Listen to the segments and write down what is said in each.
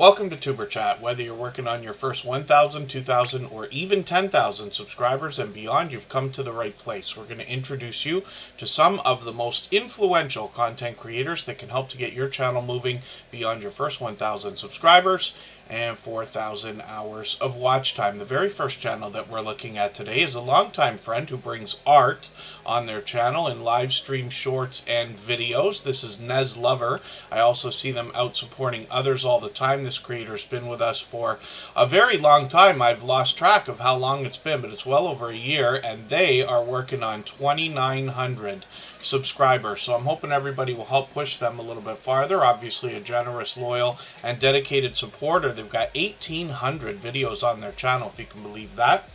Welcome to Tuber Chat. Whether you're working on your first 1,000, 2,000, or even 10,000 subscribers and beyond, you've come to the right place. We're going to introduce you to some of the most influential content creators that can help to get your channel moving beyond your first 1,000 subscribers and 4,000 hours of watch time. The very first channel that we're looking at today is a longtime friend who brings art on their channel in live stream shorts and videos. This is Nez Lover. I also see them out supporting others all the time. This creator's been with us for a very long time. I've lost track of how long it's been, but it's well over a year, and they are working on 2,900 subscribers. So I'm hoping everybody will help push them a little bit farther. Obviously a generous, loyal, and dedicated supporter. They've got 1,800 videos on their channel, if you can believe that.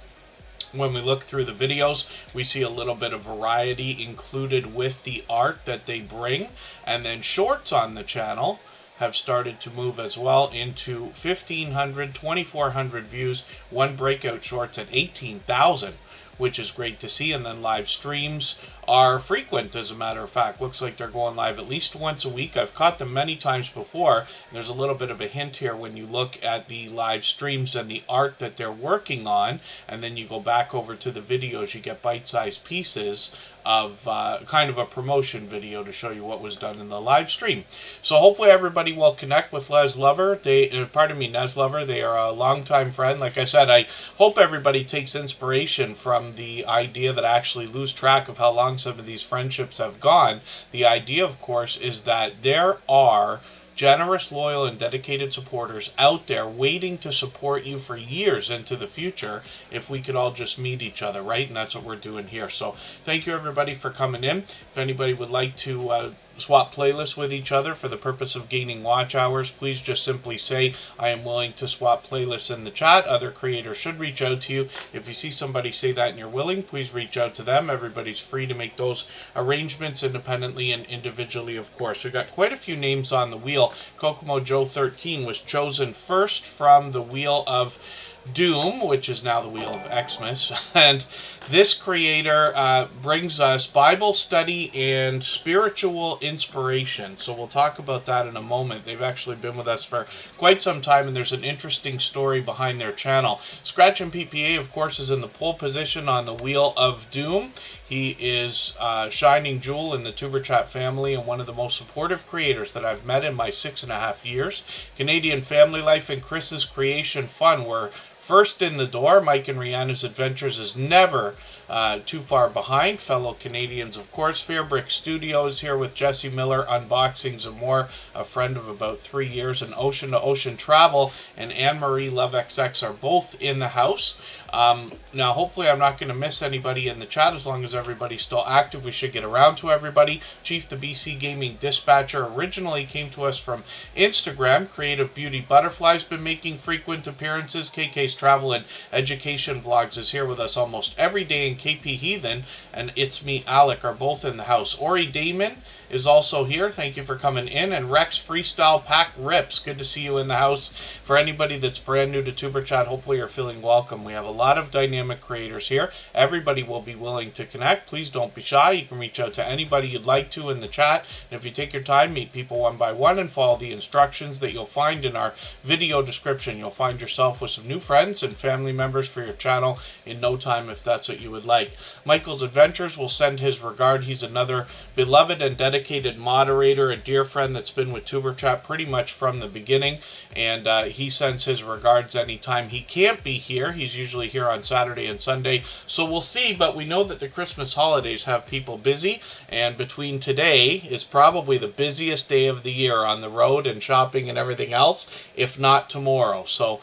When we look through the videos, we see a little bit of variety included with the art that they bring. And then shorts on the channel have started to move as well into 1,500, 2,400 views, one breakout shorts at 18,000. Which is great to see. And then live streams are frequent, as a matter of fact. Looks like they're going live at least once a week. I've caught them many times before. And there's a little bit of a hint here when you look at the live streams and the art that they're working on, and then you go back over to the videos, you get bite-sized pieces of kind of a promotion video to show you what was done in the live stream. So hopefully everybody will connect with Nez Lover. Nez Lover. They are a longtime friend. Like I said, I hope everybody takes inspiration from the idea that I actually lose track of how long some of these friendships have gone. The idea, of course, is that there are generous, loyal, and dedicated supporters out there waiting to support you for years into the future if we could all just meet each other, right? And that's what we're doing here. So thank you, everybody, for coming in. If anybody would like to swap playlists with each other for the purpose of gaining watch hours, please just simply say, I am willing to swap playlists in the chat. Other creators should reach out to you. If you see somebody say that and you're willing, please reach out to them. Everybody's free to make those arrangements independently and individually, of course. We've got quite a few names on the wheel. Cooko Joe 13 was chosen first from the Wheel of Doom, which is now the Wheel of Xmas, and this creator brings us Bible study and spiritual inspiration. So we'll talk about that in a moment. They've actually been with us for quite some time, and there's an interesting story behind their channel. Scratch and PPA, of course, is in the pole position on the Wheel of Doom. He is a shining jewel in the Tuber Chat family and one of the most supportive creators that I've met in my 6.5 years. Canadian Family Life and Chris's Creation Fun were first in the door. Mike and Rihanna's Adventures is never too far behind. Fellow Canadians, of course. Fairbrick Studios here with Jesse Miller, Unboxings and More, a friend of about 3 years. And Ocean to Ocean Travel and Anmarie Love XX are both in the house. Now, hopefully I'm not going to miss anybody in the chat. As long as everybody's still active, we should get around to everybody. Chief, the BC Gaming Dispatcher, originally came to us from Instagram. Creative Beauty Butterfly's been making frequent appearances. KK's Travel and Education Vlogs is here with us almost every day. And KP Heathen and It's Me Alec are both in the house. Ori Damon is also here. Thank you for coming in. And Rex Freestyle Pack Rips, good to see you in the house. For anybody that's brand new to Tuber Chat, hopefully you're feeling welcome. We have a lot of dynamic creators here. Everybody will be willing to connect. Please don't be shy. You can reach out to anybody you'd like to in the chat. And if you take your time, meet people one by one and follow the instructions that you'll find in our video description. You'll find yourself with some new friends and family members for your channel in no time if that's what you would like. Michael's Adventures will send his regard. He's another beloved and dedicated moderator, a dear friend that's been with Tuber Chat pretty much from the beginning, and he sends his regards anytime he can't be here. He's usually here on Saturday and Sunday, so we'll see, but we know that the Christmas holidays have people busy, and between today is probably the busiest day of the year on the road and shopping and everything else, if not tomorrow. So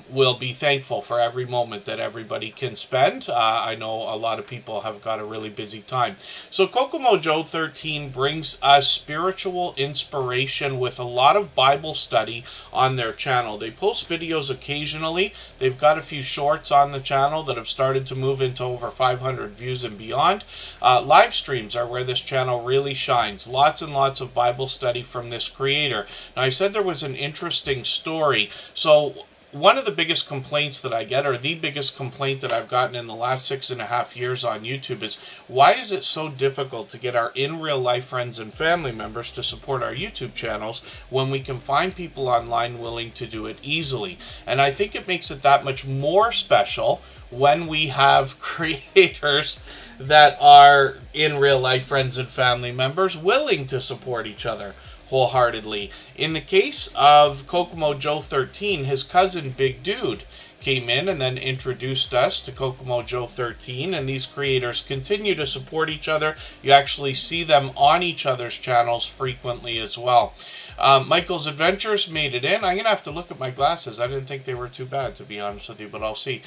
we'll be thankful for every moment that everybody can spend. I know a lot of people have got a really busy time. So Cooko Joe 13 brings us spiritual inspiration with a lot of Bible study on their channel. They post videos occasionally. They've got a few shorts on the channel that have started to move into over 500 views and beyond. Live streams are where this channel really shines. Lots and lots of Bible study from this creator. Now, I said there was an interesting story. So one of the biggest complaints that I get, or the biggest complaint that I've gotten in the last 6.5 years on YouTube, is why is it so difficult to get our in real life friends and family members to support our YouTube channels when we can find people online willing to do it easily? And I think it makes it that much more special when we have creators that are in real life friends and family members willing to support each other wholeheartedly. In the case of Cooko Joe 13, his cousin Big Dude came in and then introduced us to Cooko Joe 13, and these creators continue to support each other. You actually see them on each other's channels frequently as well. Michael's Adventures made it in. I'm going to have to look at my glasses. I didn't think they were too bad, to be honest with you, but I'll see.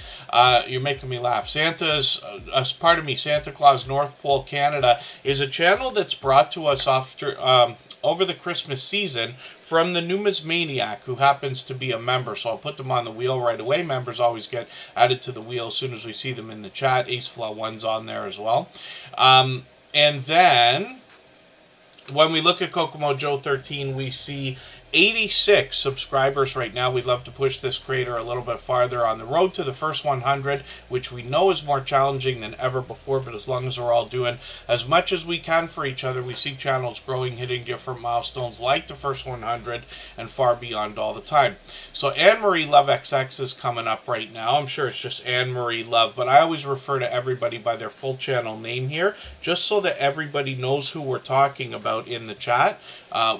You're making me laugh. Santa Claus North Pole Canada is a channel that's brought to us over the Christmas season from the Numismaniac, who happens to be a member. So I'll put them on the wheel right away. Members always get added to the wheel as soon as we see them in the chat. AceFlaw1's on there as well. And then when we look at Cooko Joe 13, we see 86 subscribers right now. We'd love to push this creator a little bit farther on the road to the first 100, which we know is more challenging than ever before, but as long as we're all doing as much as we can for each other, we see channels growing, hitting different milestones like the first 100 and far beyond all the time. So Anmarie Love XX is coming up right now. I'm sure it's just Anmarie Love, but I always refer to everybody by their full channel name here, just so that everybody knows who we're talking about in the chat,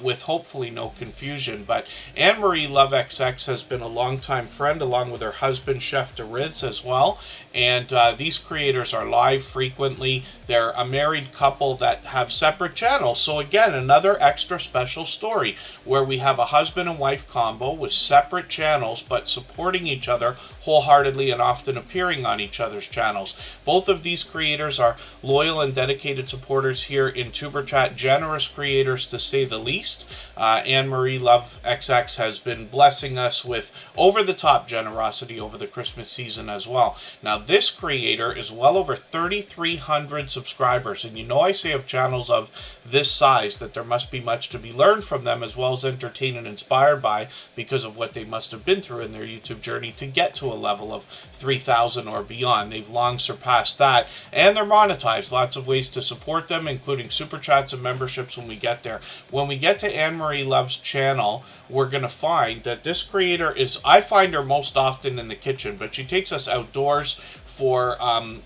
with hopefully no confusion. But Anmarie Love XX has been a longtime friend, along with her husband, Chef Riz, as well. And these creators are live frequently. They're a married couple that have separate channels. So again, another extra special story where we have a husband and wife combo with separate channels, but supporting each other wholeheartedly and often appearing on each other's channels. Both of these creators are loyal and dedicated supporters here in Tuber Chat, generous creators to say the least. Anmarie Love XX has been blessing us with over-the-top generosity over the Christmas season as well. Now, this creator is well over 3,300 subscribers, and you know I say of channels of this size that there must be much to be learned from them, as well as entertained and inspired by, because of what they must have been through in their YouTube journey to get to a level of 3,000 or beyond. They've long surpassed that, and they're monetized. Lots of ways to support them, including super chats and memberships when we get there. When we get to Anmarie Love's channel, we're going to find that this creator is, I find her most often in the kitchen, but she takes us outdoors for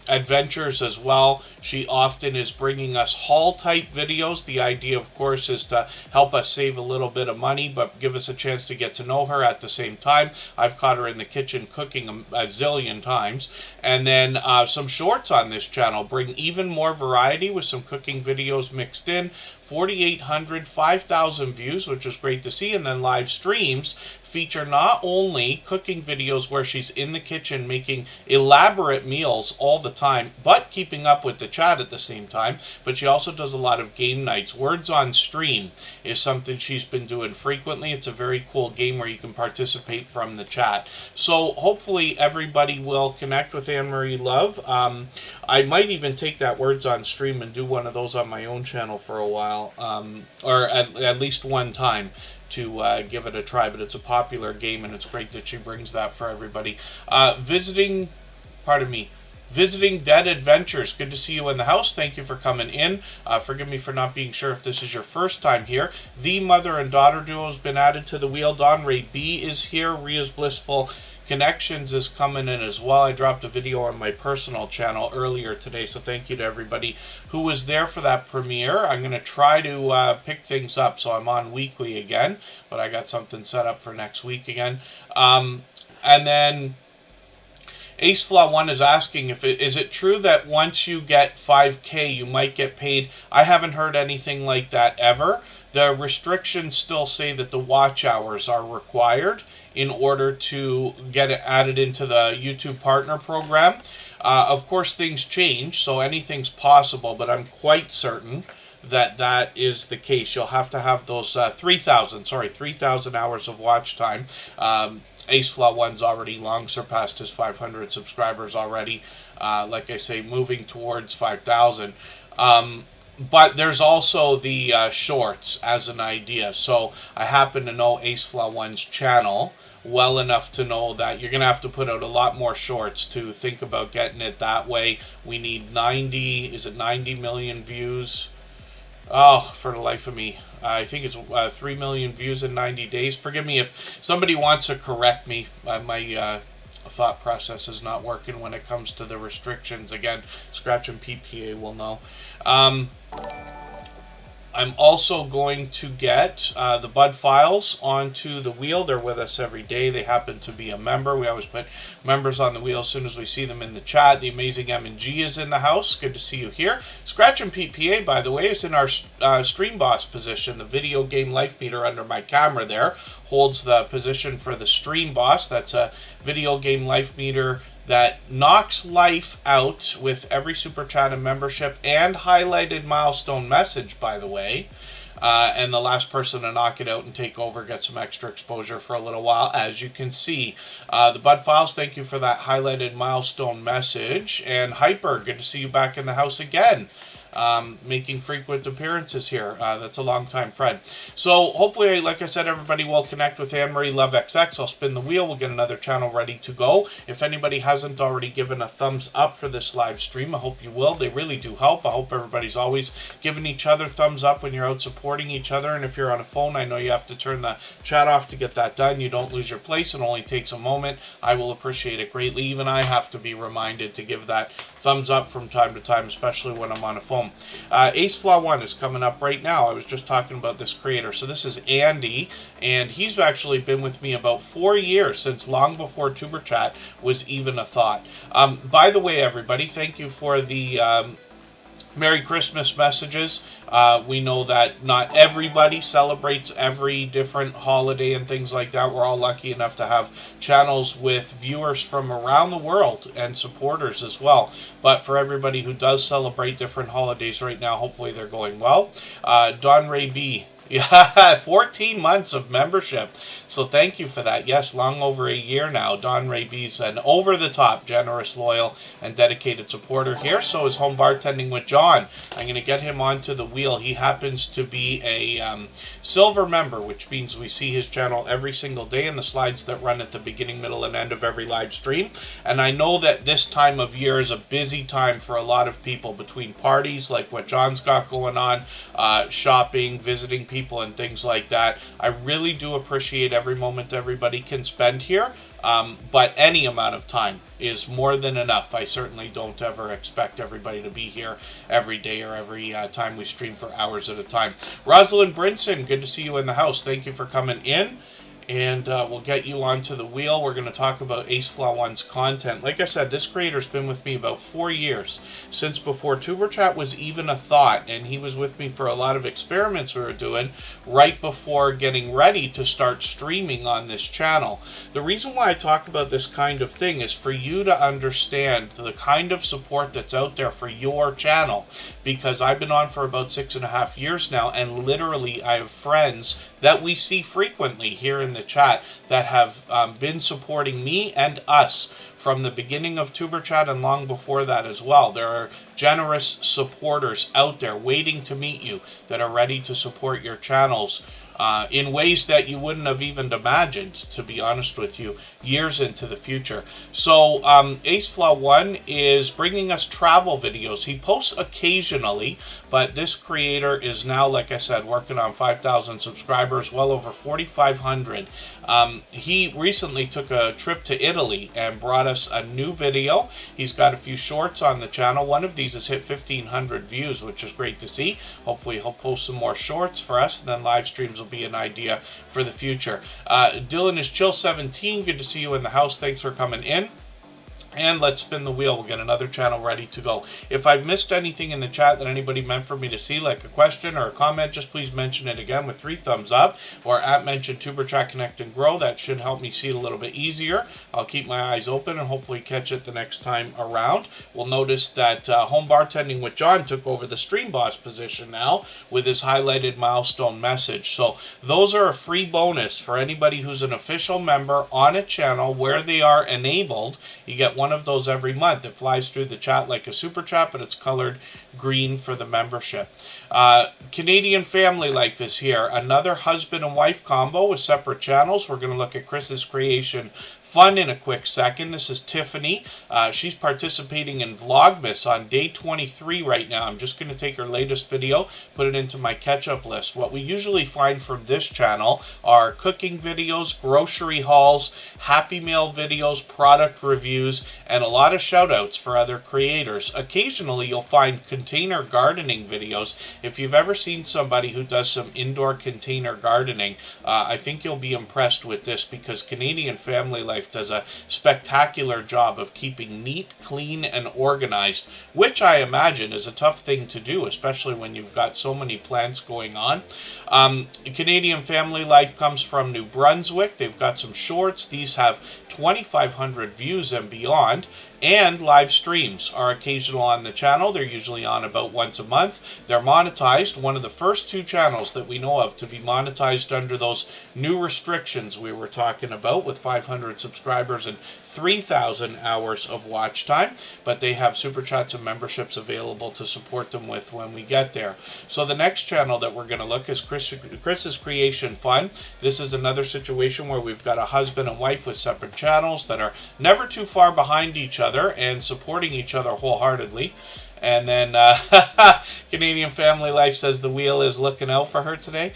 adventures as well. She often is bringing us haul type videos. The idea, of course, is to help us save a little bit of money, but give us a chance to get to know her at the same time. I've caught her in the kitchen cooking a zillion times. And then some shorts on this channel bring even more variety with some cooking videos mixed in. 4,800, 5,000 views, which is great to see. And then live streams feature not only cooking videos where she's in the kitchen making elaborate meals all the time, but keeping up with the chat at the same time, but she also does a lot of game nights. Words on Stream is something she's been doing frequently. It's a very cool game where you can participate from the chat. So hopefully everybody will connect with Anmarie Love. I might even take that Words on Stream and do one of those on my own channel for a while, or at least one time, to give it a try. But it's a popular game, and it's great that she brings that for everybody. Visiting Dead Adventures, good to see you in the house. Thank you for coming in. Forgive me for not being sure if this is your first time here. The mother and daughter duo has been added to the wheel. Don Ray B is here. Ria's Blissful Connections is coming in as well. I dropped a video on my personal channel earlier today, so thank you to everybody who was there for that premiere. I'm going to try to pick things up, so I'm on weekly again, but I got something set up for next week again. And then AceFlaw1 is asking, is it true that once you get 5K, you might get paid? I haven't heard anything like that ever. The restrictions still say that the watch hours are required in order to get it added into the YouTube Partner Program. Of course, things change, so anything's possible, but I'm quite certain that that is the case. You'll have to have those 3,000 hours of watch time. AceFlaw1's already long surpassed his 500 subscribers already. Like I say, moving towards 5,000. But there's also the shorts as an idea. So I happen to know AceFlaw1's channel well enough to know that you're going to have to put out a lot more shorts to think about getting it that way. We need 90 million views? Oh, for the life of me. I think it's 3 million views in 90 days. Forgive me if somebody wants to correct me. My thought process is not working when it comes to the restrictions. Again, Scratch and PPA will know. I'm also going to get the Bud Files onto the wheel. They're with us every day. They happen to be a member. We always put members on the wheel as soon as we see them in the chat. The amazing M&G is in the house. Good to see you here. Scratch and PPA, by the way, is in our stream boss position. The video game life meter under my camera there holds the position for the stream boss. That's a video game life meter that knocks life out with every super chat and membership and highlighted milestone message, by the way. And the last person to knock it out and take over gets some extra exposure for a little while, as you can see. The Bud Files, thank you for that highlighted milestone message. And Hyper, good to see you back in the house again. Making frequent appearances here. That's a long time friend. So hopefully, like I said, everybody will connect with Anmarie Love XX. I'll spin the wheel. We'll get another channel ready to go. If anybody hasn't already given a thumbs up for this live stream, I hope you will. They really do help. I hope everybody's always giving each other thumbs up when you're out supporting each other. And if you're on a phone, I know you have to turn the chat off to get that done. You don't lose your place. It only takes a moment. I will appreciate it greatly. Even I have to be reminded to give that thumbs up from time to time, especially when I'm on a phone. AceFlaw1 is coming up right now. I was just talking about this creator. So this is Andy, and he's actually been with me about 4 years, since long before Tuber Chat was even a thought. By the way, everybody, thank you for the Merry Christmas messages. We know that not everybody celebrates every different holiday and things like that. We're all lucky enough to have channels with viewers from around the world and supporters as well. But for everybody who does celebrate different holidays right now, hopefully they're going well. Don Ray B. Yeah, 14 months of membership. So thank you for that. Yes, long over a year now. Don Ray B's an over-the-top, generous, loyal, and dedicated supporter here. So is Home Bartending with John. I'm going to get him onto the wheel. He happens to be a silver member, which means we see his channel every single day in the slides that run at the beginning, middle, and end of every live stream. And I know that this time of year is a busy time for a lot of people, between parties like what John's got going on, shopping, visiting people, and things like that. I really do appreciate every moment everybody can spend here, but any amount of time is more than enough. I certainly don't ever expect everybody to be here every day or every time we stream for hours at a time. Rosalyn Brinson, good to see you in the house. Thank you for coming in. And we'll get you onto the wheel. We're going to talk about AceFlaw1's content. Like I said, this creator's been with me about 4 years, since before Tuber Chat was even a thought, and he was with me for a lot of experiments we were doing right before getting ready to start streaming on this channel. The reason why I talk about this kind of thing is for you to understand the kind of support that's out there for your channel, because I've been on for about 6.5 years now, and literally I have friends that we see frequently here in the chat that have been supporting me and us from the beginning of Tuber Chat and long before that as well. There are generous supporters out there waiting to meet you that are ready to support your channels in ways that you wouldn't have even imagined, to be honest with you, years into the future. So AceFlaw1 is bringing us travel videos. He posts occasionally, but this creator is now, like I said, working on 5,000 subscribers, well over 4,500. He recently took a trip to Italy and brought us a new video. He's got a few shorts on the channel. One of these has hit 1,500 views, which is great to see. Hopefully he'll post some more shorts for us, and then live streams will be an idea for the future. Dylan is Chill 17. Good to see you in the house. Thanks for coming in. And let's spin the wheel. We'll get another channel ready to go. If I've missed anything in the chat that anybody meant for me to see, like a question or a comment, just please mention it again with 3 thumbs up, or at mention Tuber Chat Connect and Grow. That should help me see it a little bit easier. I'll keep my eyes open and hopefully catch it the next time around. We'll notice that Home Bartending with John took over the stream boss position now with his highlighted milestone message. So those are a free bonus for anybody who's an official member on a channel where they are enabled. You get one of those every month. It flies through the chat like a super chat, but it's colored green for the membership. Canadian Family Life is here. Another husband and wife combo with separate channels. We're going to look at Chris's creation fun in a quick second. This is Tiffany. She's participating in Vlogmas on day 23 right now. I'm just going to take her latest video, put it into my catch-up list. What we usually find from this channel are cooking videos, grocery hauls, Happy Meal videos, product reviews, and a lot of shout-outs for other creators. Occasionally, you'll find container gardening videos. If you've ever seen somebody who does some indoor container gardening, I think you'll be impressed with this, because Canadian Family Life does a spectacular job of keeping neat, clean, and organized, which I imagine is a tough thing to do, especially when you've got so many plants going on. Canadian Family Life comes from New Brunswick. They've got some shorts. These have 2,500 views and beyond, and live streams are occasional on the channel. They're usually on about once a month. They're monetized, one of the first two channels that we know of to be monetized under those new restrictions we were talking about, with 500 subscribers and 3,000 hours of watch time, but they have super chats and memberships available to support them with when we get there. So the next channel that we're going to look is Chris's Creation Fun. This is another situation where we've got a husband and wife with separate channels that are never too far behind each other and supporting each other wholeheartedly. And then Canadian Family Life says the wheel is looking out for her today.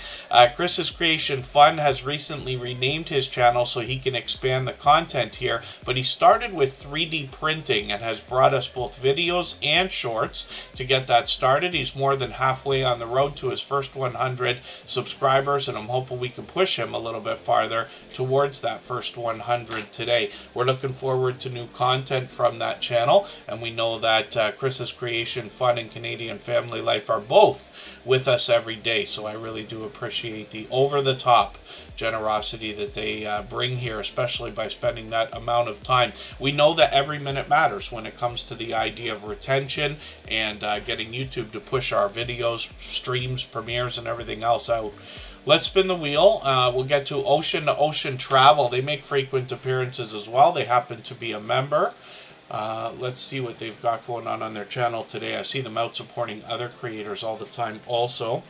Chris's Creation Fun has recently renamed his channel so he can expand the content here, but he started with 3D printing and has brought us both videos and shorts to get that started. He's more than halfway on the road to his first 100 subscribers, and I'm hoping we can push him a little bit farther towards that first 100 today. We're looking forward to new content from that channel, and we know that Chris's Creation Fun and Canadian Family Life are both with us every day, so I really do appreciate the over-the-top generosity that they bring here, especially by spending that amount of time. We know that every minute matters when it comes to the idea of retention and getting YouTube to push our videos, streams, premieres, and everything else out. Let's spin the wheel. We'll get to Ocean Travel. They make frequent appearances as well. They happen to be a member. Let's see what they've got going on their channel today. I see them out supporting other creators all the time also.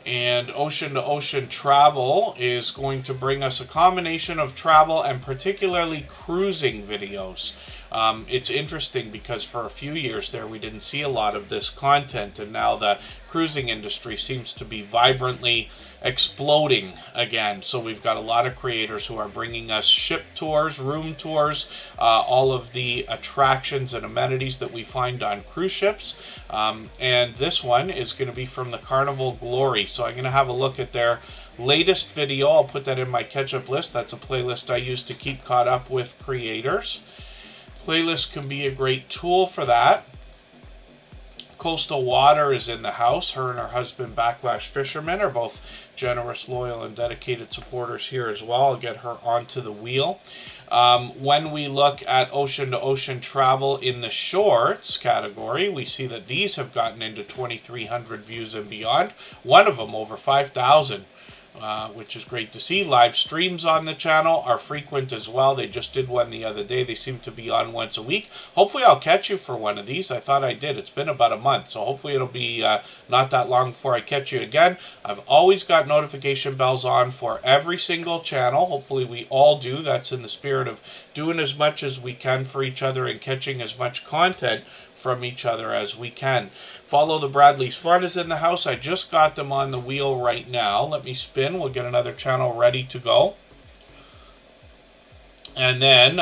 And Ocean Travel is going to bring us a combination of travel and particularly cruising videos. It's interesting because for a few years there we didn't see a lot of this content, and now the cruising industry seems to be vibrantly exploding again. So we've got a lot of creators who are bringing us ship tours, room tours, all of the attractions and amenities that we find on cruise ships. And this one is going to be from the Carnival Glory. So I'm going to have a look at their latest video. I'll put that in my catch-up list. That's a playlist I use to keep caught up with creators. Playlist can be a great tool for that. Coastal Water is in the house. Her and her husband, Backlash Fisherman, are both generous, loyal, and dedicated supporters here as well. I'll get her onto the wheel. When we look at Ocean Travel in the shorts category, we see that these have gotten into 2,300 views and beyond. One of them over 5,000. Which is great to see. Live streams on the channel are frequent as well. They just did one the other day. They seem to be on once a week. Hopefully I'll catch you for one of these. I thought I did. It's been about a month, so hopefully it'll be not that long before I catch you again. I've always got notification bells on for every single channel. Hopefully we all do. That's in the spirit of doing as much as we can for each other and catching as much content from each other as we can. Follow the Bradley's Fun is in the house. I just got them on the wheel right now. Let me spin. We'll get another channel ready to go. And then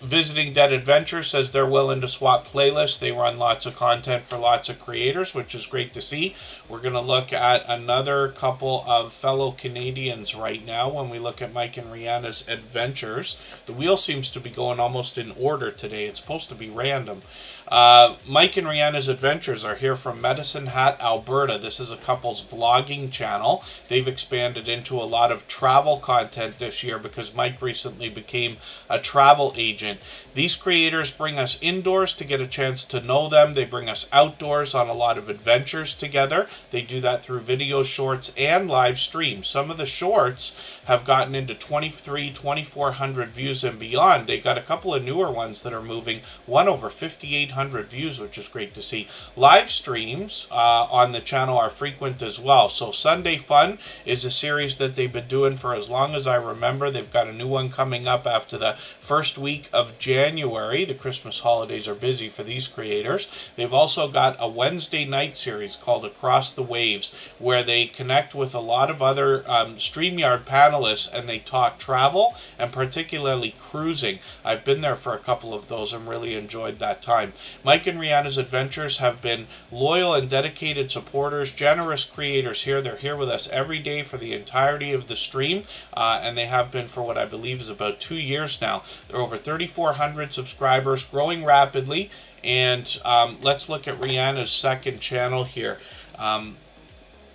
Visiting Dead Adventure says they're willing to swap playlists. They run lots of content for lots of creators, which is great to see. We're going to look at another couple of fellow Canadians right now when we look at Mike and Rihanna's adventures. The wheel seems to be going almost in order today. It's supposed to be random. Mike and Rihanna's Adventures are here from Medicine Hat, Alberta. This is a couple's vlogging channel. They've expanded into a lot of travel content this year because Mike recently became a travel agent intelligent. These creators bring us indoors to get a chance to know them. They bring us outdoors on a lot of adventures together. They do that through video shorts and live streams. Some of the shorts have gotten into 2,400 views and beyond. They got a couple of newer ones that are moving, one over 5,800 views, which is great to see. Live streams on the channel are frequent as well. So Sunday Fun is a series that they've been doing for as long as I remember. They've got a new one coming up after the first week of January. The Christmas holidays are busy for these creators. They've also got a Wednesday night series called Across the Waves, where they connect with a lot of other StreamYard panelists and they talk travel and particularly cruising. I've been there for a couple of those and really enjoyed that time. Mike and Rihanna's Adventures have been loyal and dedicated supporters, generous creators here. They're here with us every day for the entirety of the stream, and they have been for what I believe is about 2 years now. They're over 3,400 subscribers, growing rapidly, and let's look at Rihanna's second channel here.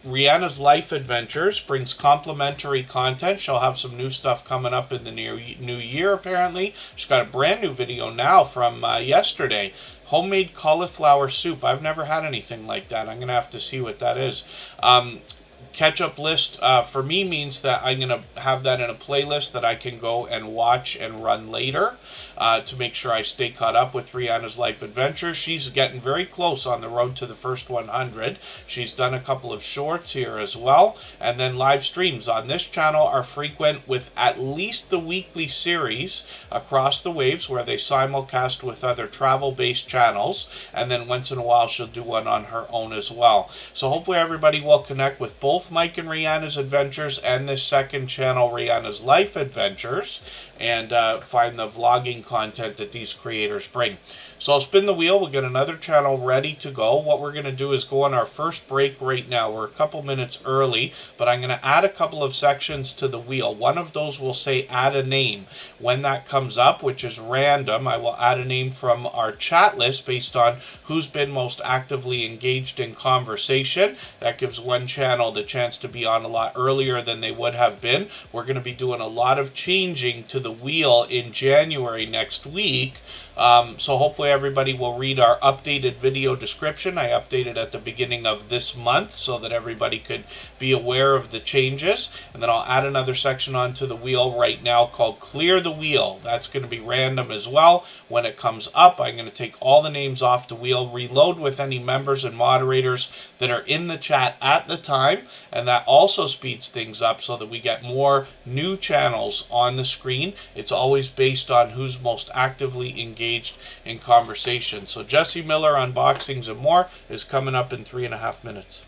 Rihanna's Life Adventures brings complimentary content. She'll have some new stuff coming up in the new year, apparently. She's got a brand new video now from yesterday. Homemade cauliflower soup. I've never had anything like that. I'm going to have to see what that is. Catch-up list for me means that I'm going to have that in a playlist that I can go and watch and run later to make sure I stay caught up with Rihanna's Life Adventures. She's getting very close on the road to the first 100. She's done a couple of shorts here as well. And then live streams on this channel are frequent, with at least the weekly series Across the Waves, where they simulcast with other travel-based channels. And then once in a while she'll do one on her own as well. So hopefully everybody will connect with both Mike and Rihanna's Adventures and this second channel, Rihanna's Life Adventures, and find the vlogging content that these creators bring. So I'll spin the wheel. We'll get another channel ready to go. What we're going to do is go on our first break right now. We're a couple minutes early, but I'm going to add a couple of sections to the wheel. One of those will say add a name. When that comes up, which is random, I will add a name from our chat list based on who's been most actively engaged in conversation. That gives one channel the chance to be on a lot earlier than they would have been. We're going to be doing a lot of changing to the wheel in January next week. So hopefully everybody will read our updated video description. I updated at the beginning of this month so that everybody could be aware of the changes. And then I'll add another section onto the wheel right now called Clear the Wheel. That's going to be random as well. When it comes up, I'm going to take all the names off the wheel, reload with any members and moderators that are in the chat at the time. And that also speeds things up so that we get more new channels on the screen. It's always based on who's most actively engaged in conversation. So Jesse Miller Unboxings and More is coming up in 3.5 minutes.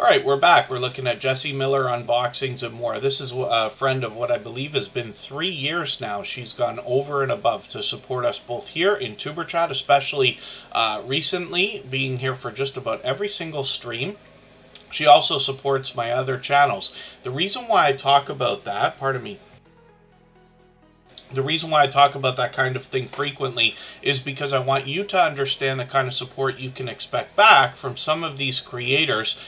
Alright, we're back. We're looking at Jessie Miller unboxings and more. This is a friend of what I believe has been 3 years now. She's gone over and above to support us both here in Tuber Chat, especially recently, being here for just about every single stream. She also supports my other channels. The reason why I talk about that, pardon me, the reason why I talk about that kind of thing frequently is because I want you to understand the kind of support you can expect back from some of these creators.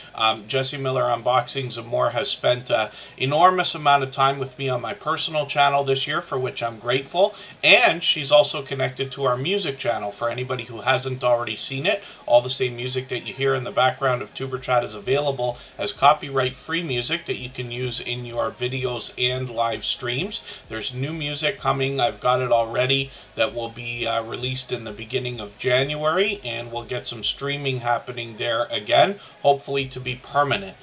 Jessie Miller Unboxings and More has spent an enormous amount of time with me on my personal channel this year, for which I'm grateful. And she's also connected to our music channel. For anybody who hasn't already seen it, all the same music that you hear in the background of Tuber Chat is available as copyright-free music that you can use in your videos and live streams. There's new music coming. I've got it already that will be released in the beginning of January, and we'll get some streaming happening there again, hopefully to be permanent.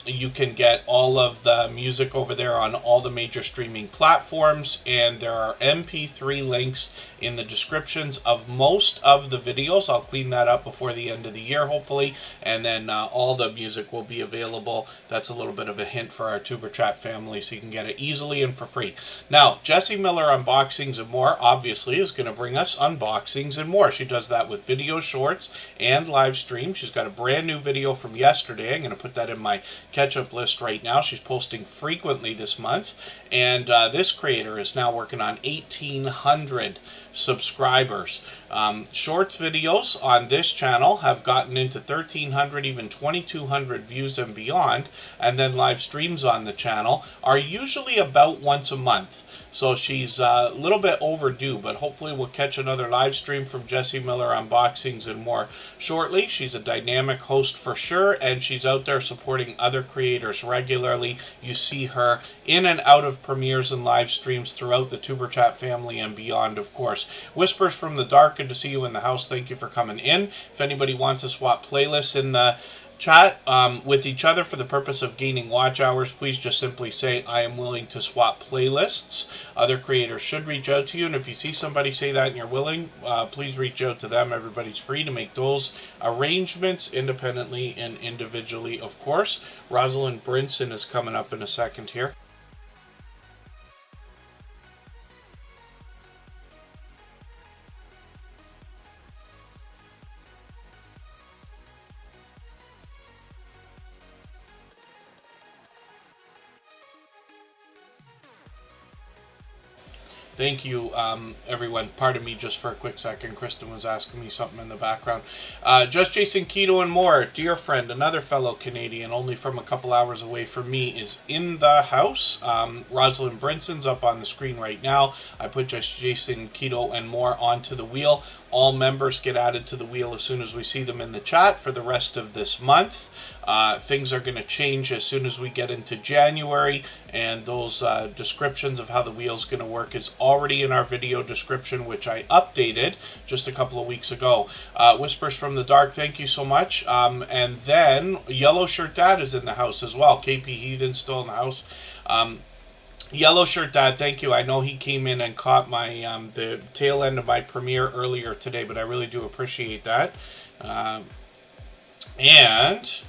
You can get all of the music over there on all the major streaming platforms, and there are MP3 links in the descriptions of most of the videos. I'll clean that up before the end of the year, hopefully, and then all the music will be available. That's a little bit of a hint for our Tuber Chat family, so you can get it easily and for free. Now, Jessie Miller Unboxings and More, obviously, is going to bring us unboxings and more. She does that with video shorts and live streams. She's got a brand new video from yesterday. I'm going to put that in my catch-up list right now. She's posting frequently this month, and this creator is now working on 1,800 subscribers. Shorts videos on this channel have gotten into 1,300, even 2,200 views and beyond, and then live streams on the channel are usually about once a month. So she's a little bit overdue, but hopefully we'll catch another live stream from Jessie Miller Unboxings and More shortly. She's a dynamic host for sure, and she's out there supporting other creators regularly. You see her in and out of premieres and live streams throughout the Tuber Chat family and beyond, of course. Whispers from the Dark, good to see you in the house. Thank you for coming in. If anybody wants to swap playlists in the chat with each other for the purpose of gaining watch hours, please just simply say, I am willing to swap playlists. Other creators should reach out to you, and if you see somebody say that and you're willing, please reach out to them. Everybody's free to make those arrangements independently and individually, of course. Rosalyn Brinson is coming up in a second here. Thank you, everyone. Pardon me just for a quick second. Kristen was asking me something in the background. Just Jason Keto and More, dear friend, another fellow Canadian, only from a couple hours away from me, is in the house. Rosalyn Brinson's up on the screen right now. I put Just Jason Keto and More onto the wheel. All members get added to the wheel as soon as we see them in the chat for the rest of this month. Things are going to change as soon as we get into January, and those descriptions of how the wheel's going to work is already in our video description, which I updated just a couple of weeks ago. Whispers from the Dark, thank you so much. And then Yellow Shirt Dad is in the house as well. KP Heathen's still in the house. Yellow Shirt Dad, thank you. I know he came in and caught my the tail end of my premiere earlier today, but I really do appreciate that. And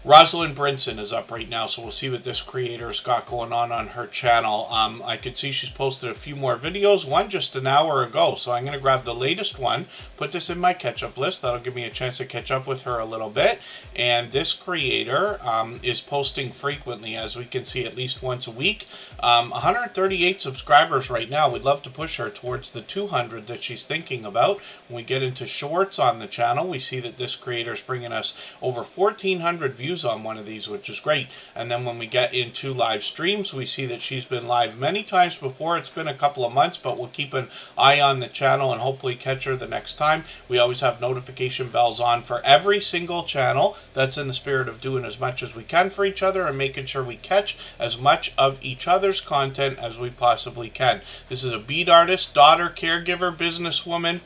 Rosalyn Brinson is up right now, so we'll see what this creator's got going on her channel. I could see she's posted a few more videos, one just an hour ago, so I'm going to grab the latest one, put this in my catch-up list. That'll give me a chance to catch up with her a little bit. And this creator is posting frequently, as we can see, at least once a week. 138 subscribers right now. We'd love to push her towards the 200 that she's thinking about. When we get into shorts on the channel, we see that this creator is bringing us over 1,400 views on one of these, which is great. And then when we get into live streams, we see that she's been live many times before. It's been a couple of months, but we'll keep an eye on the channel and hopefully catch her the next time. We always have notification bells on for every single channel. That's in the spirit of doing as much as we can for each other and making sure we catch as much of each other's content as we possibly can. This is a bead artist, daughter, caregiver, businesswoman,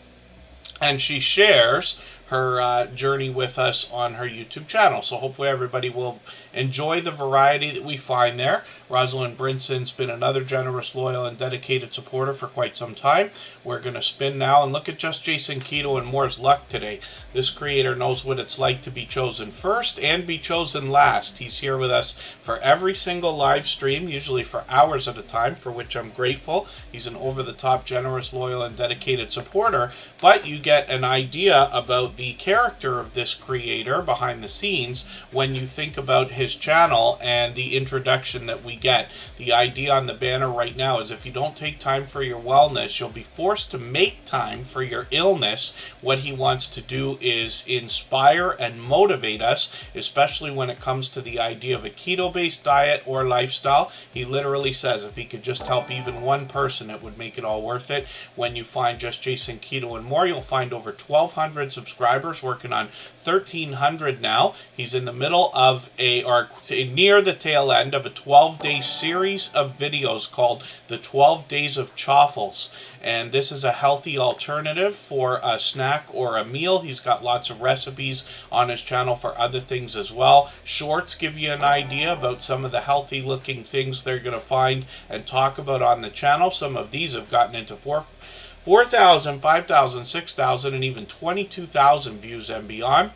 and she shares her journey with us on her YouTube channel. So hopefully everybody will enjoy the variety that we find there. Rosalyn Brinson's been another generous, loyal, and dedicated supporter for quite some time. We're going to spin now and look at Just Jason, Keto, and More's luck today. This creator knows what it's like to be chosen first and be chosen last. He's here with us for every single live stream, usually for hours at a time, for which I'm grateful. He's an over-the-top, generous, loyal, and dedicated supporter, but you get an idea about the character of this creator behind the scenes when you think about his channel and the introduction that we get. The idea on the banner right now is if you don't take time for your wellness, you'll be forced to make time for your illness. What he wants to do is inspire and motivate us, especially when it comes to the idea of a keto-based diet or lifestyle. He literally says if he could just help even one person, it would make it all worth it. When you find Just Jason, Keto, and More, you'll find over 1,200 subscribers, working on 1,300 now. He's in the middle of near the tail end of a 12-day series of videos called The 12 Days of Chaffles. And this is a healthy alternative for a snack or a meal. He's got lots of recipes on his channel for other things as well. Shorts give you an idea about some of the healthy looking things they're going to find and talk about on the channel. Some of these have gotten into 4,000, 5,000, 6,000, and even 22,000 views and beyond.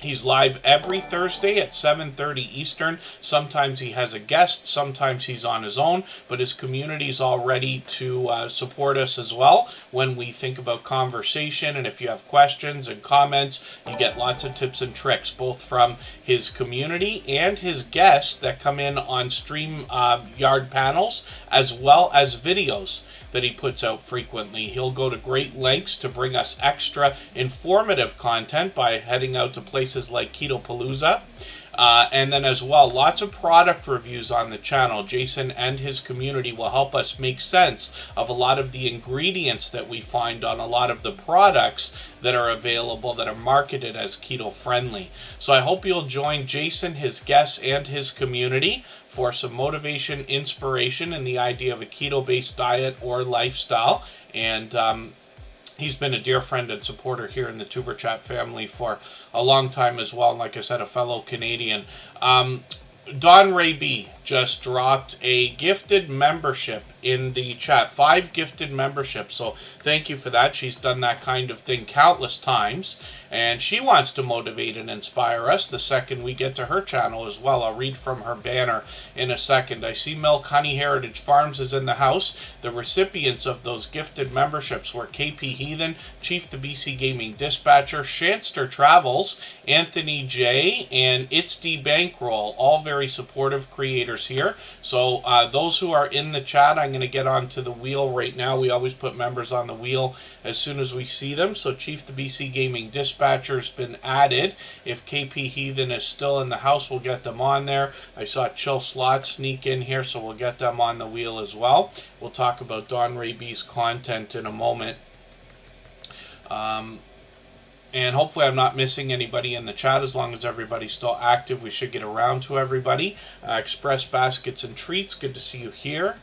He's live every Thursday at 7:30 Eastern. Sometimes he has a guest, sometimes he's on his own, but his community is all ready to support us as well when we think about conversation. And if you have questions and comments, you get lots of tips and tricks, both from his community and his guests that come in on StreamYard panels, as well as videos that he puts out frequently. He'll go to great lengths to bring us extra informative content by heading out to places like Keto Palooza. And then as well, lots of product reviews on the channel. Jason and his community will help us make sense of a lot of the ingredients that we find on a lot of the products that are available that are marketed as keto friendly. So I hope you'll join Jason, his guests, and his community for some motivation, inspiration, and the idea of a keto-based diet or lifestyle. And he's been a dear friend and supporter here in the Tuber Chat family for a long time as well. And like I said, a fellow Canadian. Don Ray B just dropped a gifted membership in the chat. 5 gifted memberships. So thank you for that. She's done that kind of thing countless times. And she wants to motivate and inspire us the second we get to her channel as well. I'll read from her banner in a second. I see Milk Honey Heritage Farms is in the house. The recipients of those gifted memberships were KP Heathen, Chief the BC Gaming Dispatcher, Shanster Travels, Anthony J, and It's D Bankroll. All very supportive creators here. So those who are in the chat, I'm going to get onto the wheel right now. We always put members on the wheel as soon as we see them. So Chief the BC Gaming Dispatcher's been added. If KP Heathen is still in the house, we'll get them on there. I saw Chill Slot sneak in here, so we'll get them on the wheel as well. We'll talk about Don Ray B's content in a moment. And hopefully I'm not missing anybody in the chat. As long as everybody's still active, we should get around to everybody. Express Baskets and Treats, good to see you here.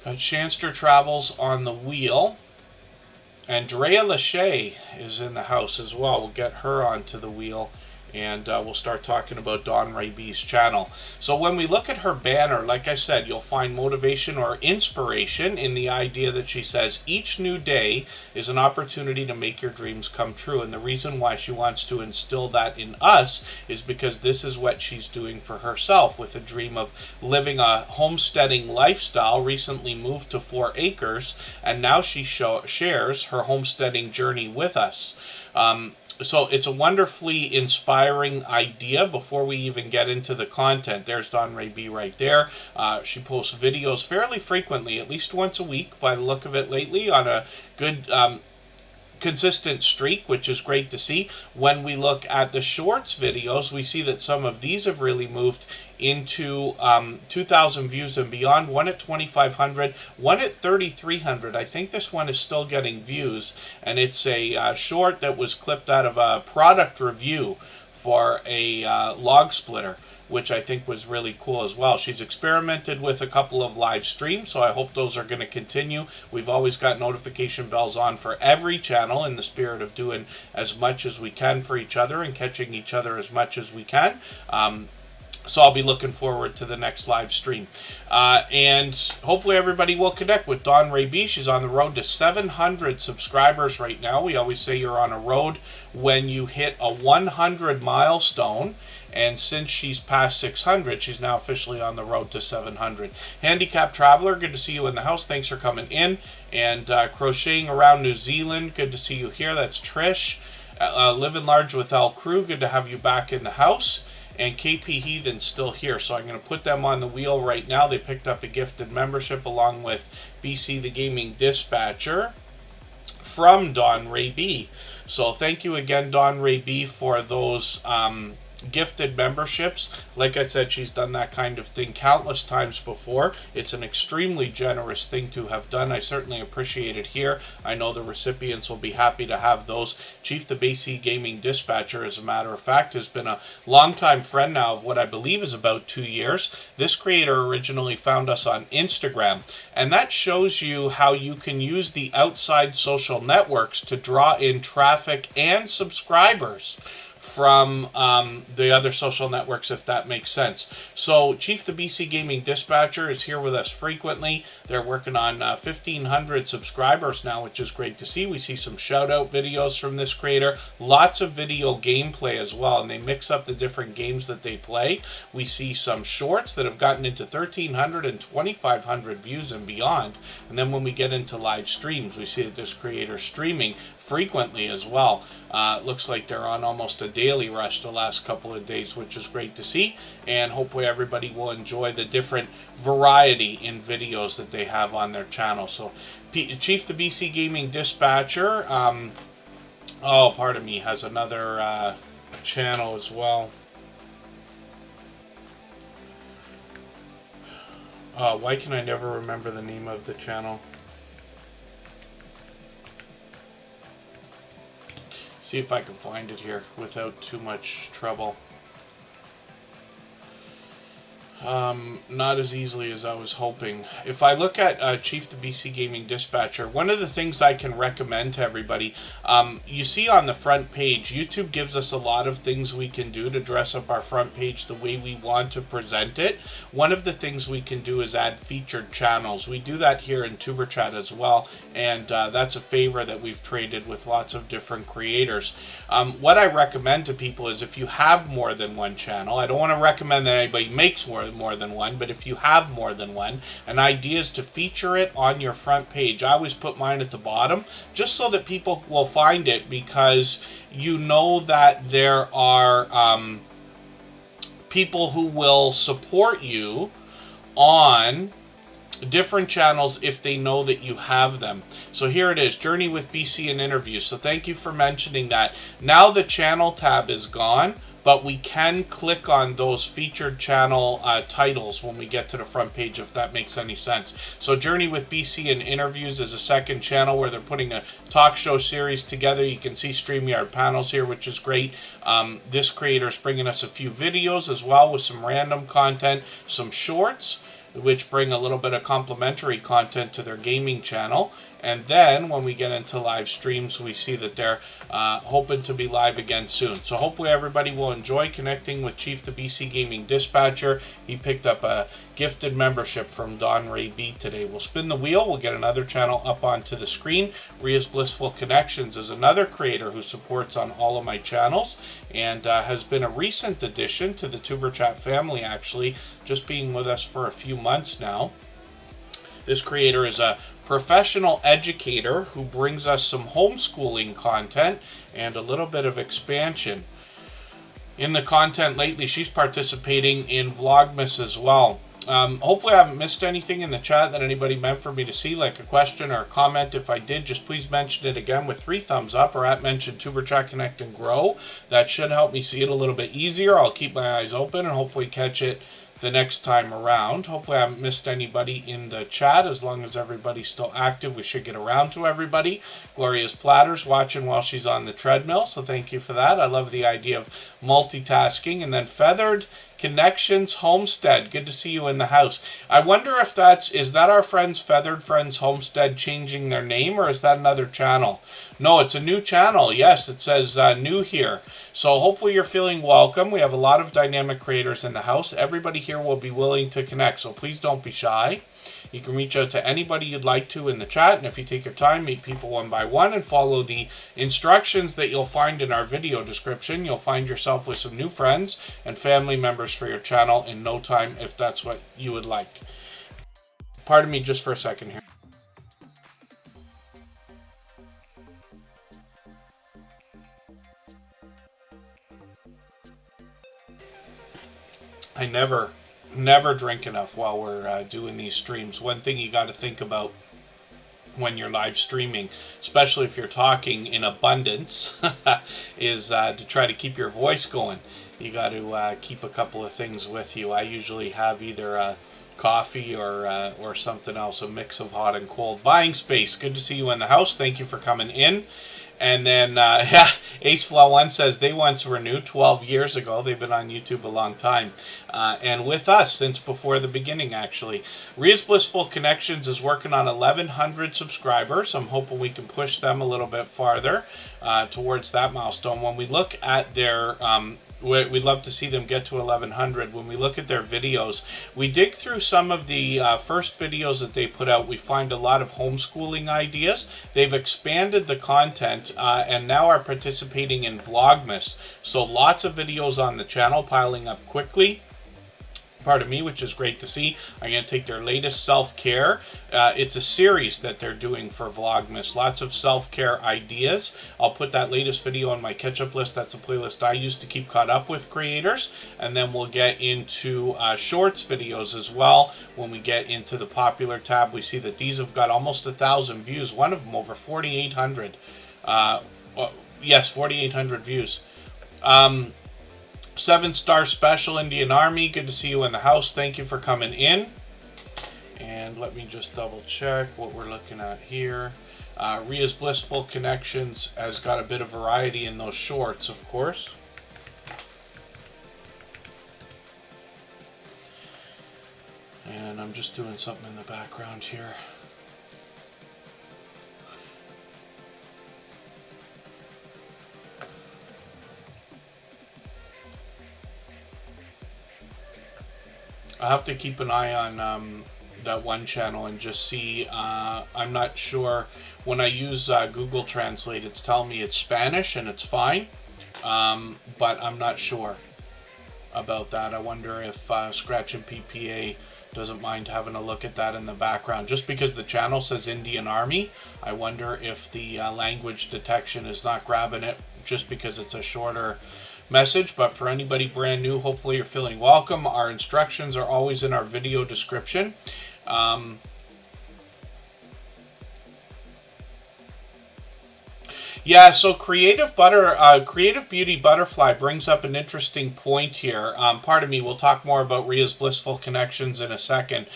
Got Shanster Travels on the wheel. Andrea Lachey is in the house as well. We'll get her onto the wheel. And we'll start talking about Don Ray B's channel. So when we look at her banner, like I said, you'll find motivation or inspiration in the idea that she says each new day is an opportunity to make your dreams come true. And the reason why she wants to instill that in us is because this is what she's doing for herself with a dream of living a homesteading lifestyle. Recently moved to 4 acres, and now she shares her homesteading journey with us. So it's a wonderfully inspiring idea before we even get into the content. There's Don Ray B right there. She posts videos fairly frequently, at least once a week by the look of it lately, on a good consistent streak, which is great to see. When we look at the shorts videos, we see that some of these have really moved into 2,000 views and beyond. One at 2,500, one at 3,300. I think this one is still getting views, and it's a short that was clipped out of a product review for a log splitter. which I think was really cool as well. She's experimented with a couple of live streams, so I hope those are going to continue. We've always got notification bells on for every channel in the spirit of doing as much as we can for each other and catching each other as much as we can. So I'll be looking forward to the next live stream. And hopefully everybody will connect with Dawn Ray B. She's on the road to 700 subscribers right now. We always say you're on a road when you hit a 100 milestone. And since she's past 600, she's now officially on the road to 700. Handicap Traveler, good to see you in the house. Thanks for coming in. And Crocheting Around New Zealand, good to see you here. That's Trish. Living Large with L Crew, good to have you back in the house. And KP Heathen's still here, so I'm going to put them on the wheel right now. They picked up a gifted membership along with BC the Gaming Dispatcher from Dawn Ray B. So thank you again, Dawn Ray B, for those gifted memberships. Like I said, she's done that kind of thing countless times before. It's an extremely generous thing to have done. I certainly appreciate it here. I know the recipients will be happy to have those. Chief the BC Gaming Dispatcher, as a matter of fact, has been a longtime friend now of what I believe is about 2 years. This creator originally found us on Instagram, and that shows you how you can use the outside social networks to draw in traffic and subscribers from the other social networks, if that makes sense. So Chief the BC Gaming Dispatcher is here with us frequently. They're working on 1,500 subscribers now, which is great to see. We see some shout out videos from this creator, lots of video gameplay as well, and they mix up the different games that they play. We see some shorts that have gotten into 1,300 and 2,500 views and beyond. And then when we get into live streams, we see that this creator streaming frequently as well. Looks like they're on almost a daily rush the last couple of days, which is great to see. And hopefully everybody will enjoy the different variety in videos that they have on their channel. So Chief the BC Gaming Dispatcher, oh, pardon me, has another channel as well. Why can I never remember the name of the channel? See if I can find it here without too much trouble. Not as easily as I was hoping. If I look at Chief the BC Gaming Dispatcher, one of the things I can recommend to everybody, you see on the front page, YouTube gives us a lot of things we can do to dress up our front page the way we want to present it. One of the things we can do is add featured channels. We do that here in Tuber Chat as well, and that's a favor that we've traded with lots of different creators. What I recommend to people is if you have more than one channel, I don't want to recommend that anybody makes more than one, but if you have more than one, an idea is to feature it on your front page. I always put mine at the bottom just so that people will find it, because you know that there are people who will support you on different channels if they know that you have them. So here it is, Journey with BC and Interviews. So thank you for mentioning that. Now the channel tab is gone, but we can click on those featured channel titles when we get to the front page, if that makes any sense. So Journey with BC and Interviews is a second channel where they're putting a talk show series together. You can see StreamYard panels here, which is great. This creator is bringing us a few videos as well with some random content, some shorts, which bring a little bit of complimentary content to their gaming channel. And then when we get into live streams, we see that they're hoping to be live again soon. So hopefully everybody will enjoy connecting with Chief the BC Gaming Dispatcher. He picked up a gifted membership from Dawn Ray B today. We'll spin the wheel. We'll get another channel up onto the screen. Ria's Blissful Connections is another creator who supports on all of my channels and has been a recent addition to the Tuber Chat family, actually, just being with us for a few months now. This creator is a professional educator who brings us some homeschooling content and a little bit of expansion. In the content lately, she's participating in Vlogmas as well. Hopefully I haven't missed anything in the chat that anybody meant for me to see, like a question or a comment. If I did, just please mention it again with 3 thumbs up, or @mention Tuber Chat Connect and Grow. That should help me see it a little bit easier. I'll keep my eyes open and hopefully catch it the next time around. Hopefully I haven't missed anybody in the chat. As long as everybody's still active, we should get around to everybody. Gloria's Platters watching while she's on the treadmill, so thank you for that. I love the idea of multitasking. And then Feathered Connections Homestead, good to see you in the house. I wonder if is that our friends Feathered Friends Homestead changing their name, or is that another channel? No, it's a new channel. Yes, it says new here. So hopefully you're feeling welcome. We have a lot of dynamic creators in the house. Everybody here will be willing to connect, so please don't be shy. You can reach out to anybody you'd like to in the chat, and if you take your time, meet people one by one and follow the instructions that you'll find in our video description, you'll find yourself with some new friends and family members for your channel in no time, if that's what you would like. Pardon me just for a second here. I never drink enough while we're doing these streams. One thing you got to think about when you're live streaming, especially if you're talking in abundance, is to try to keep your voice going. You got to keep a couple of things with you. I usually have either coffee or something else, a mix of hot and cold. Buying Space, good to see you in the house. Thank you for coming in. And then, AceFlaw1 says they once were new 12 years ago. They've been on YouTube a long time. And with us since before the beginning, actually. Ria's Blissful Connections is working on 1,100 subscribers. I'm hoping we can push them a little bit farther towards that milestone. When we look at their... we'd love to see them get to 1,100. When we look at their videos, we dig through some of the first videos that they put out. We find a lot of homeschooling ideas. They've expanded the content and now are participating in Vlogmas. So lots of videos on the channel piling up quickly. Pardon me, which is great to see. I'm going to take their latest self-care. It's a series that they're doing for Vlogmas. Lots of self-care ideas. I'll put that latest video on my catch-up list. That's a playlist I use to keep caught up with creators. And then we'll get into shorts videos as well. When we get into the popular tab, we see that these have got almost 1,000 views. One of them over 4,800. Yes, 4,800 views. 7-star Special Indian Army, good to see you in the house. Thank you for coming in. And let me just double check what we're looking at here. Ria's Blissful Connections has got a bit of variety in those shorts, of course. And I'm just doing something in the background here. I have to keep an eye on that one channel and just see. I'm not sure. When I use Google Translate, it's telling me it's Spanish and it's fine, but I'm not sure about that. I wonder if Scratch and PPA doesn't mind having a look at that in the background. Just because the channel says Indian Army, I wonder if the language detection is not grabbing it just because it's a shorter message. But for anybody brand new, hopefully you're feeling welcome. Our instructions are always in our video description. Yeah, so Creative Beauty Butterfly brings up an interesting point here. Pardon me, we'll talk more about Ria's Blissful Connections in a second.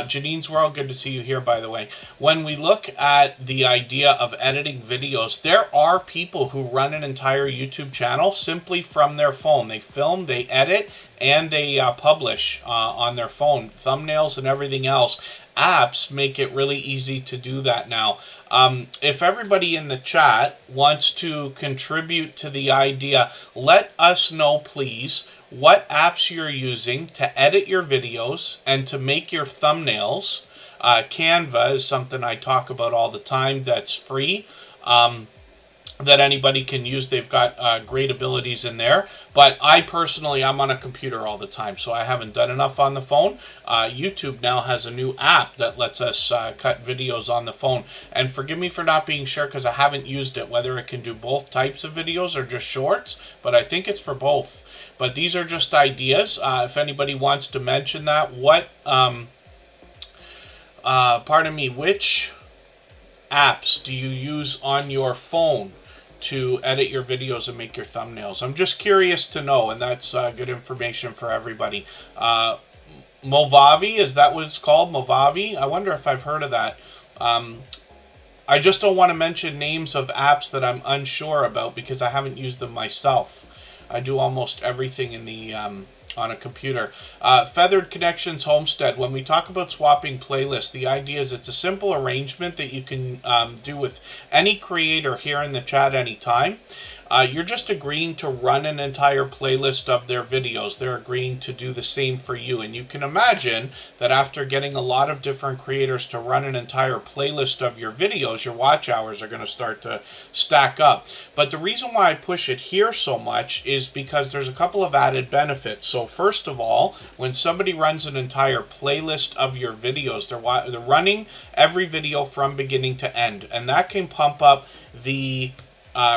Janine's World, good to see you here, by the way. When we look at the idea of editing videos, there are people who run an entire YouTube channel simply from their phone. They film, they edit, and they publish on their phone. Thumbnails and everything else. Apps make it really easy to do that now. If everybody in the chat wants to contribute to the idea, let us know, please, what apps you're using to edit your videos and to make your thumbnails. Canva is something I talk about all the time that's free. That anybody can use. They've got great abilities in there. But I personally, I'm on a computer all the time, so I haven't done enough on the phone. YouTube now has a new app that lets us cut videos on the phone. And forgive me for not being sure because I haven't used it, whether it can do both types of videos or just shorts, but I think it's for both. But these are just ideas. If anybody wants to mention that, pardon me, which apps do you use on your phone to edit your videos and make your thumbnails? I'm just curious to know, and that's good information for everybody. Movavi, is that what it's called? Movavi? I wonder if I've heard of that. I just don't want to mention names of apps that I'm unsure about because I haven't used them myself. I do almost everything in the on a computer. Feathered Connections Homestead. When we talk about swapping playlists, the idea is it's a simple arrangement that you can do with any creator here in the chat anytime. You're just agreeing to run an entire playlist of their videos. They're agreeing to do the same for you. And you can imagine that after getting a lot of different creators to run an entire playlist of your videos, your watch hours are going to start to stack up. But the reason why I push it here so much is because there's a couple of added benefits. So first of all, when somebody runs an entire playlist of your videos, they're running every video from beginning to end. And that can pump up the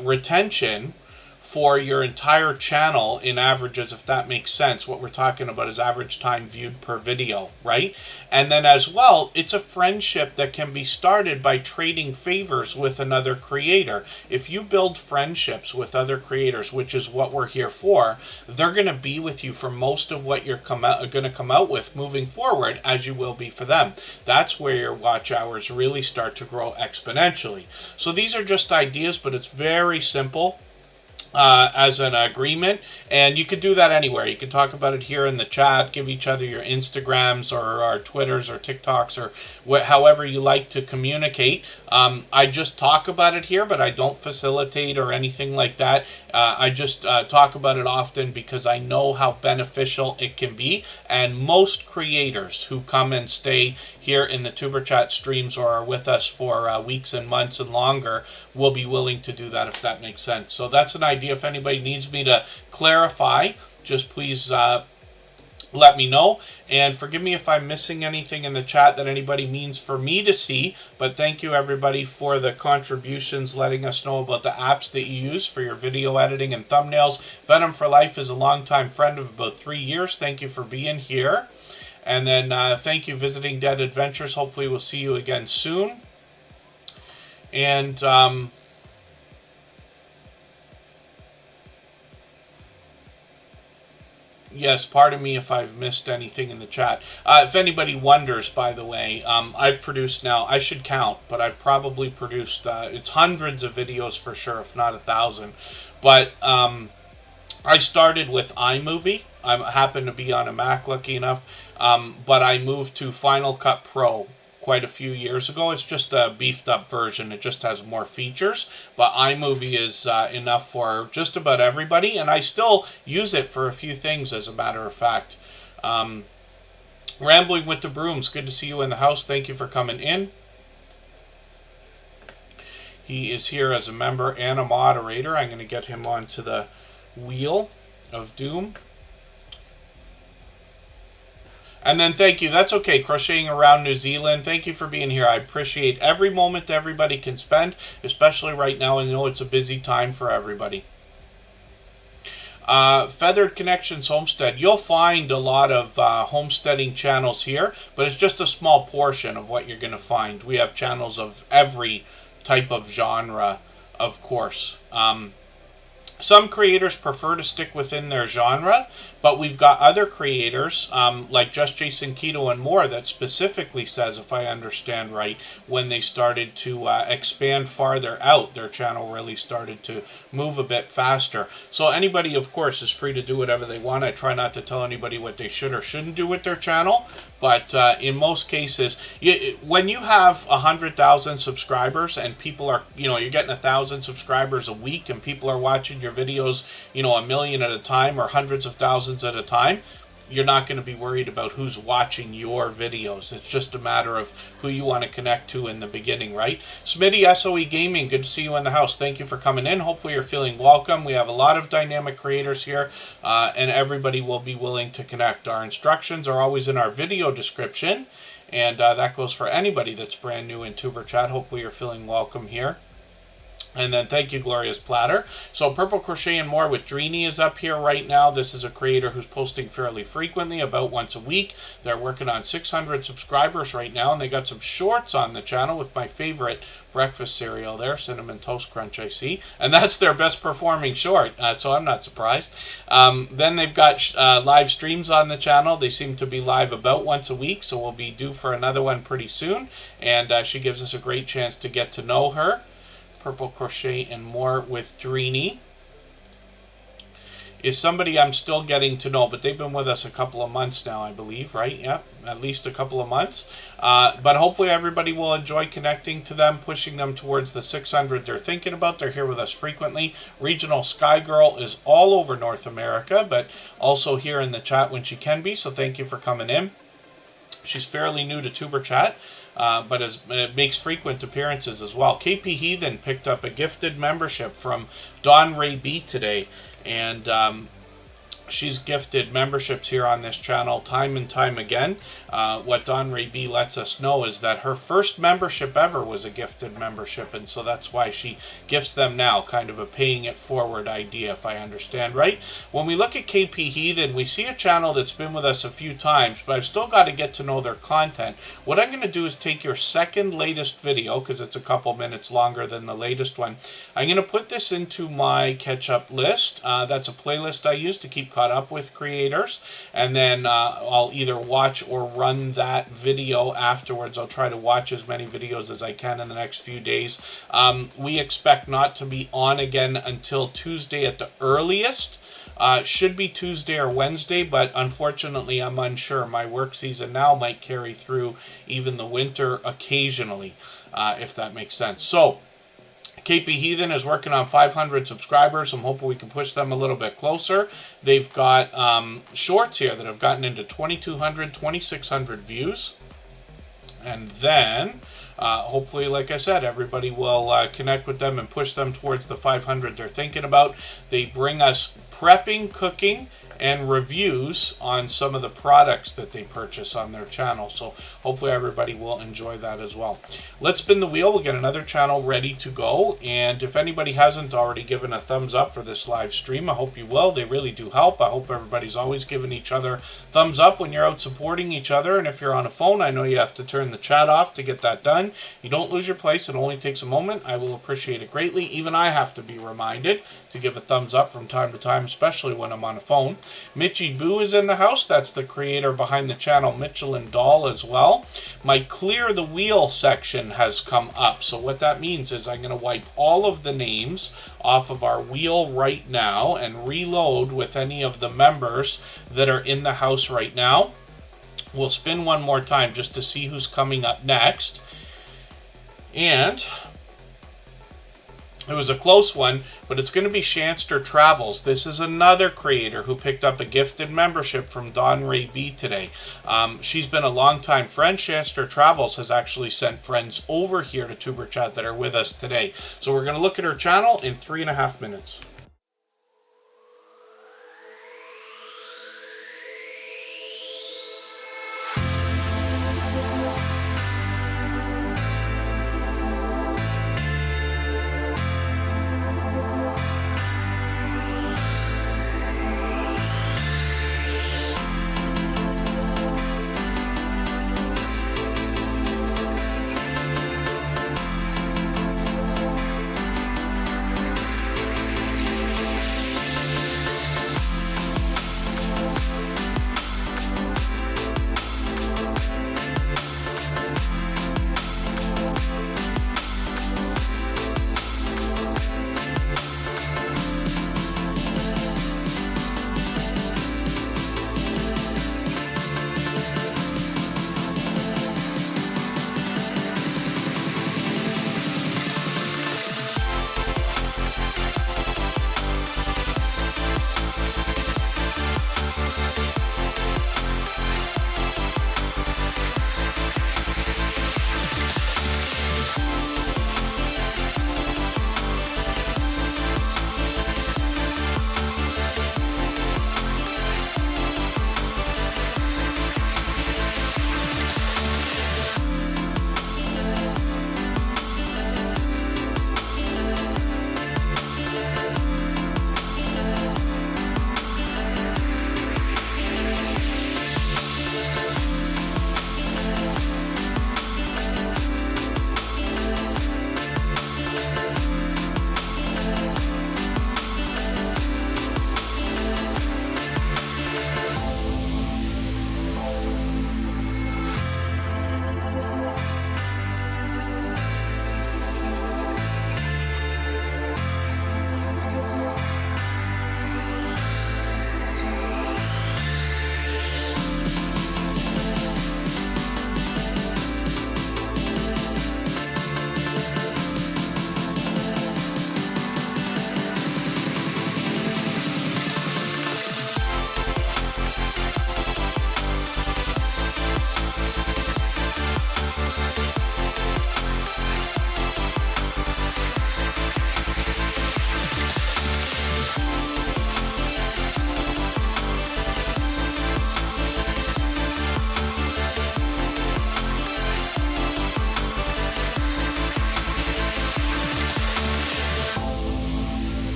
retention for your entire channel in averages, if that makes sense. What we're talking about is average time viewed per video, right? And then as well, it's a friendship that can be started by trading favors with another creator. If you build friendships with other creators, which is what we're here for, they're going to be with you for most of what you're going to come out with moving forward, as you will be for them. That's where your watch hours really start to grow exponentially. So these are just ideas, but it's very simple. As an agreement, and you could do that anywhere. You can talk about it here in the chat, give each other your Instagrams or Twitters or TikToks or however you like to communicate. I just talk about it here, but I don't facilitate or anything like that. I just talk about it often because I know how beneficial it can be, and most creators who come and stay here in the Tuber Chat streams or are with us for weeks and months and longer will be willing to do that, if that makes sense. So that's an idea. If anybody needs me to clarify, just please let me know. And forgive me if I'm missing anything in the chat that anybody means for me to see. But thank you, everybody, for the contributions, letting us know about the apps that you use for your video editing and thumbnails. Venom for Life is a longtime friend of about 3 years. Thank you for being here. And then thank you, Visiting Dead Adventures. Hopefully we'll see you again soon. And yes, pardon me if I've missed anything in the chat. If anybody wonders, by the way, I've produced now, I should count, but I've probably produced, it's hundreds of videos for sure, if not 1,000. But I started with iMovie. I happen to be on a Mac, lucky enough, but I moved to Final Cut Pro quite a few years ago. It's just a beefed up version. It just has more features, but iMovie is enough for just about everybody, and I still use it for a few things, as a matter of fact. Rambling with the Brooms, good to see you in the house. Thank you for coming in. He is here as a member and a moderator. I'm going to get him onto the wheel of doom. And then thank you. That's okay. Crocheting Around New Zealand. Thank you for being here. I appreciate every moment everybody can spend, especially right now. I know it's a busy time for everybody. Feathered Connections Homestead. You'll find a lot of homesteading channels here, but it's just a small portion of what you're going to find. We have channels of every type of genre, of course. Some creators prefer to stick within their genre, but we've got other creators, like Just Jason Keto and more, that specifically says, if I understand right, when they started to expand farther out, their channel really started to move a bit faster. So anybody, of course, is free to do whatever they want. I try not to tell anybody what they should or shouldn't do with their channel, but in most cases, when you have 100,000 subscribers and people are, you're getting 1,000 subscribers a week and people are watching your videos, 1 million at a time or hundreds of thousands at a time, you're not going to be worried about who's watching your videos. It's just a matter of who you want to connect to in the beginning, right? Smitty SOE Gaming, good to see you in the house. Thank you for coming in. Hopefully you're feeling welcome. We have a lot of dynamic creators here, and everybody will be willing to connect. Our instructions are always in our video description, and that goes for anybody that's brand new in Tuber Chat. Hopefully you're feeling welcome here. And then thank you, Gloria's Platter. So Purple Crochet and More with Dreeny is up here right now. This is a creator who's posting fairly frequently, about once a week. They're working on 600 subscribers right now, and they got some shorts on the channel with my favorite breakfast cereal there, Cinnamon Toast Crunch, I see. And that's their best performing short, so I'm not surprised. Then they've got live streams on the channel. They seem to be live about once a week, so we'll be due for another one pretty soon. And she gives us a great chance to get to know her. Purple Crochet and More with Dreeny. is somebody I'm still getting to know, but they've been with us a couple of months now, I believe, right? Yep, at least a couple of months. But hopefully everybody will enjoy connecting to them, pushing them towards the 600 they're thinking about. They're here with us frequently. Regional Sky Girl is all over North America, but also here in the chat when she can be, so thank you for coming in. She's fairly new to Tuber Chat, but makes frequent appearances as well. KP Heathen picked up a gifted membership from Don Ray B today, and she's gifted memberships here on this channel time and time again. What Don Ray B lets us know is that her first membership ever was a gifted membership, and so that's why she gifts them now, kind of a paying it forward idea, if I understand right. When we look at KP Heathen, we see a channel that's been with us a few times, but I've still got to get to know their content. What I'm going to do is take your second latest video, because it's a couple minutes longer than the latest one. I'm going to put this into my catch-up list. That's a playlist I use to keep caught up with creators, and then I'll either watch or run that video afterwards. I'll try to watch as many videos as I can in the next few days. We expect not to be on again until Tuesday at the earliest. Should be Tuesday or Wednesday, but unfortunately I'm unsure. My work season now might carry through even the winter occasionally, if that makes sense. So KP Heathen is working on 500 subscribers. I'm hoping we can push them a little bit closer. They've got shorts here that have gotten into 2,200, 2,600 views. And then, hopefully, like I said, everybody will connect with them and push them towards the 500 they're thinking about. They bring us prepping, cooking, and reviews on some of the products that they purchase on their channel. So hopefully everybody will enjoy that as well. Let's spin the wheel. We'll get another channel ready to go. And if anybody hasn't already given a thumbs up for this live stream, I hope you will. They really do help. I hope everybody's always giving each other thumbs up when you're out supporting each other. And if you're on a phone, I know you have to turn the chat off to get that done. You don't lose your place. It only takes a moment. I will appreciate it greatly. Even I have to be reminded to give a thumbs up from time to time, especially when I'm on a phone. Mitchy Boo is in the house. That's the creator behind the channel Mitchell and Doll as well. My clear the wheel section has come up. So what that means is I'm going to wipe all of the names off of our wheel right now and reload with any of the members that are in the house right now. We'll spin one more time just to see who's coming up next. And it was a close one, but it's going to be Shanster Travels. This is another creator who picked up a gifted membership from Don Ray B today. She's been a longtime friend. Shanster Travels has actually sent friends over here to Tuber Chat that are with us today. So we're going to look at her channel in 3.5 minutes.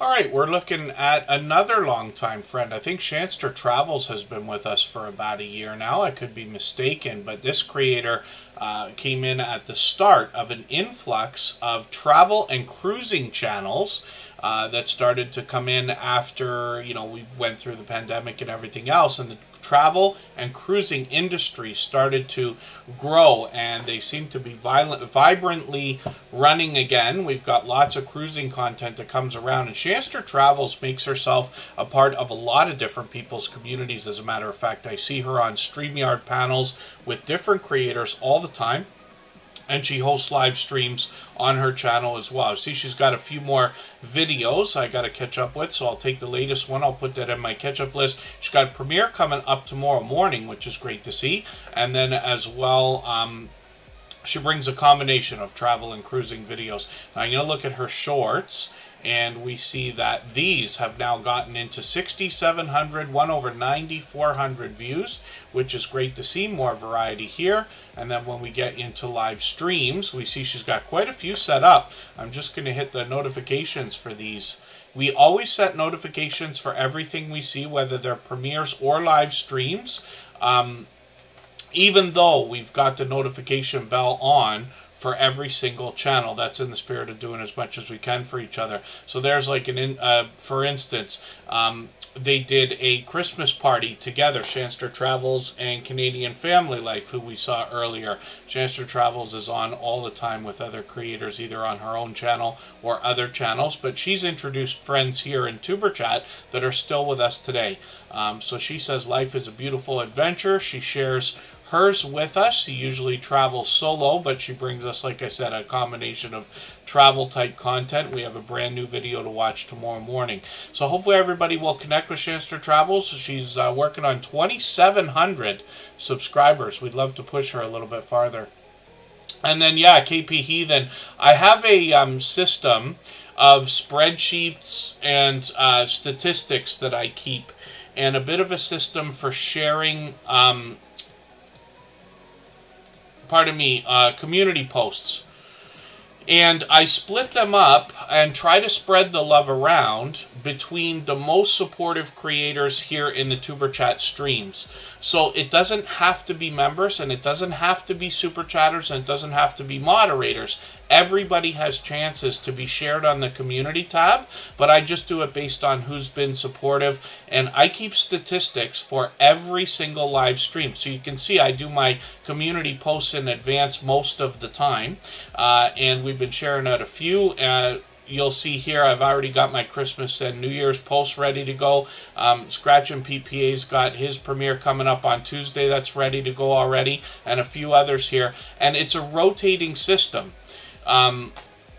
All right, we're looking at another longtime friend. I think Shanster Travels has been with us for about a year now. I could be mistaken, but this creator came in at the start of an influx of travel and cruising channels that started to come in after, we went through the pandemic and everything else, and the travel and cruising industry started to grow, and they seem to be vibrantly running again. We've got lots of cruising content that comes around, and Shanster Travels makes herself a part of a lot of different people's communities. As a matter of fact, I see her on StreamYard panels with different creators all the time, and she hosts live streams on her channel as well. See, she's got a few more videos I got to catch up with, so I'll take the latest one. I'll put that in my catch-up list. She's got a premiere coming up tomorrow morning, which is great to see. And then as well, she brings a combination of travel and cruising videos. Now, I'm going to look at her shorts, and we see that these have now gotten into 6,700, one over 9,400 views, which is great to see. More variety here. And then when we get into live streams, we see she's got quite a few set up. I'm just going to hit the notifications for these. We always set notifications for everything we see, whether they're premieres or live streams, even though we've got the notification bell on for every single channel. That's in the spirit of doing as much as we can for each other. So there's like for instance, they did a Christmas party together, Shanster Travels and Canadian Family Life, who we saw earlier. Shanster Travels is on all the time with other creators, either on her own channel or other channels, but she's introduced friends here in Tuber Chat that are still with us today. So she says life is a beautiful adventure. She shares hers with us. She usually travels solo, but she brings us, like I said, a combination of travel type content. We have a brand new video to watch tomorrow morning. So hopefully everybody will connect with Shanster Travels. She's working on 2,700 subscribers. We'd love to push her a little bit farther. And then, yeah, KP Heathen. I have a system of spreadsheets and statistics that I keep, and a bit of a system for sharing community posts. And I split them up and try to spread the love around between the most supportive creators here in the Tuber Chat streams. So it doesn't have to be members, and it doesn't have to be super chatters, and it doesn't have to be moderators. Everybody has chances to be shared on the community tab, but I just do it based on who's been supportive, and I keep statistics for every single live stream. So you can see I do my community posts in advance most of the time, and we've been sharing out a few. You'll see here I've already got my Christmas and New Year's posts ready to go. Scratch and PPA's got his premiere coming up on Tuesday. That's ready to go already, and a few others here. And it's a rotating system.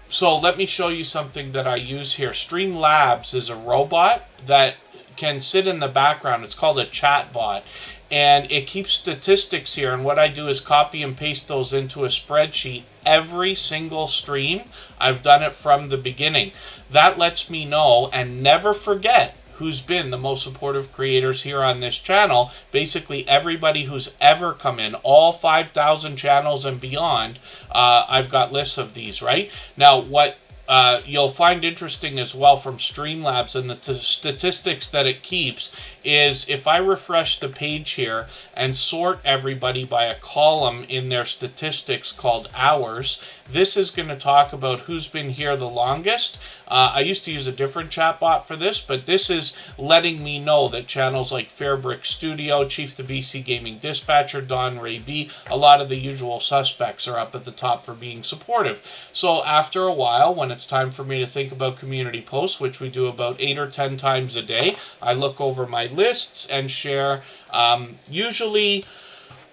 So let me show you something that I use here. Streamlabs is a robot that can sit in the background. It's called a chat bot. And it keeps statistics here, and what I do is copy and paste those into a spreadsheet every single stream. I've done it from the beginning. That lets me know and never forget who's been the most supportive creators here on this channel. Basically everybody who's ever come in, all 5,000 channels and beyond, I've got lists of these, right? Now, what you'll find interesting as well from Streamlabs and the statistics that it keeps is if I refresh the page here and sort everybody by a column in their statistics called hours, this is going to talk about who's been here the longest. I used to use a different chatbot for this, but this is letting me know that channels like Fairbrick Studio, Chief the BC Gaming Dispatcher, Don Ray B, a lot of the usual suspects are up at the top for being supportive. So after a while, when it's time for me to think about community posts, which we do about 8 or 10 times a day, I look over my lists and share usually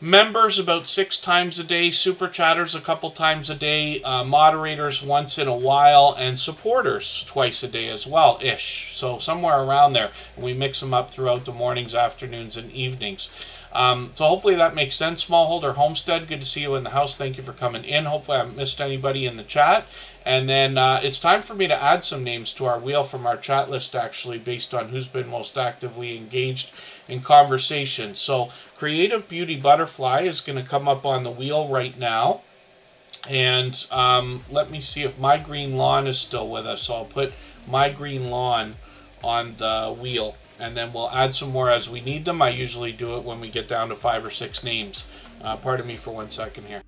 members about 6 times a day, super chatters a couple times a day, moderators once in a while, and supporters twice a day as well, ish. So somewhere around there. And we mix them up throughout the mornings, afternoons, and evenings. So hopefully that makes sense. Smallholder Homestead, good to see you in the house. Thank you for coming in. Hopefully I haven't missed anybody in the chat. And then it's time for me to add some names to our wheel from our chat list, actually, based on who's been most actively engaged in conversation. So Creative Beauty Butterfly is going to come up on the wheel right now. And let me see if My Green Lawn is still with us. So I'll put My Green Lawn on the wheel. And then we'll add some more as we need them. I usually do it when we get down to 5 or 6 names. Pardon me for 1 second here.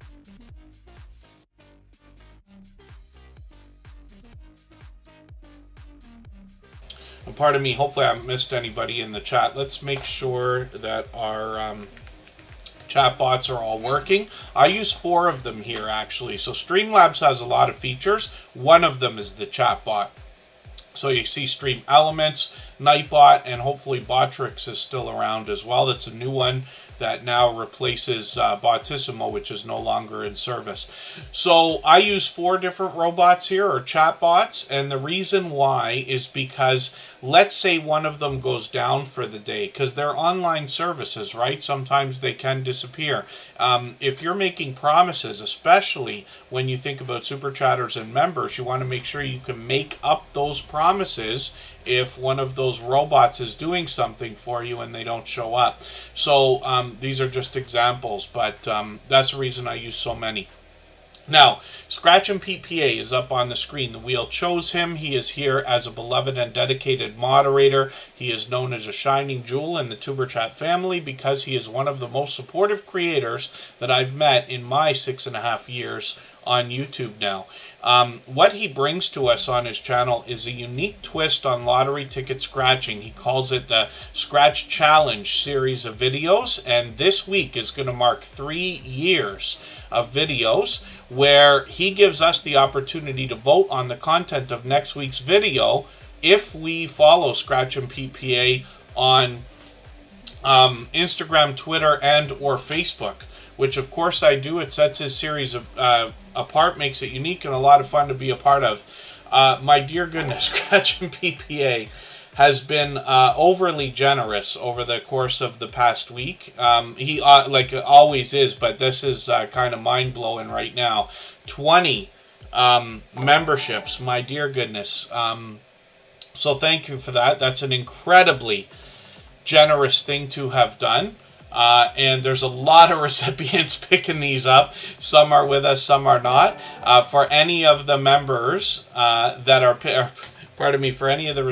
And pardon me, hopefully I haven't missed anybody in the chat. Let's make sure that our chat bots are all working. I use 4 of them here actually. So Streamlabs has a lot of features. One of them is the chat bot. So you see Stream Elements, Nightbot, and hopefully Botrix is still around as well. That's a new one that now replaces Botissimo, which is no longer in service. So I use 4 different robots here, or chat bots, and the reason why is because let's say one of them goes down for the day, because they're online services, right? Sometimes they can disappear. If you're making promises, especially when you think about super chatters and members, you want to make sure you can make up those promises if one of those robots is doing something for you and they don't show up. So these are just examples, but that's the reason I use so many. Now, Scratch and PPA is up on the screen. The wheel chose him. He is here as a beloved and dedicated moderator. He is known as a shining jewel in the Tuber Chat family because he is one of the most supportive creators that I've met in my 6.5 years on YouTube now. What he brings to us on his channel is a unique twist on lottery ticket scratching. He calls it the Scratch Challenge series of videos, and this week is going to mark 3 years of videos where he gives us the opportunity to vote on the content of next week's video if we follow Scratch and PPA on Instagram, Twitter, and or Facebook, which of course I do. It sets his series apart, makes it unique and a lot of fun to be a part of. My dear goodness, Scratch and PPA has been overly generous over the course of the past week. He like always is, but this is kind of mind-blowing right now. 20 memberships, my dear goodness. So thank you for that. That's an incredibly generous thing to have done. And there's a lot of recipients picking these up. Some are with us, some are not. For any of the members that are... Pardon me, for any of the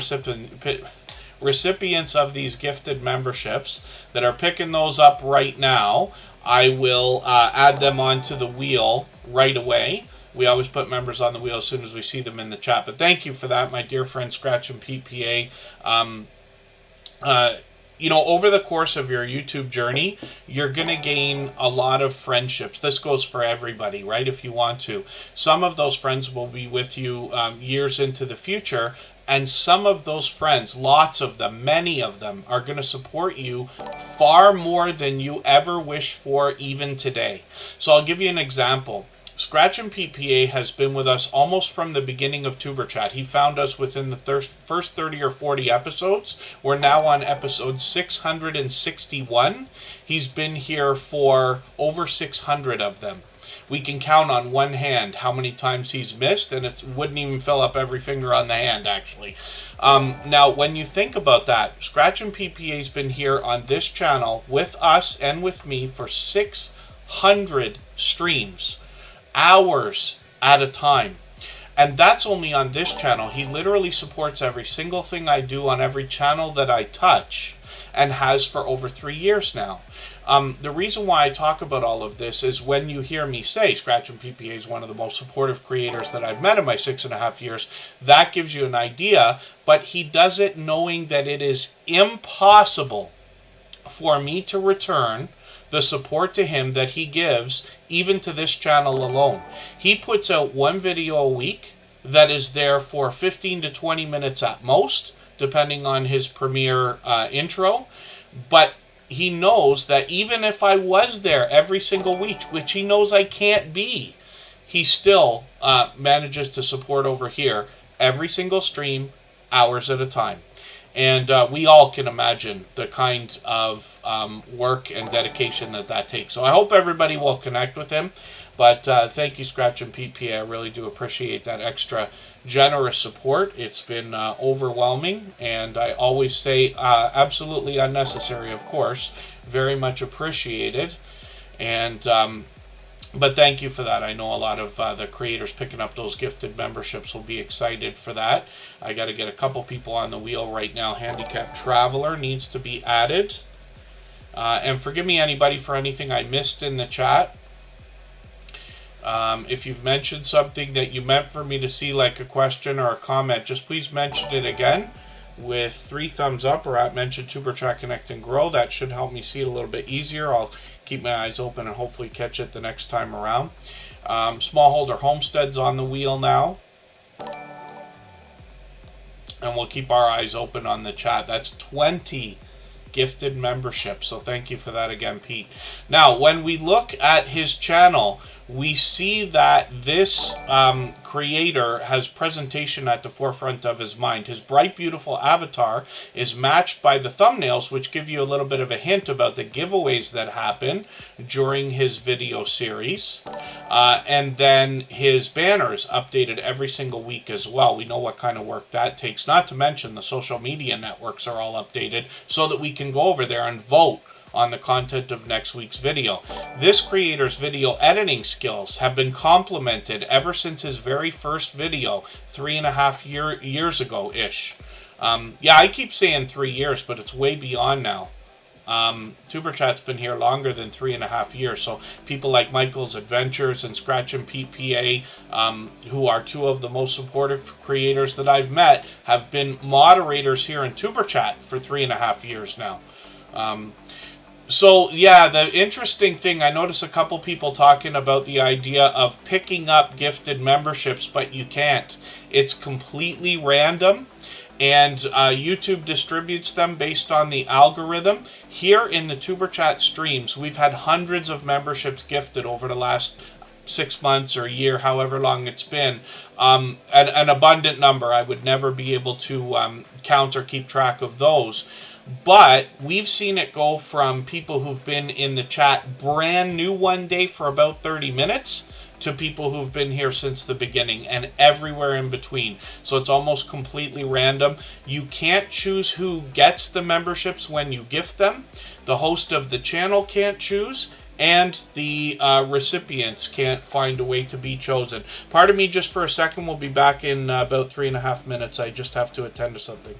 recipients of these gifted memberships that are picking those up right now, I will add them onto the wheel right away. We always put members on the wheel as soon as we see them in the chat. But thank you for that, my dear friend Scratch and PPA. You know, over the course of your YouTube journey, you're going to gain a lot of friendships. This goes for everybody, right, if you want to. Some of those friends will be with you years into the future, and some of those friends, lots of them, many of them, are going to support you far more than you ever wish for even today. So I'll give you an example. Scratch and PPA has been with us almost from the beginning of Tuber Chat. He found us within the first 30 or 40 episodes. We're now on episode 661. He's been here for over 600 of them. We can count on one hand how many times he's missed, and it wouldn't even fill up every finger on the hand, actually. Now, when you think about that, Scratch and PPA's been here on this channel with us and with me for 600 streams. Hours at a time. And that's only on this channel. He literally supports every single thing I do on every channel that I touch, and has for over 3 years now. The reason why I talk about all of this is when you hear me say Scratch and PPA is one of the most supportive creators that I've met in my 6.5 years, that gives you an idea, but he does it knowing that it is impossible for me to return the support to him that he gives, even to this channel alone. He puts out one video a week that is there for 15 to 20 minutes at most, depending on his premiere intro. But he knows that even if I was there every single week, which he knows I can't be, he still manages to support over here every single stream, hours at a time. And we all can imagine the kind of work and dedication that takes. So I hope everybody will connect with him. But thank you, Scratch and PPA. I really do appreciate that extra generous support. It's been overwhelming. And I always say absolutely unnecessary, of course. Very much appreciated. And But thank you for that. I know a lot of the creators picking up those gifted memberships will be excited for that. I got to get a couple people on the wheel right now. Handicap Traveler needs to be added. And forgive me, anybody, for anything I missed in the chat. If you've mentioned something that you meant for me to see, like a question or a comment, just please mention it again with 3 thumbs up or at mention Tuber Chat Connect and Grow. That should help me see it a little bit easier. I'll keep my eyes open and hopefully catch it the next time around. Smallholder Homestead's on the wheel now. And we'll keep our eyes open on the chat. That's 20 gifted memberships. So thank you for that again, Pete. Now, when we look at his channel, we see that this creator has presentation at the forefront of his mind. His bright, beautiful avatar is matched by the thumbnails, which give you a little bit of a hint about the giveaways that happen during his video series. And then his banners updated every single week as well. We know what kind of work that takes. Not to mention the social media networks are all updated so that we can go over there and vote on the content of next week's video. This creator's video editing skills have been complimented ever since his very first video 3.5 years ago-ish. Yeah, I keep saying 3 years, but it's way beyond now. Tuber Chat's been here longer than 3.5 years, so people like Michael's Adventures and Scratch and Pete PA, who are 2 of the most supportive creators that I've met, have been moderators here in Tuber Chat for 3.5 years now. So, yeah, the interesting thing, I noticed a couple people talking about the idea of picking up gifted memberships, but you can't. It's completely random, and YouTube distributes them based on the algorithm. Here in the Tuber Chat streams, we've had hundreds of memberships gifted over the last 6 months or a year, however long it's been. An abundant number. I would never be able to count or keep track of those. But we've seen it go from people who've been in the chat brand new one day for about 30 minutes to people who've been here since the beginning and everywhere in between. So it's almost completely random. You can't choose who gets the memberships when you gift them. The host of the channel can't choose. And the recipients can't find a way to be chosen. Pardon me just for a second. We'll be back in about 3.5 minutes. I just have to attend to something.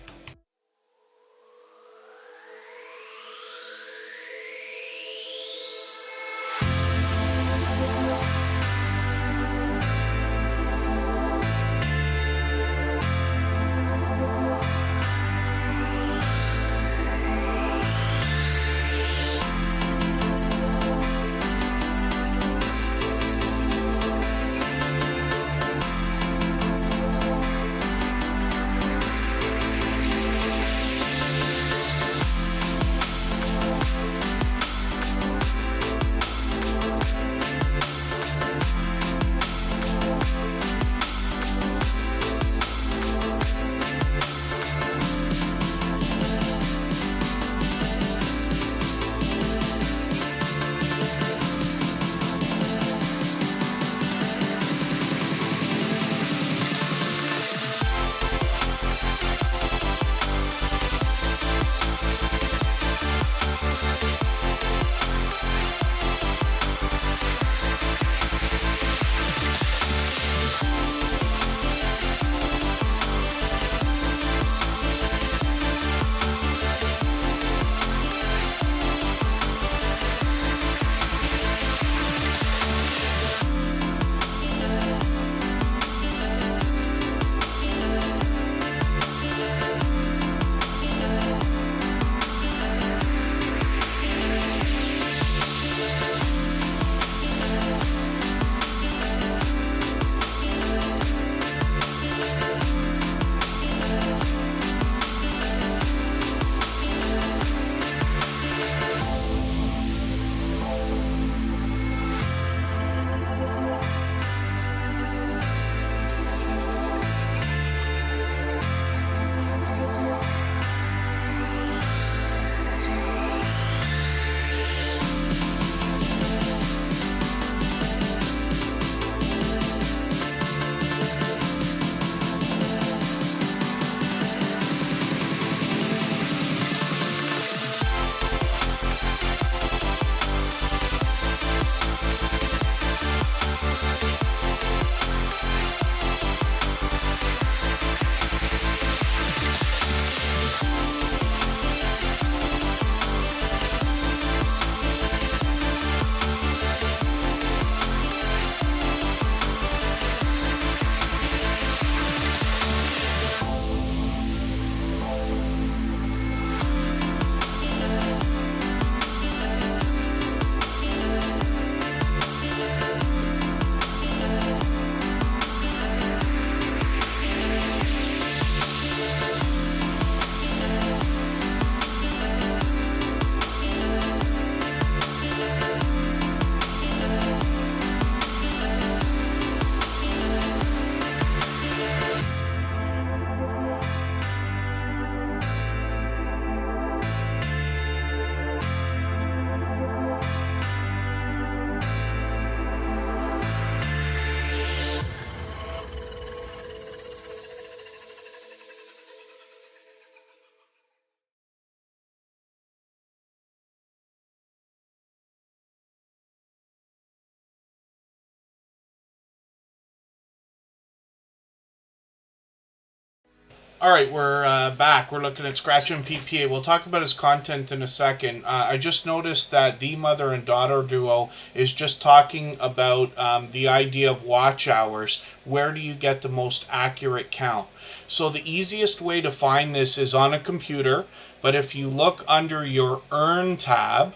All right, we're back. We're looking at Scratch and PPA. We'll talk about his content in a second. I just noticed that the mother and daughter duo is just talking about the idea of watch hours. Where do you get the most accurate count? So the easiest way to find this is on a computer, but if you look under your Earn tab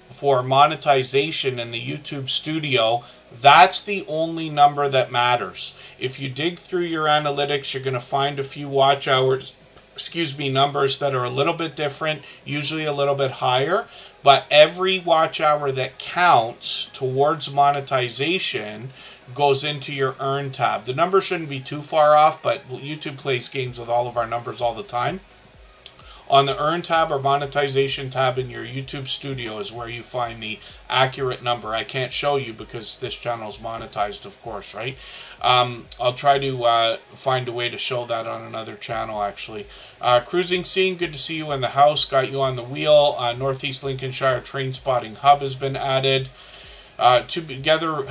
for monetization in the YouTube Studio, that's the only number that matters. If you dig through your analytics, you're going to find a few watch hours, numbers that are a little bit different, usually a little bit higher. But every watch hour that counts towards monetization goes into your Earn tab. The number shouldn't be too far off, but YouTube plays games with all of our numbers all the time. On the Earn tab or Monetization tab in your YouTube Studio is where you find the accurate number. I can't show you because this channel is monetized, of course, right? I'll try to find a way to show that on another channel, actually. Cruising Scene, good to see you in the house. Got you on the wheel. Northeast Lincolnshire Train Spotting Hub has been added. Together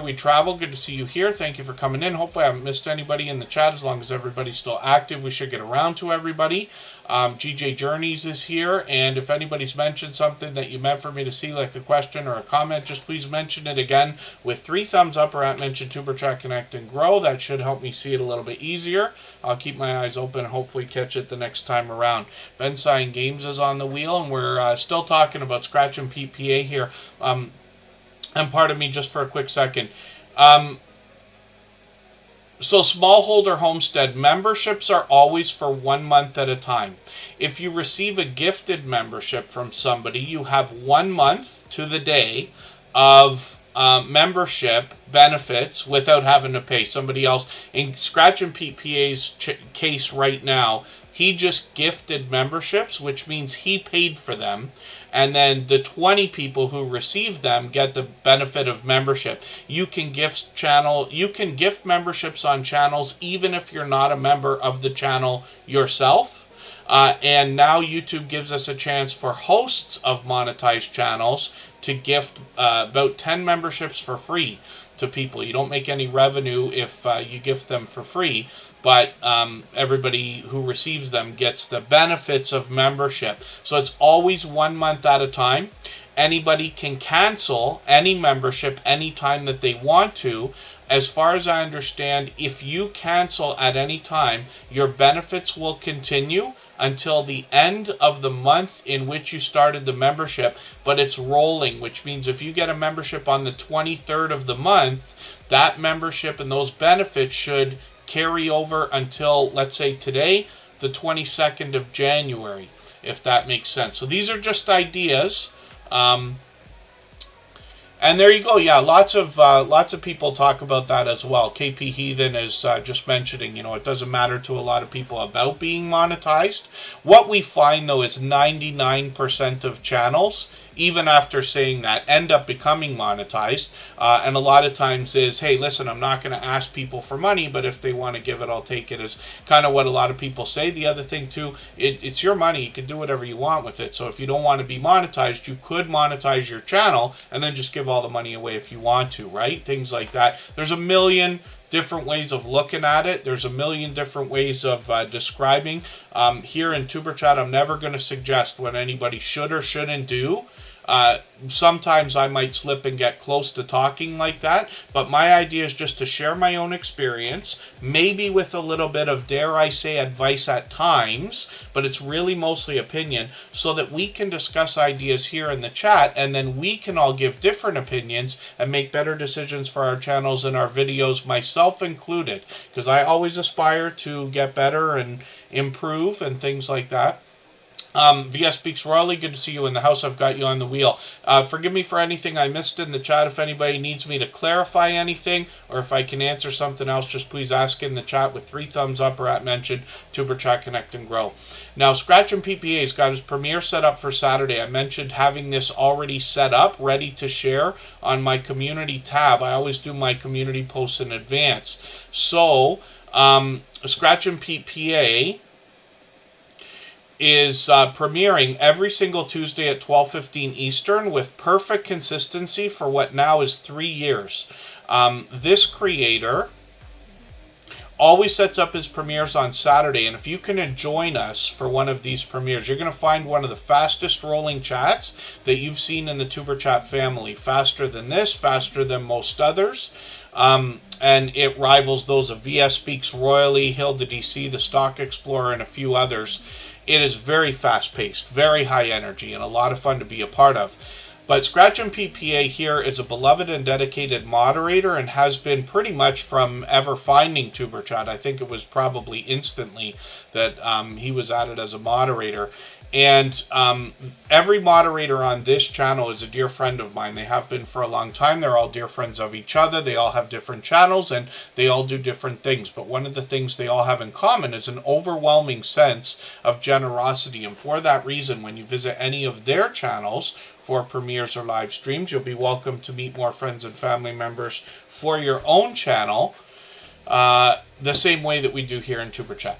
we travel. Good to see you here. Thank you for coming in. Hopefully I haven't missed anybody in the chat. As long as everybody's still active, we should get around to everybody. GJ Journeys is here, and if anybody's mentioned something that you meant for me to see, like a question or a comment, just please mention it again with 3 thumbs up or at mention Tuber Chat Connect and Grow. That should help me see it a little bit easier. I'll keep my eyes open and hopefully catch it the next time around. Ben Sign Games is on the wheel, and we're still talking about Scratch and PPA here. And pardon me just for a quick second. So smallholder homestead memberships are always for 1 month at a time. If you receive a gifted membership from somebody, you have 1 month to the day of membership benefits without having to pay somebody else. In Scratch and PPA's case right now, he just gifted memberships, which means he paid for them. And then the 20 people who receive them get the benefit of membership. You can gift memberships on channels even if you're not a member of the channel yourself. And now YouTube gives us a chance for hosts of monetized channels to gift about 10 memberships for free to people. You don't make any revenue if you gift them for free, but everybody who receives them gets the benefits of membership. So it's always 1 month at a time. Anybody can cancel any membership anytime that they want to. As far as I understand, if you cancel at any time, your benefits will continue until the end of the month in which you started the membership, but it's rolling, which means if you get a membership on the 23rd of the month, that membership and those benefits should carry over until, let's say today, the 22nd of January, if that makes sense. So these are just ideas. And there you go. Yeah, lots of people talk about that as well. KP Heathen is just mentioning, it doesn't matter to a lot of people about being monetized. What we find, though, is 99% of channels, even after saying that, end up becoming monetized. And a lot of times is, hey, listen, I'm not going to ask people for money, but if they want to give it, I'll take it, is kind of what a lot of people say. The other thing, too, it's your money. You can do whatever you want with it. So if you don't want to be monetized, you could monetize your channel and then just give all the money away if you want to, right? Things like that. There's a million different ways of looking at it. There's a million different ways of describing. Here in Tuber Chat, I'm never going to suggest what anybody should or shouldn't do. Sometimes I might slip and get close to talking like that, but my idea is just to share my own experience, maybe with a little bit of, dare I say, advice at times, but it's really mostly opinion, so that we can discuss ideas here in the chat, and then we can all give different opinions and make better decisions for our channels and our videos, myself included, because I always aspire to get better and improve and things like that. VS Speaks Royally, good to see you in the house. I've got you on the wheel. Forgive me for anything I missed in the chat. If anybody needs me to clarify anything, or if I can answer something else, just please ask in the chat with 3 thumbs up or at mention Tuber Chat Connect and Grow. Now, Scratch and PPA's got his premiere set up for Saturday. I mentioned having this already set up, ready to share on my community tab. I always do my community posts in advance. So, Scratch and PPA is premiering every single Tuesday at 12:15 Eastern with perfect consistency for what now is 3 years. This creator always sets up his premieres on Saturday, and if you can join us for one of these premieres, you're going to find one of the fastest rolling chats that you've seen in the Tuber Chat family. Faster than this, faster than most others, and it rivals those of VS Speaks Royally, Hilda DC, the Stock Explorer, and a few others. It is very fast-paced, very high energy, and a lot of fun to be a part of. But Scratch and PPA here is a beloved and dedicated moderator and has been pretty much from ever finding Tuber Chat. I think it was probably instantly that he was added as a moderator. And every moderator on this channel is a dear friend of mine. They have been for a long time. They're all dear friends of each other. They all have different channels and they all do different things. But one of the things they all have in common is an overwhelming sense of generosity. And for that reason, when you visit any of their channels for premieres or live streams, you'll be welcome to meet more friends and family members for your own channel, the same way that we do here in Tuber Chat.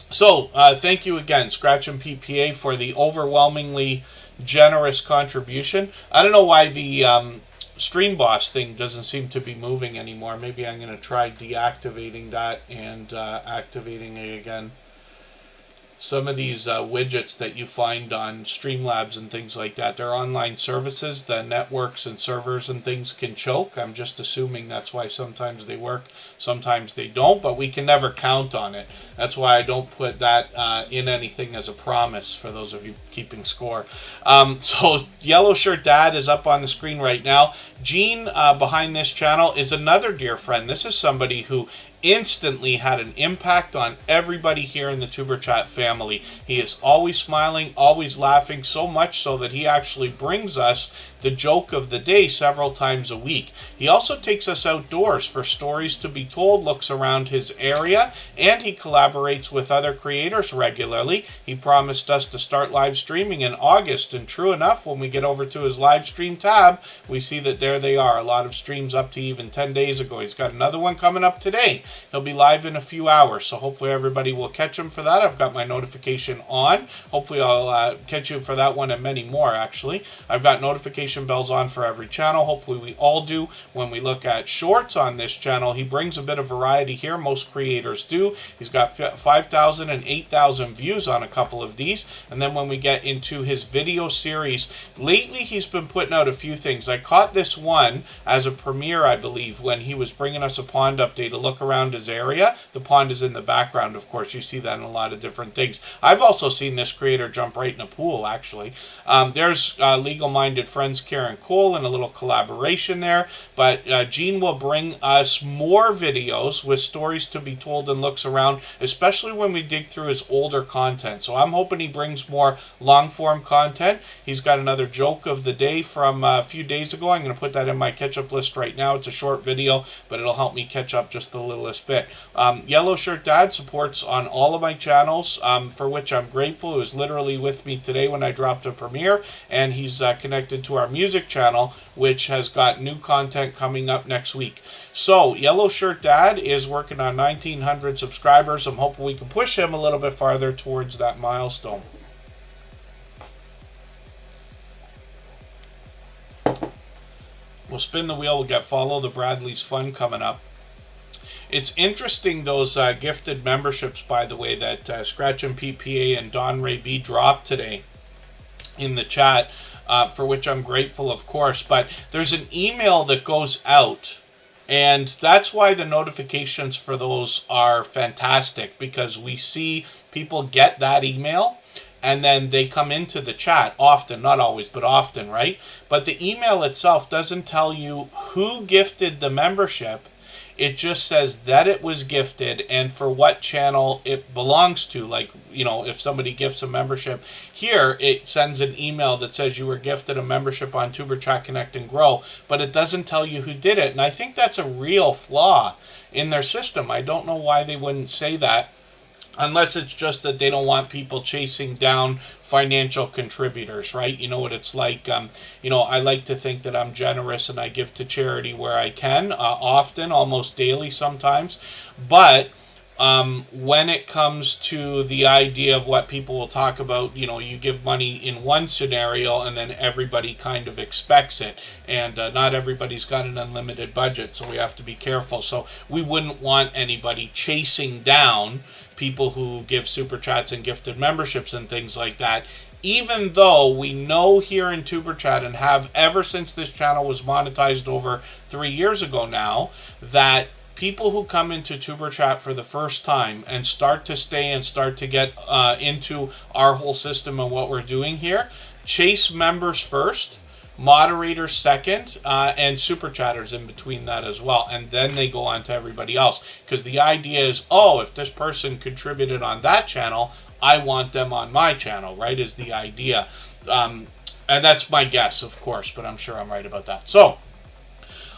So, thank you again, Scratch and PPA, for the overwhelmingly generous contribution. I don't know why the Stream Boss thing doesn't seem to be moving anymore. Maybe I'm going to try deactivating that and activating it again. Some of these widgets that you find on Streamlabs and things like that, they're online services. The networks and servers and things can choke. I'm just assuming that's why sometimes they work, sometimes they don't, but we can never count on it. That's why I don't put that in anything as a promise for those of you keeping score. So Yellow Shirt Dad is up on the screen right now. Gene behind this channel is another dear friend. This is somebody who instantly had an impact on everybody here in the Tuber Chat family. He is always smiling, always laughing, so much so that he actually brings us the joke of the day several times a week. He also takes us outdoors for stories to be told, looks around his area, and he collaborates with other creators regularly. He promised us to start live streaming in August, and true enough, when we get over to his live stream tab, we see that there they are. A lot of streams up to even 10 days ago. He's got another one coming up today. He'll be live in a few hours, so hopefully everybody will catch him for that. I've got my notification on. Hopefully I'll catch you for that one and many more, actually. I've got notification bells on for every channel. Hopefully we all do. When we look at shorts on this channel, he brings a bit of variety here. Most creators do. He's got 5,000 and 8,000 views on a couple of these. And then when we get into his video series, lately he's been putting out a few things. I caught this one as a premiere, I believe, when he was bringing us a pond update, a look around his area. The pond is in the background, of course. You see that in a lot of different things. I've also seen this creator jump right in a pool, actually. There's legal-minded friends Karen Cole and a little collaboration there. But Gene will bring us more videos with stories to be told and looks around, especially when we dig through his older content. So I'm hoping he brings more long-form content. He's got another joke of the day from a few days ago. I'm going to put that in my catch-up list right now. It's a short video, but it'll help me catch up just the littlest bit. Yellow Shirt Dad supports on all of my channels, for which I'm grateful. He was literally with me today when I dropped a premiere, and he's connected to our music channel, which has got new content coming up next week. So Yellow Shirt Dad is working on 1,900 subscribers. I'm hoping we can push him a little bit farther towards that milestone. We'll spin the wheel. We'll get Follow the Bradley's Fun coming up. It's interesting, those gifted memberships, by the way, that Scratch and PPA and Don Ray B dropped today in the chat, for which I'm grateful, of course. But there's an email that goes out, and that's why the notifications for those are fantastic, because we see people get that email, and then they come into the chat often, not always, but often, right? But the email itself doesn't tell you who gifted the membership. It just says that it was gifted and for what channel it belongs to. Like, you know, if somebody gifts a membership here, it sends an email that says you were gifted a membership on Tuber Chat Connect and Grow, but it doesn't tell you who did it. And I think that's a real flaw in their system. I don't know why they wouldn't say that, unless it's just that they don't want people chasing down financial contributors, right? You know what it's like. You know, I like to think that I'm generous and I give to charity where I can, often, almost daily sometimes. But when it comes to the idea of what people will talk about, you give money in one scenario and then everybody kind of expects it. And not everybody's got an unlimited budget, so we have to be careful. So we wouldn't want anybody chasing down people who give super chats and gifted memberships and things like that. Even though we know here in Tuber Chat, and have ever since this channel was monetized over 3 years ago now, that people who come into Tuber Chat for the first time and start to stay and start to get into our whole system and what we're doing here, chase members first, moderators second, and super chatters in between that as well, and then they go on to everybody else, because the idea is, oh, if this person contributed on that channel, I want them on my channel, right, is the idea. And that's my guess, of course, but I'm sure I'm right about that. So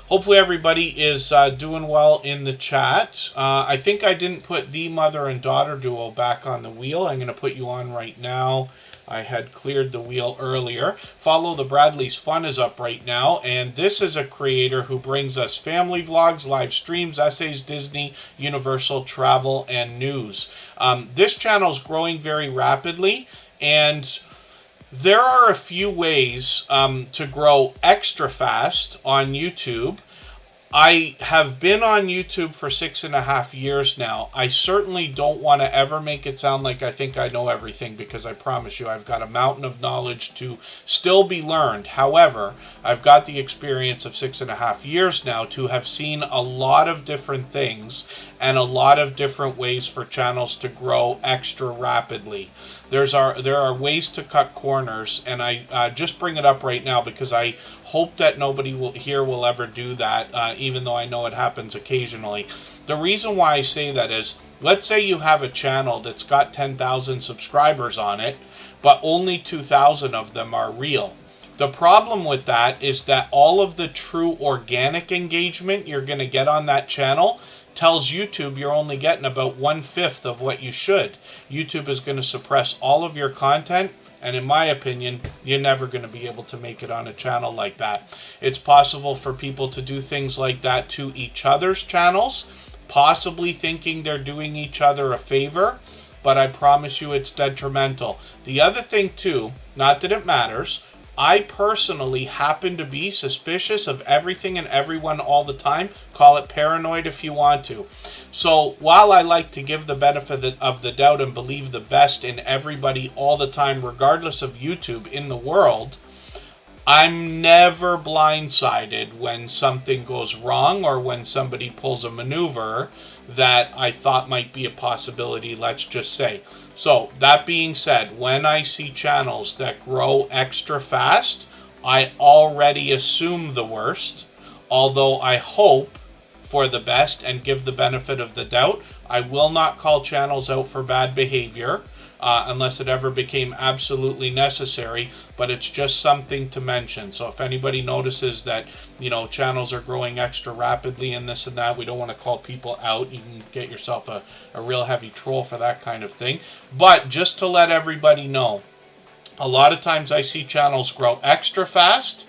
hopefully everybody is doing well in the chat. I think I didn't put the mother and daughter duo back on the wheel. I'm going to put you on right now. I had cleared the wheel earlier. Follow the Bradley's Fun is up right now, and this is a creator who brings us family vlogs, live streams, essays, Disney, Universal, travel, and news. This channel is growing very rapidly, and there are a few ways to grow extra fast on YouTube. I have been on YouTube for 6.5 years now. I certainly don't want to ever make it sound like I think I know everything, because I promise you I've got a mountain of knowledge to still be learned. However, I've got the experience of 6.5 years now to have seen a lot of different things and a lot of different ways for channels to grow extra rapidly. There are ways to cut corners, and I just bring it up right now because I hope that nobody here will ever do that, even though I know it happens occasionally. The reason why I say that is, let's say you have a channel that's got 10,000 subscribers on it, but only 2,000 of them are real. The problem with that is that all of the true organic engagement you're going to get on that channel tells YouTube you're only getting about 1/5 of what you should. YouTube is going to suppress all of your content, and in my opinion, you're never going to be able to make it on a channel like that. It's possible for people to do things like that to each other's channels, possibly thinking they're doing each other a favor, but I promise you it's detrimental. The other thing too, not that it matters, I personally happen to be suspicious of everything and everyone all the time. Call it paranoid if you want to. So while I like to give the benefit of the doubt and believe the best in everybody all the time, regardless of YouTube in the world, I'm never blindsided when something goes wrong or when somebody pulls a maneuver that I thought might be a possibility, let's just say. So, that being said, when I see channels that grow extra fast, I already assume the worst, although I hope for the best and give the benefit of the doubt. I will not call channels out for bad behavior, unless it ever became absolutely necessary, but it's just something to mention. So if anybody notices that, channels are growing extra rapidly and this and that, we don't want to call people out. You can get yourself a real heavy troll for that kind of thing. But just to let everybody know, a lot of times I see channels grow extra fast,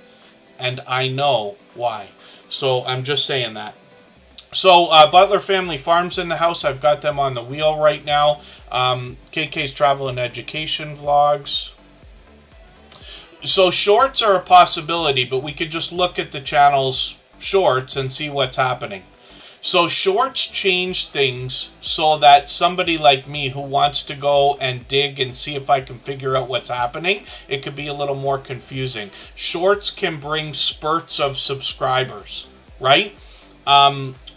and I know why. So I'm just saying that. So, Butler Family Farms in the house. I've got them on the wheel right now. KK's Travel and Education Vlogs. So, shorts are a possibility, but we could just look at the channel's shorts and see what's happening. So, shorts change things so that somebody like me who wants to go and dig and see if I can figure out what's happening, it could be a little more confusing. Shorts can bring spurts of subscribers, right?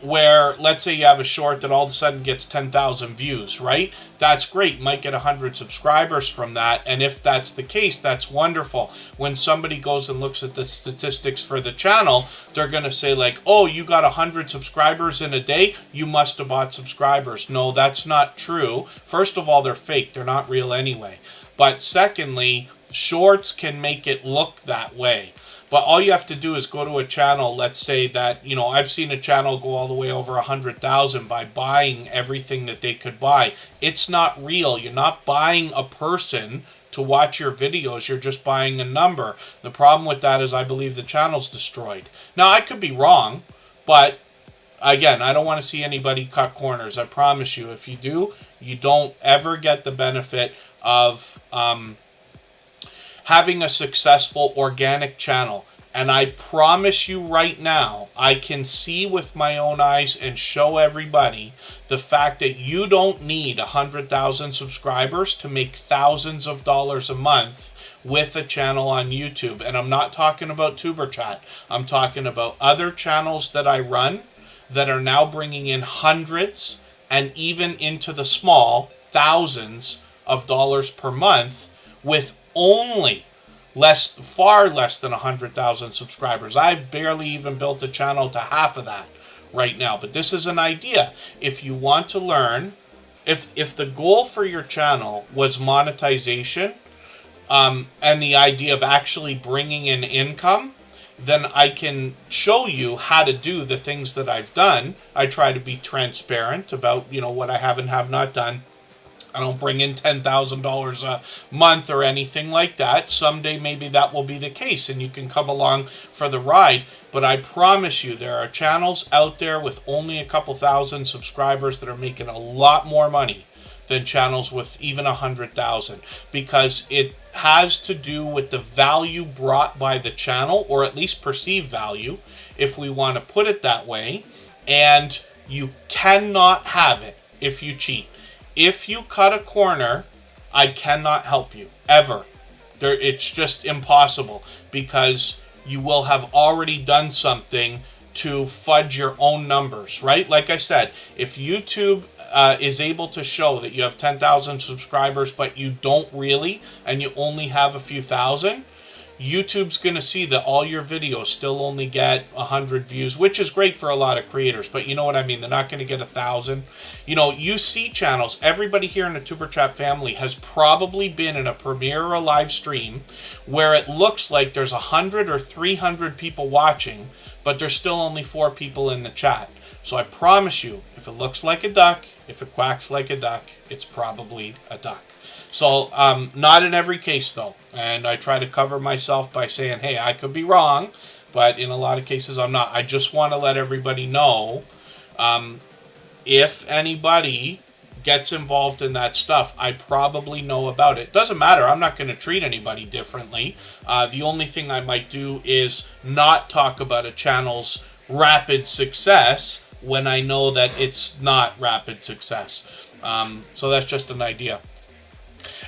Where, let's say you have a short that all of a sudden gets 10,000 views, right? That's great. You might get 100 subscribers from that, and if that's the case, that's wonderful. When somebody goes and looks at the statistics for the channel, they're going to say like, oh, you got 100 subscribers in a day? You must have bought subscribers. No, that's not true. First of all, they're fake. They're not real anyway. But secondly, shorts can make it look that way. But all you have to do is go to a channel, let's say that, I've seen a channel go all the way over 100,000 by buying everything that they could buy. It's not real. You're not buying a person to watch your videos. You're just buying a number. The problem with that is I believe the channel's destroyed. Now, I could be wrong, but again, I don't want to see anybody cut corners. I promise you, if you do, you don't ever get the benefit of having a successful organic channel. And I promise you right now, I can see with my own eyes and show everybody the fact that you don't need 100,000 subscribers to make thousands of dollars a month with a channel on YouTube. And I'm not talking about Tuber Chat. I'm talking about other channels that I run that are now bringing in hundreds and even into the small thousands of dollars per month with only far less than 100,000 subscribers. I've barely even built a channel to half of that right now. But this is an idea. If you want to learn, if the goal for your channel was monetization, and the idea of actually bringing in income, then I can show you how to do the things that I've done. I try to be transparent about, what I have and have not done. I don't bring in $10,000 a month or anything like that. Someday maybe that will be the case and you can come along for the ride. But I promise you there are channels out there with only a couple thousand subscribers that are making a lot more money than channels with even 100,000, because it has to do with the value brought by the channel, or at least perceived value, if we want to put it that way. And you cannot have it if you cheat. If you cut a corner, I cannot help you, ever. It's just impossible, because you will have already done something to fudge your own numbers, right? Like I said, if YouTube is able to show that you have 10,000 subscribers, but you don't really, and you only have a few thousand, YouTube's going to see that all your videos still only get 100 views, which is great for a lot of creators, but you know what I mean? They're not going to get 1,000. You see channels, everybody here in the Tuber Chat family has probably been in a premiere or a live stream where it looks like there's 100 or 300 people watching, but there's still only 4 people in the chat. So I promise you, if it looks like a duck, if it quacks like a duck, it's probably a duck. So, not in every case, though. And I try to cover myself by saying, hey, I could be wrong, but in a lot of cases I'm not. I just want to let everybody know, if anybody gets involved in that stuff, I probably know about it. Doesn't matter. I'm not going to treat anybody differently. The only thing I might do is not talk about a channel's rapid success when I know that it's not rapid success. So that's just an idea.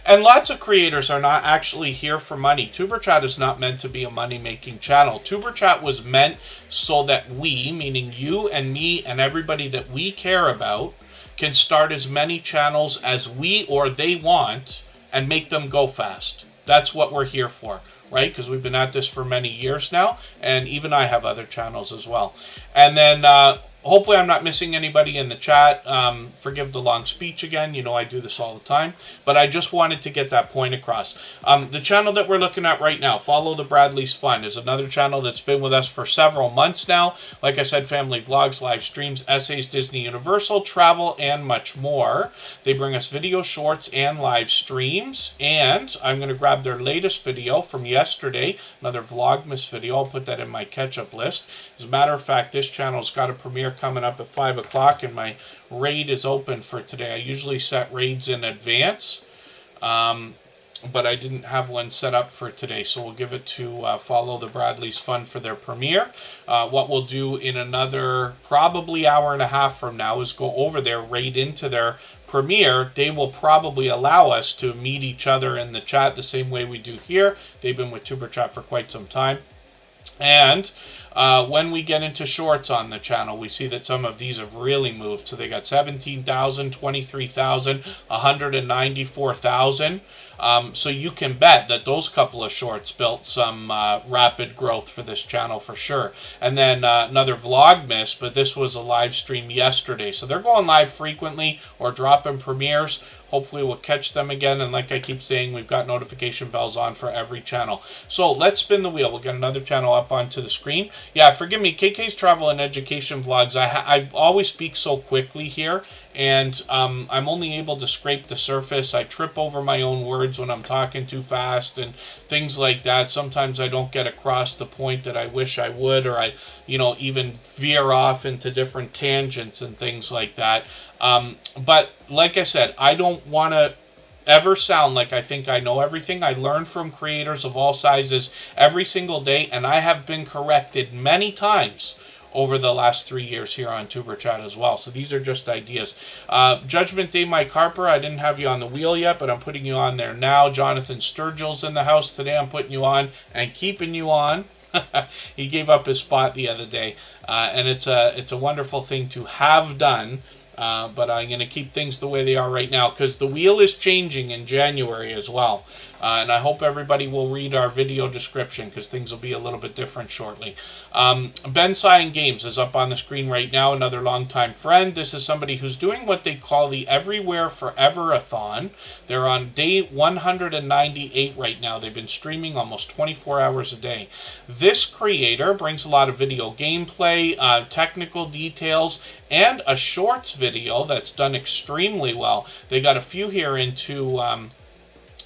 And lots of creators are not actually here for money. Tuber Chat is not meant to be a money-making channel. Tuber Chat was meant so that we, meaning you and me and everybody that we care about, can start as many channels as we or they want and make them go fast. That's what we're here for, right? Because we've been at this for many years now, and even I have other channels as well. And then hopefully I'm not missing anybody in the chat. Forgive the long speech again. I do this all the time. But I just wanted to get that point across. The channel that we're looking at right now, Follow the Bradley's Fun, is another channel that's been with us for several months now. Like I said, family vlogs, live streams, essays, Disney Universal, travel, and much more. They bring us video shorts and live streams. And I'm going to grab their latest video from yesterday, another Vlogmas video. I'll put that in my catch-up list. As a matter of fact, this channel's got a premiere coming up at 5 o'clock, and my raid is open for today. I usually set raids in advance, but I didn't have one set up for today, so we'll give it to Follow the Bradley's Fun for their premiere. What we'll do in another probably hour and a half from now is go over there, raid into their premiere. They will probably allow us to meet each other in the chat the same way we do here. They've been with Tuber Chat for quite some time. And when we get into shorts on the channel, we see that some of these have really moved. So they got 17,000, 23,000, 194,000. So you can bet that those couple of shorts built some rapid growth for this channel for sure. And then another Vlogmas, but this was a live stream yesterday. So they're going live frequently or dropping premieres. Hopefully we'll catch them again. And like I keep saying, we've got notification bells on for every channel. So let's spin the wheel. We'll get another channel up onto the screen. Yeah, forgive me, KK's Travel and Education Vlogs, I always speak so quickly here, and I'm only able to scrape the surface. I trip over my own words when I'm talking too fast and things like that. Sometimes I don't get across the point that I wish I would, or I, even veer off into different tangents and things like that. But like I said, I don't want to ever sound like I think I know everything. I learn from creators of all sizes every single day, and I have been corrected many times over the last 3 years here on Tuber Chat as well. So these are just ideas. Judgment Day, Mike Harper, I didn't have you on the wheel yet, but I'm putting you on there now. Jonathan Sturgill's in the house today. I'm putting you on and keeping you on. He gave up his spot the other day, and it's a wonderful thing to have done. But I'm going to keep things the way they are right now because the wheel is changing in January as well. And I hope everybody will read our video description because things will be a little bit different shortly. Ben Cyan Games is up on the screen right now, another longtime friend. This is somebody who's doing what they call the Everywhere Forever-a-thon. They're on day 198 right now. They've been streaming almost 24 hours a day. This creator brings a lot of video gameplay, technical details, and a shorts video that's done extremely well. They got a few here into...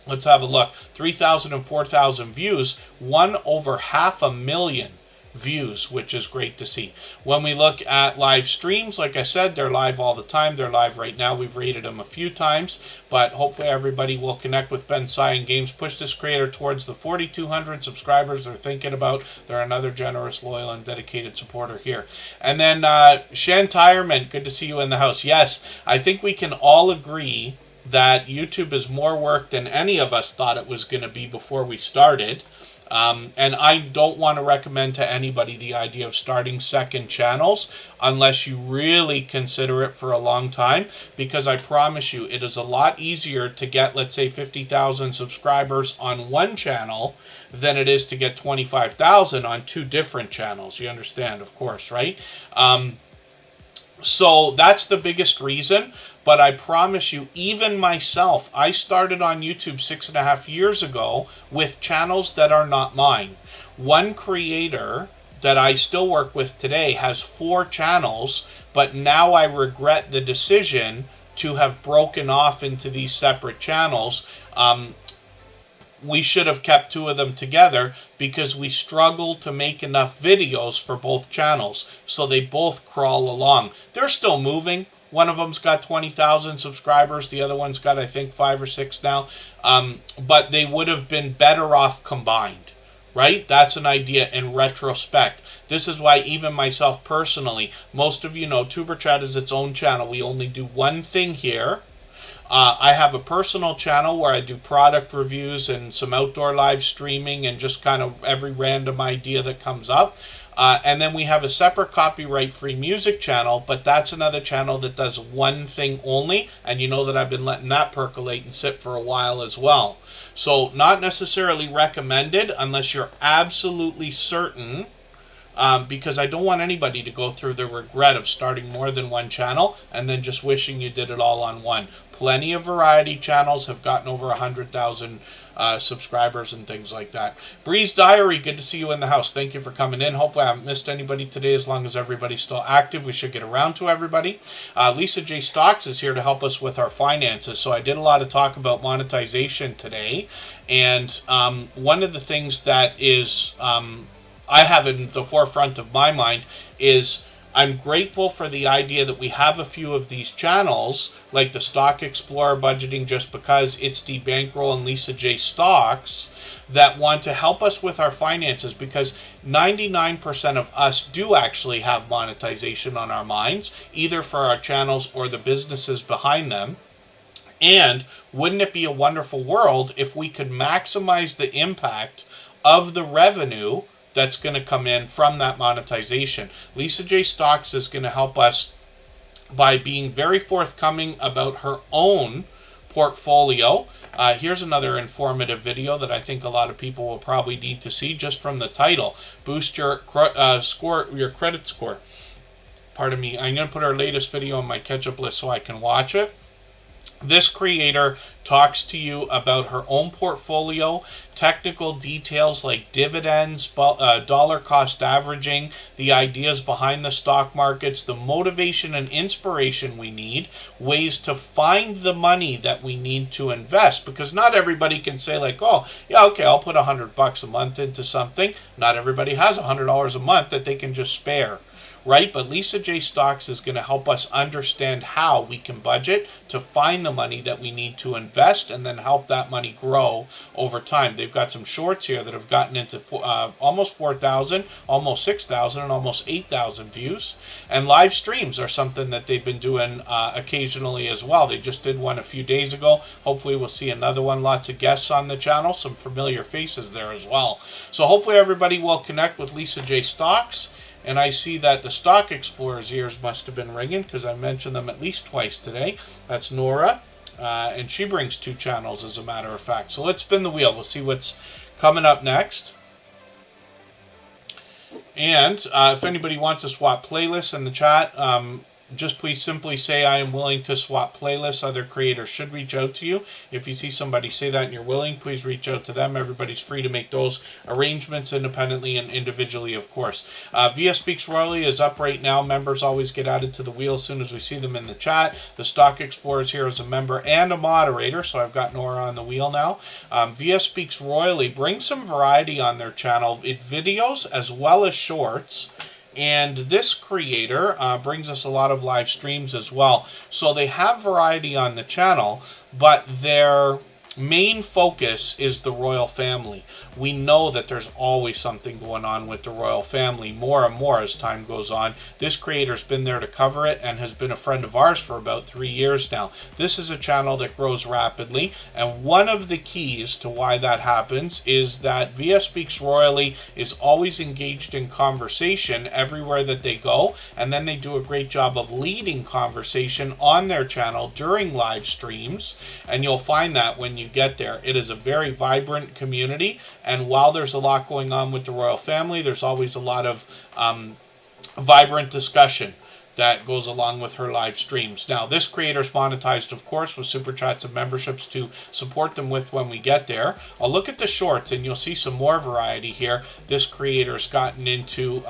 let's have a look. 3,000 and 4,000 views, won over 500,000 views, which is great to see. When we look at live streams, like I said, they're live all the time. They're live right now. We've rated them a few times, but hopefully everybody will connect with Ben Cyan Games. Push this creator towards the 4,200 subscribers they're thinking about. They're another generous, loyal, and dedicated supporter here. And then Shantirement, good to see you in the house. Yes, I think we can all agree that YouTube is more work than any of us thought it was going to be before we started. And I don't want to recommend to anybody the idea of starting second channels unless you really consider it for a long time, because I promise you it is a lot easier to get, let's say, 50,000 subscribers on one channel than it is to get 25,000 on two different channels. You understand, of course, right? So that's the biggest reason. But I promise you, even myself, I started on YouTube 6.5 years ago with channels that are not mine. One creator that I still work with today has 4 channels, but now I regret the decision to have broken off into these separate channels. We should have kept 2 of them together because we struggled to make enough videos for both channels. So they both crawl along. They're still moving. One of them's got 20,000 subscribers. The other one's got, I think, 5 or 6 now. But they would have been better off combined, right? That's an idea in retrospect. This is why even myself personally, most of you know, Tuber Chat is its own channel. We only do one thing here. I have a personal channel where I do product reviews and some outdoor live streaming and just kind of every random idea that comes up. And then we have a separate copyright-free music channel, but that's another channel that does one thing only, and you know that I've been letting that percolate and sit for a while as well. So not necessarily recommended unless you're absolutely certain, because I don't want anybody to go through the regret of starting more than one channel and then just wishing you did it all on one. Plenty of variety channels have gotten over 100,000 subscribers and things like that. Breeze Diary, good to see you in the house. Thank you for coming in. Hopefully I haven't missed anybody today. As long as everybody's still active, we should get around to everybody. Lisa J. Stocks is here to help us with our finances. So I did a lot of talk about monetization today. And one of the things that is I have in the forefront of my mind is I'm grateful for the idea that we have a few of these channels, like the Stock Explorer Budgeting Just Because, It's the Bankroll, and Lisa J. Stocks, that want to help us with our finances, because 99% of us do actually have monetization on our minds, either for our channels or the businesses behind them. And wouldn't it be a wonderful world if we could maximize the impact of the revenue that's going to come in from that monetization? Lisa J. Stocks is going to help us by being very forthcoming about her own portfolio. Here's another informative video that I think a lot of people will probably need to see just from the title. Boost your your credit score. Pardon me. I'm going to put our latest video on my catch-up list so I can watch it. This creator talks to you about her own portfolio, technical details like dividends, dollar cost averaging, the ideas behind the stock markets, the motivation and inspiration we need, ways to find the money that we need to invest, because not everybody can say like, oh yeah, okay, I'll put $100 a month into something. Not everybody has $100 a month that they can just spare. Right? But Lisa J. Stocks is going to help us understand how we can budget to find the money that we need to invest and then help that money grow over time. They've got some shorts here that have gotten into almost 4,000, almost 6,000, and almost 8,000 views. And live streams are something that they've been doing occasionally as well. They just did one a few days ago. Hopefully we'll see another one. Lots of guests on the channel, some familiar faces there as well. So hopefully everybody will connect with Lisa J. Stocks. And I see that the Stock Explorer's ears must have been ringing because I mentioned them at least twice today. That's Nora, and she brings 2 channels as a matter of fact. So let's spin the wheel. We'll see what's coming up next. And if anybody wants to swap playlists in the chat, just please simply say I am willing to swap playlists. Other creators should reach out to you. If you see somebody say that and you're willing, please reach out to them. Everybody's free to make those arrangements independently and individually, of course. Via Speaks Royally is up right now. Members always get added to the wheel as soon as we see them in the chat. The Stock Explorer is here as a member and a moderator, so I've got Nora on the wheel now. Via Speaks Royally brings some variety on their channel. It videos as well as shorts. And this creator brings us a lot of live streams as well. So they have variety on the channel, but their main focus is the royal family. We know that there's always something going on with the royal family, more and more as time goes on. This creator's been there to cover it and has been a friend of ours for about 3 years now. This is a channel that grows rapidly, and one of the keys to why that happens is that Via Speaks Royally is always engaged in conversation everywhere that they go, and then they do a great job of leading conversation on their channel during live streams, and you'll find that when you get there. It is a very vibrant community, and while there's a lot going on with the royal family, there's always a lot of vibrant discussion that goes along with her live streams. Now, this creator's monetized, of course, with super chats and memberships to support them with when we get there. I'll look at the shorts, and you'll see some more variety here. This creator's gotten into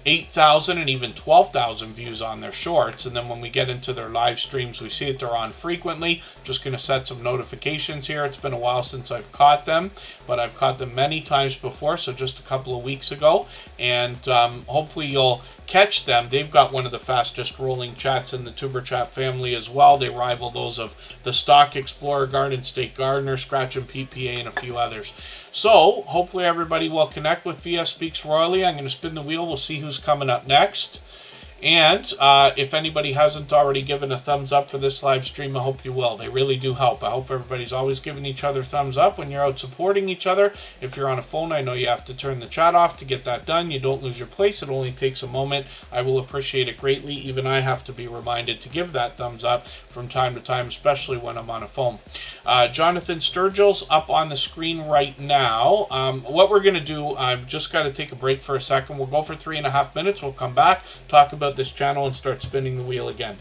8,000 and even 12,000 views on their shorts, and then when we get into their live streams, we see that they're on frequently. I'm just going to set some notifications here. It's been a while since I've caught them, but I've caught them many times before, so just a couple of weeks ago, and hopefully you'll catch them. They've got one of the fastest rolling chats in the Tuber Chat family as well. They rival those of the Stock Explorer, Garden State Gardener, Scratch and PPA, and a few others. So, hopefully everybody will connect with Via Speaks Royally. I'm going to spin the wheel. We'll see who's coming up next. And if anybody hasn't already given a thumbs up for this live stream, I hope you will. They really do help. I hope everybody's always giving each other thumbs up when you're out supporting each other. If you're on a phone, I know you have to turn the chat off to get that done. You don't lose your place. It only takes a moment. I will appreciate it greatly. Even I have to be reminded to give that thumbs up from time to time, especially when I'm on a phone. Jonathan Sturgill's up on the screen right now. What we're going to do, I've just got to take a break for a second. We'll go for 3.5 minutes. We'll come back, talk about this channel, and start spinning the wheel again.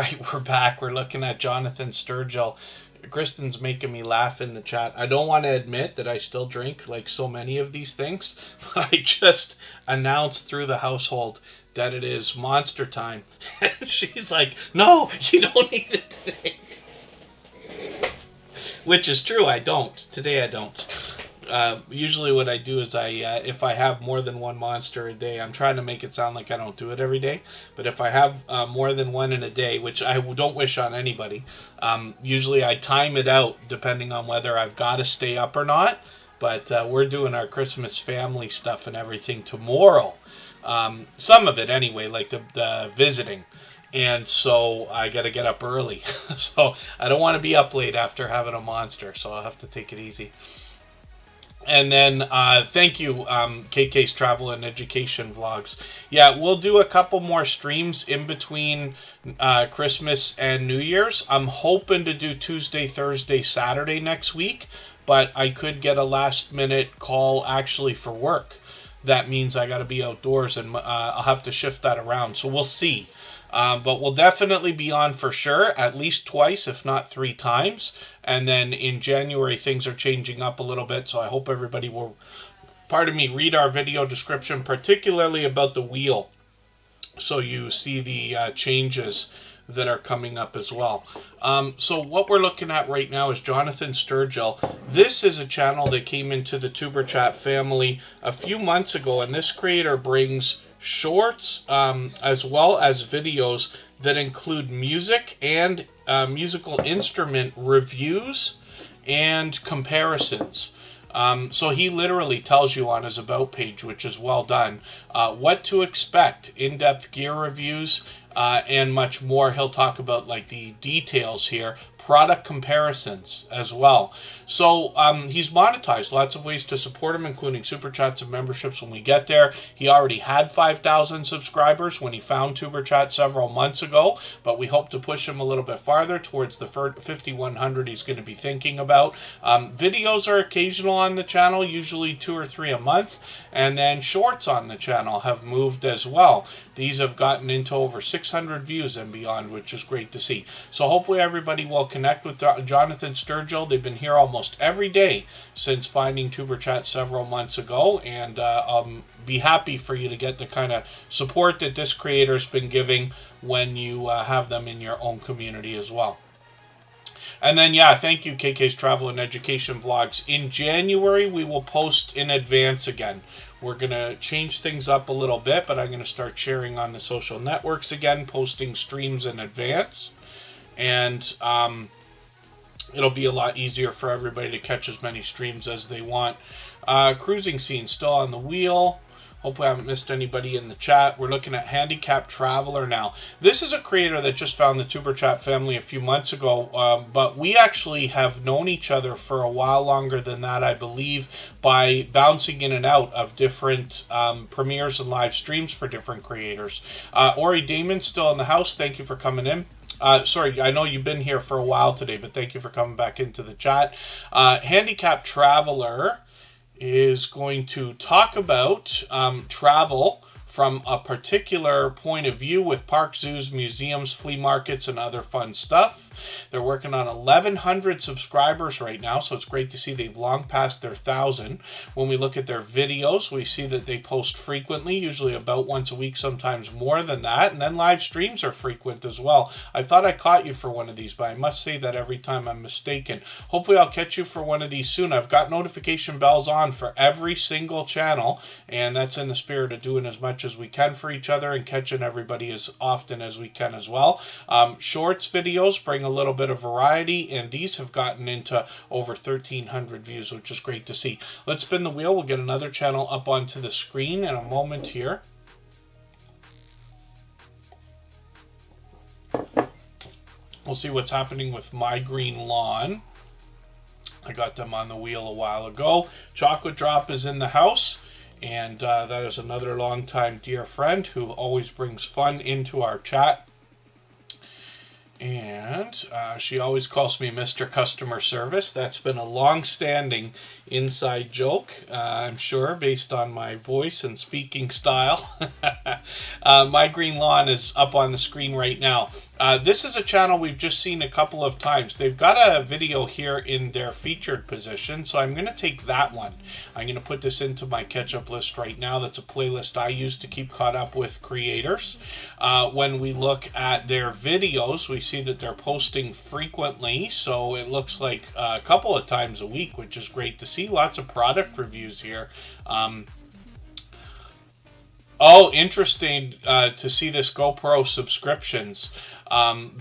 right, we're back. We're looking at Jonathan Sturgill. Kristen's making me laugh in the chat. I don't want to admit that I still drink like so many of these things, but I just announced through the household that it is Monster time. And she's like, no, you don't need it today. Which is true, I don't. Today I don't. Usually what I do is if I have more than one Monster a day, I'm trying to make it sound like I don't do it every day, but if I have more than one in a day, which I don't wish on anybody, usually I time it out depending on whether I've got to stay up or not, but we're doing our Christmas family stuff and everything tomorrow. Some of it anyway, like the visiting. And so I got to get up early. So I don't want to be up late after having a Monster, so I'll have to take it easy. And then thank you, KK's Travel and Education Vlogs. Yeah, we'll do a couple more streams in between Christmas and New Year's. I'm hoping to do Tuesday, Thursday, Saturday next week, but I could get a last-minute call actually for work. That means I got to be outdoors, and I'll have to shift that around. So we'll see. But we'll definitely be on for sure, at least twice, if not 3 times. And then in January, things are changing up a little bit, so I hope everybody will, read our video description, particularly about the wheel, so you see the changes that are coming up as well. So what we're looking at right now is Jonathan Sturgill. This is a channel that came into the Tuber Chat family a few months ago, and this creator brings shorts as well as videos that include music and musical instrument reviews and comparisons. So he literally tells you on his About page, which is well done, what to expect, in-depth gear reviews, and much more. He'll talk about like the details here, product comparisons as well. So he's monetized. Lots of ways to support him, including super chats and memberships when we get there. He already had 5,000 subscribers when he found Tuber Chat several months ago, but we hope to push him a little bit farther towards the 5,100 he's going to be thinking about. Videos are occasional on the channel, usually 2 or 3 a month, and then shorts on the channel have moved as well. These have gotten into over 600 views and beyond, which is great to see. So hopefully everybody will connect with Jonathan Sturgill. They've been here almost every day since finding Tuber Chat several months ago, and I'll be happy for you to get the kind of support that this creator's been giving when you have them in your own community as well. And then, yeah, thank you, KK's Travel and Education Vlogs. In January, we will post in advance again. We're going to change things up a little bit, but I'm going to start sharing on the social networks again, posting streams in advance. And it'll be a lot easier for everybody to catch as many streams as they want. Cruising scene still on the wheel. Hopefully I haven't missed anybody in the chat. We're looking at Handicap Traveler now. This is a creator that just found the Tuber Chat family a few months ago, but we actually have known each other for a while longer than that, I believe, by bouncing in and out of different premieres and live streams for different creators. Ori Damon's still in the house. Thank you for coming in. Sorry, I know you've been here for a while today, but thank you for coming back into the chat. Handicap Traveler is going to talk about travel from a particular point of view with parks, zoos, museums, flea markets, and other fun stuff. They're working on 1,100 subscribers right now, so it's great to see they've long passed their 1,000. When we look at their videos, we see that they post frequently, usually about once a week, sometimes more than that, and then live streams are frequent as well. I thought I caught you for one of these, but I must say that every time I'm mistaken. Hopefully I'll catch you for one of these soon. I've got notification bells on for every single channel, and that's in the spirit of doing as much as we can for each other and catching everybody as often as we can as well. Shorts videos bring a little bit of variety, and these have gotten into over 1,300 views, which is great to see. Let's spin the wheel. We'll get another channel up onto the screen in a moment here. We'll see what's happening with My Green Lawn. I got them on the wheel a while ago. Chocolate Drop is in the house. And that is another longtime dear friend who always brings fun into our chat. And she always calls me Mr. Customer Service. That's been a long-standing inside joke, I'm sure, based on my voice and speaking style. My Green Lawn is up on the screen right now. This is a channel we've just seen a couple of times. They've got a video here in their featured position, so I'm going to take that one. I'm going to put this into my catch-up list right now. That's a playlist I use to keep caught up with creators. When we look at their videos, we see that they're posting frequently, so it looks like a couple of times a week, which is great to see. Lots of product reviews here. Oh, interesting to see this GoPro subscriptions,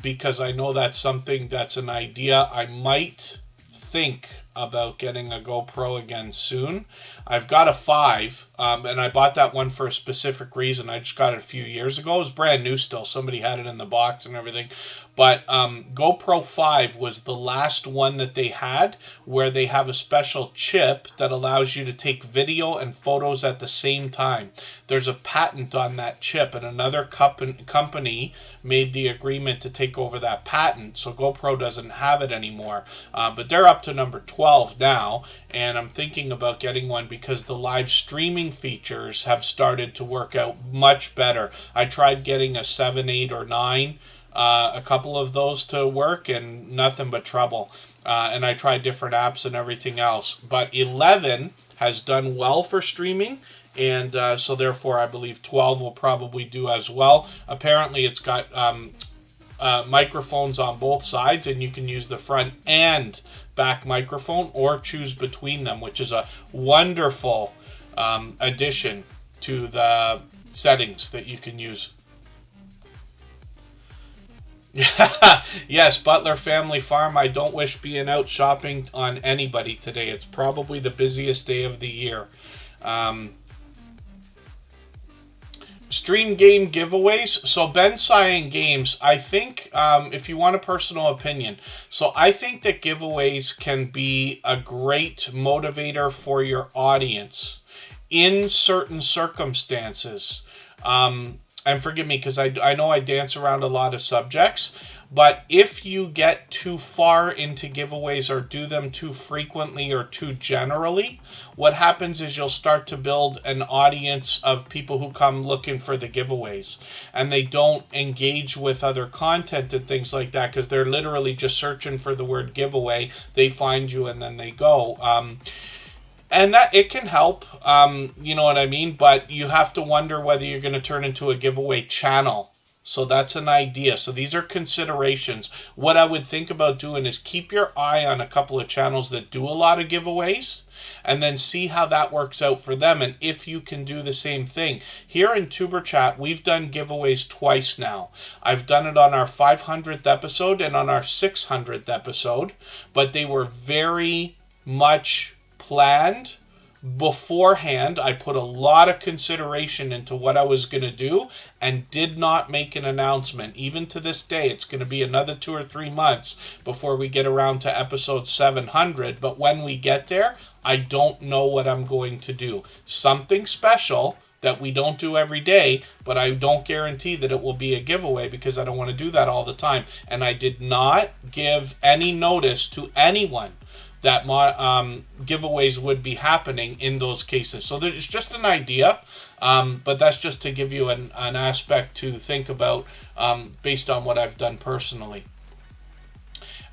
because I know that's something that's an idea. I might think about getting a GoPro again soon. I've got a 5, and I bought that one for a specific reason. I just got it a few years ago. It was brand new still. Somebody had it in the box and everything. But GoPro 5 was the last one that they had where they have a special chip that allows you to take video and photos at the same time. There's a patent on that chip, and another company made the agreement to take over that patent, so GoPro doesn't have it anymore. But they're up to number 12 now, and I'm thinking about getting one because the live streaming features have started to work out much better. I tried getting a 7, 8, or 9. A couple of those to work and nothing but trouble. And I tried different apps and everything else. But 11 has done well for streaming, and so therefore I believe 12 will probably do as well. Apparently it's got microphones on both sides, and you can use the front and back microphone or choose between them, which is a wonderful addition to the settings that you can use. Yes, Butler Family Farm. I don't wish being out shopping on anybody today. It's probably the busiest day of the year. Stream game giveaways. So Ben Cyan Games, I think, if you want a personal opinion, so I think that giveaways can be a great motivator for your audience in certain circumstances. And forgive me, because I know I dance around a lot of subjects, but if you get too far into giveaways or do them too frequently or too generally, what happens is you'll start to build an audience of people who come looking for the giveaways, and they don't engage with other content and things like that because they're literally just searching for the word giveaway. They find you and then they go. And that it can help, you know what I mean? But you have to wonder whether you're going to turn into a giveaway channel. So that's an idea. So these are considerations. What I would think about doing is keep your eye on a couple of channels that do a lot of giveaways, and then see how that works out for them, and if you can do the same thing. Here in Tuber Chat, we've done giveaways twice now. I've done it on our 500th episode and on our 600th episode, but they were very much planned beforehand. I put a lot of consideration into what I was going to do and did not make an announcement. Even to this day, it's going to be another 2 or 3 months before we get around to episode 700. But when we get there, I don't know what I'm going to do. Something special that we don't do every day, but I don't guarantee that it will be a giveaway because I don't want to do that all the time. And I did not give any notice to anyone that giveaways would be happening in those cases. So there's just an idea, but that's just to give you an aspect to think about based on what I've done personally.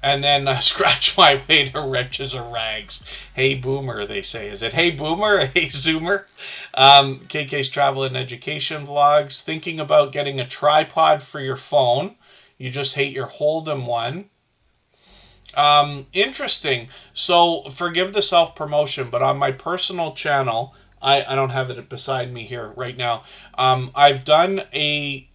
And then scratch my way to riches or rags. Hey Boomer, they say. Is it Hey Boomer or Hey Zoomer? KK's Travel and Education Vlogs. Thinking about getting a tripod for your phone. You just hate your Hold'em one. Interesting. So forgive the self-promotion, but on my personal channel, I don't have it beside me here right now. I've done a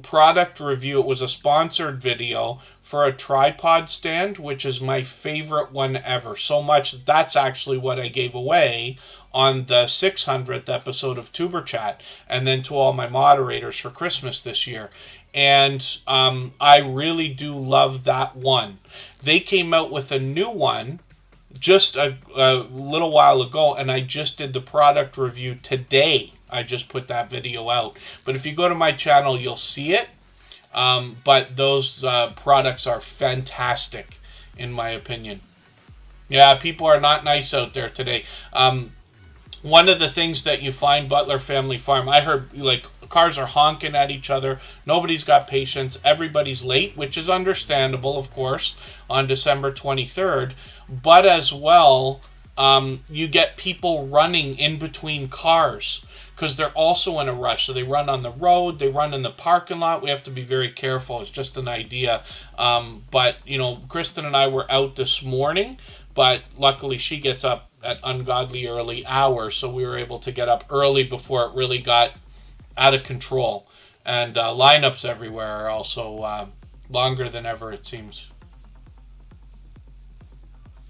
product review. It was a sponsored video for a tripod stand, which is my favorite one ever. So much that's actually what I gave away on the 600th episode of Tuber Chat, and then to all my moderators for Christmas this year. And I really do love that one. They came out with a new one just a little while ago, and I just did the product review today. I just put that video out. But if you go to my channel, you'll see it. But those products are fantastic, in my opinion. Yeah, people are not nice out there today. one of the things that you find Butler Family Farm, I heard like cars are honking at each other. Nobody's got patience. Everybody's late, which is understandable, of course, on December 23rd. But as well, you get people running in between cars because they're also in a rush. So they run on the road, they run in the parking lot. We have to be very careful. It's just an idea. But, you know, Kristen and I were out this morning, but luckily she gets up at ungodly early hours, so we were able to get up early before it really got out of control. And lineups everywhere are also longer than ever, it seems.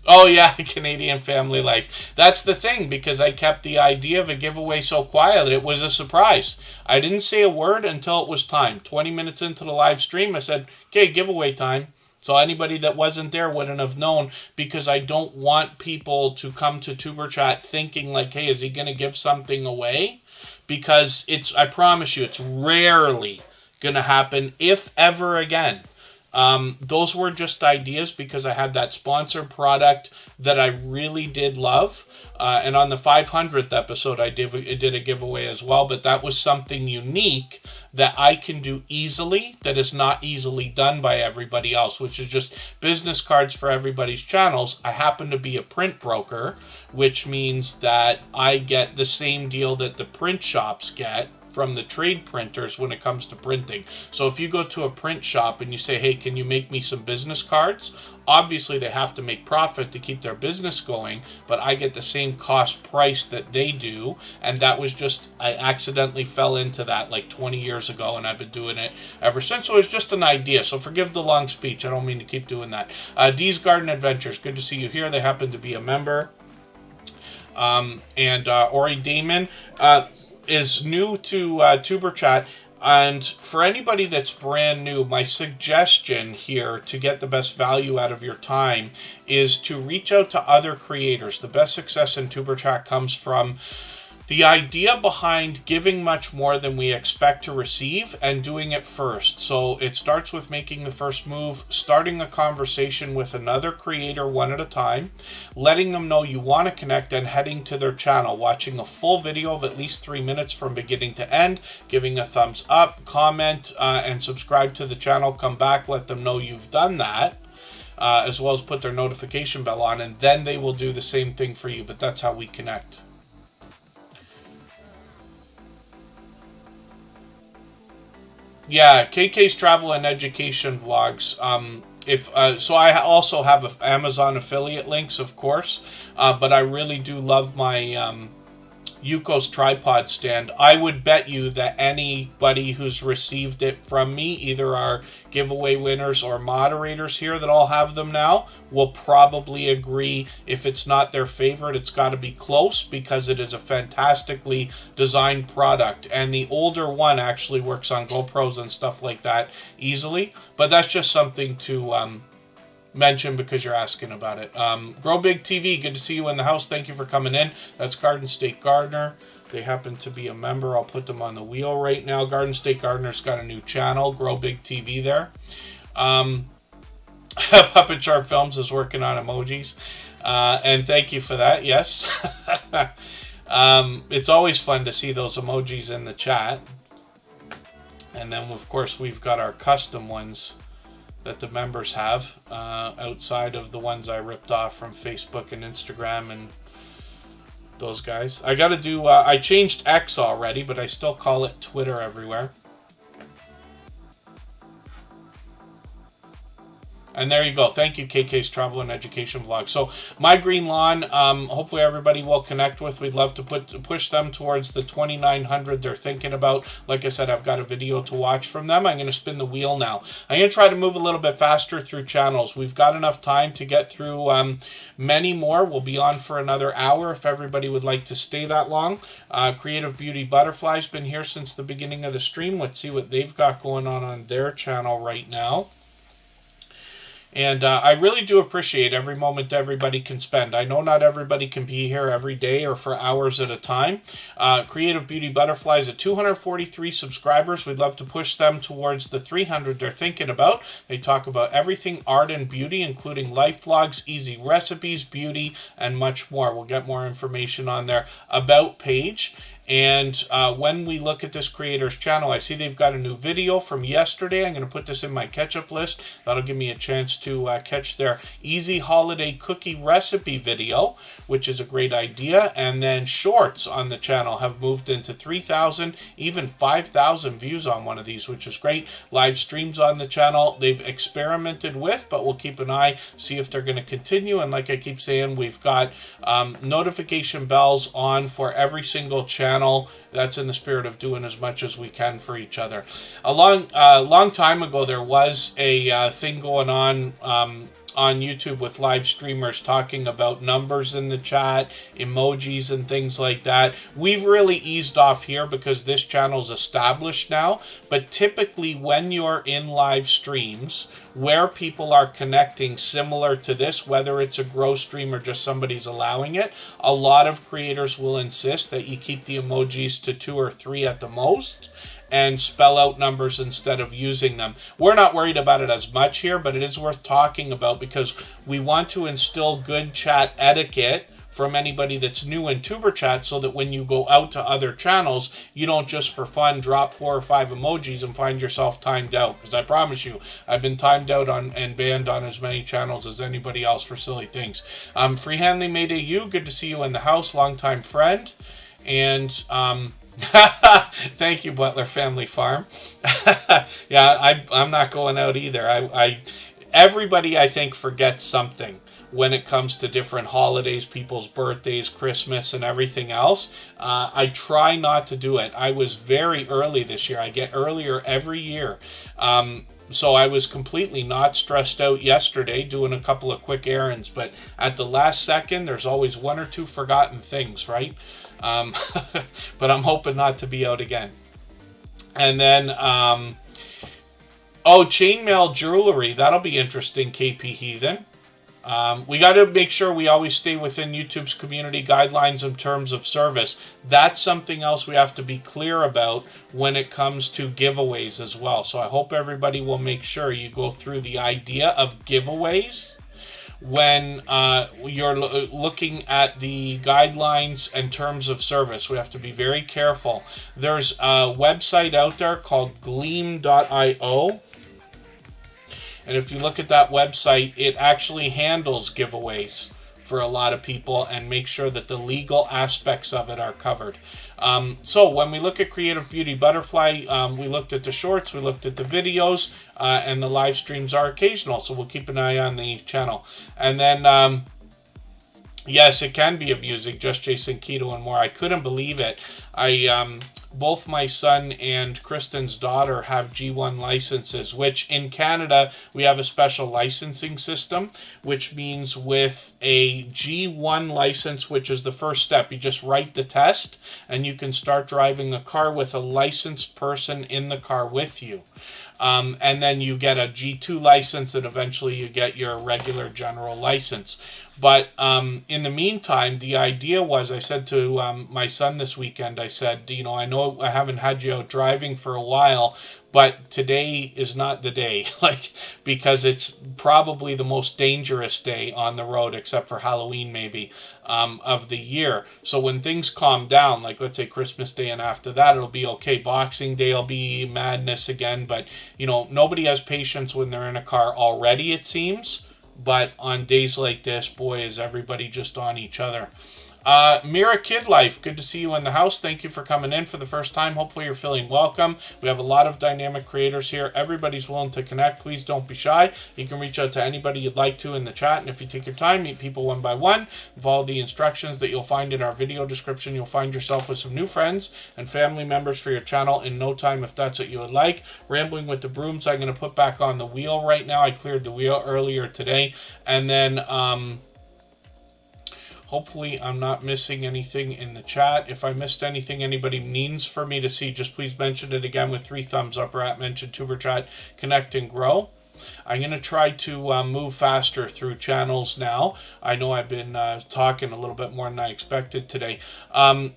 Oh yeah, Canadian Family Life. That's the thing, because I kept the idea of a giveaway so quiet. It was a surprise. I didn't say a word until it was time. 20 minutes into the live stream, I said, okay, giveaway time. So anybody that wasn't there wouldn't have known, because I don't want people to come to Tuber Chat thinking like, hey, is he going to give something away? Because I promise you, it's rarely going to happen, if ever again. Those were just ideas because I had that sponsored product that I really did love. And on the 500th episode, I did a giveaway as well, but that was something unique that I can do easily, that is not easily done by everybody else, which is just business cards for everybody's channels. I happen to be a print broker, which means that I get the same deal that the print shops get from the trade printers when it comes to printing. So if you go to a print shop and you say, hey, can you make me some business cards? Obviously they have to make profit to keep their business going, but I get the same cost price that they do. And that was just, I accidentally fell into that like 20 years ago, and I've been doing it ever since. So it was just an idea. So forgive the long speech. I don't mean to keep doing that. Dee's Garden Adventures, good to see you here. They happen to be a member. And Ori Damon is new to Tuber Chat, and for anybody that's brand new, my suggestion here to get the best value out of your time is to reach out to other creators. The best success in Tuber Chat comes from the idea behind giving much more than we expect to receive and doing it first. So it starts with making the first move, starting a conversation with another creator one at a time, letting them know you want to connect, and heading to their channel, watching a full video of at least 3 minutes from beginning to end, giving a thumbs up, comment, and subscribe to the channel. Come back, let them know you've done that. As well as put their notification bell on, and then they will do the same thing for you. But that's how we connect. Yeah, KK's Travel and Education Vlogs. So I also have Amazon affiliate links, of course, but I really do love my Yuko's tripod stand. I would bet you that anybody who's received it from me, either our giveaway winners or moderators here that all have them now, will probably agree. If it's not their favorite, it's got to be close, because it is a fantastically designed product. And the older one actually works on GoPros and stuff like that easily. But that's just something to mention because you're asking about it. Grow Big TV, good to see you in the house. Thank you for coming in. That's Garden State Gardener. They happen to be a member. I'll put them on the wheel right now. Garden State Gardener's got a new channel, Grow Big TV there. Puppet Sharp Films is working on emojis. And thank you for that, yes. It's always fun to see those emojis in the chat. And then, of course, we've got our custom ones that the members have, outside of the ones I ripped off from Facebook and Instagram and those guys. I gotta do, I changed X already, but I still call it Twitter everywhere. And there you go. Thank you, KK's Travel and Education Vlog. So, My Green Lawn, hopefully everybody will connect with. We'd love to push them towards the 2,900 they're thinking about. Like I said, I've got a video to watch from them. I'm going to spin the wheel now. I'm going to try to move a little bit faster through channels. We've got enough time to get through many more. We'll be on for another hour if everybody would like to stay that long. Creative Beauty Butterfly's been here since the beginning of the stream. Let's see what they've got going on their channel right now. And I really do appreciate every moment everybody can spend. I know not everybody can be here every day or for hours at a time. Creative Beauty Butterflies at 243 subscribers. We'd love to push them towards the 300 they're thinking about. They talk about everything art and beauty, including life vlogs, easy recipes, beauty, and much more. We'll get more information on their About page. And when we look at this creator's channel, I see they've got a new video from yesterday. I'm going to put this in my catch-up list. That'll give me a chance to catch their easy holiday cookie recipe video, which is a great idea. And then shorts on the channel have moved into 3,000, even 5,000 views on one of these, which is great. Live streams on the channel they've experimented with, but we'll keep an eye, see if they're going to continue. And like I keep saying, we've got notification bells on for every single channel. That's in the spirit of doing as much as we can for each other. A long time ago, there was a thing going on YouTube with live streamers talking about numbers in the chat, emojis and things like that. We've really eased off here because this channel's established now, but typically when you're in live streams where people are connecting similar to this, whether it's a grow stream or just somebody's allowing it, a lot of creators will insist that you keep the emojis to 2 or 3 at the most and spell out numbers instead of using them. We're not worried about it as much here, but it is worth talking about because we want to instill good chat etiquette from anybody that's new in Tuber Chat so that when you go out to other channels, you don't just for fun drop 4 or 5 emojis and find yourself timed out. Because I promise you, I've been timed out on and banned on as many channels as anybody else for silly things. Freehandly Made AU, good to see you in the house, longtime friend. And thank you, Butler Family Farm. Yeah, I'm not going out either. Everybody, I think, forgets something when it comes to different holidays, people's birthdays, Christmas, and everything else. I try not to do it. I was very early this year. I get earlier every year. So I was completely not stressed out yesterday doing a couple of quick errands. But at the last second, there's always 1 or 2 forgotten things, right? But I'm hoping not to be out again. And then, chainmail jewelry. That'll be interesting, KP Heathen. We got to make sure we always stay within YouTube's community guidelines in terms of service. That's something else we have to be clear about when it comes to giveaways as well. So I hope everybody will make sure you go through the idea of giveaways when you're looking at the guidelines and terms of service. We have to be very careful. There's a website out there called gleam.io. And if you look at that website, it actually handles giveaways for a lot of people and makes sure that the legal aspects of it are covered. So when we look at Creative Beauty Butterfly, we looked at the shorts, we looked at the videos, and the live streams are occasional. So we'll keep an eye on the channel. And then, yes, it can be amusing, Just Jason, Keto, and more. I couldn't believe it. Both my son and Kristen's daughter have G1 licenses, which in Canada, we have a special licensing system, which means with a G1 license, which is the first step, you just write the test and you can start driving a car with a licensed person in the car with you. And then you get a G2 license and eventually you get your regular general license. But in the meantime, the idea was, I said to my son this weekend, I said, I know I haven't had you out driving for a while, but today is not the day, because it's probably the most dangerous day on the road, except for Halloween maybe, of the year. So when things calm down, like let's say Christmas Day and after that, it'll be okay. Boxing Day will be madness again, but nobody has patience when they're in a car already, it seems. But on days like this, boy, is everybody just on each other. Mira Kid Life, good to see you in the house. Thank you for coming in for the first time. Hopefully you're feeling welcome. We have a lot of dynamic creators here. Everybody's willing to connect. Please don't be shy. You can reach out to anybody you'd like to in the chat. And if you take your time, meet people one by one, follow the instructions that you'll find in our video description, you'll find yourself with some new friends and family members for your channel in no time if that's what you would like. Rambling with the Brooms, I'm going to put back on the wheel right now. I cleared the wheel earlier today. And then hopefully I'm not missing anything in the chat. If I missed anything anybody needs for me to see, just please mention it again with 3 thumbs up or @ mention Tuber Chat, connect and grow. I'm going to try to move faster through channels now. I know I've been talking a little bit more than I expected today.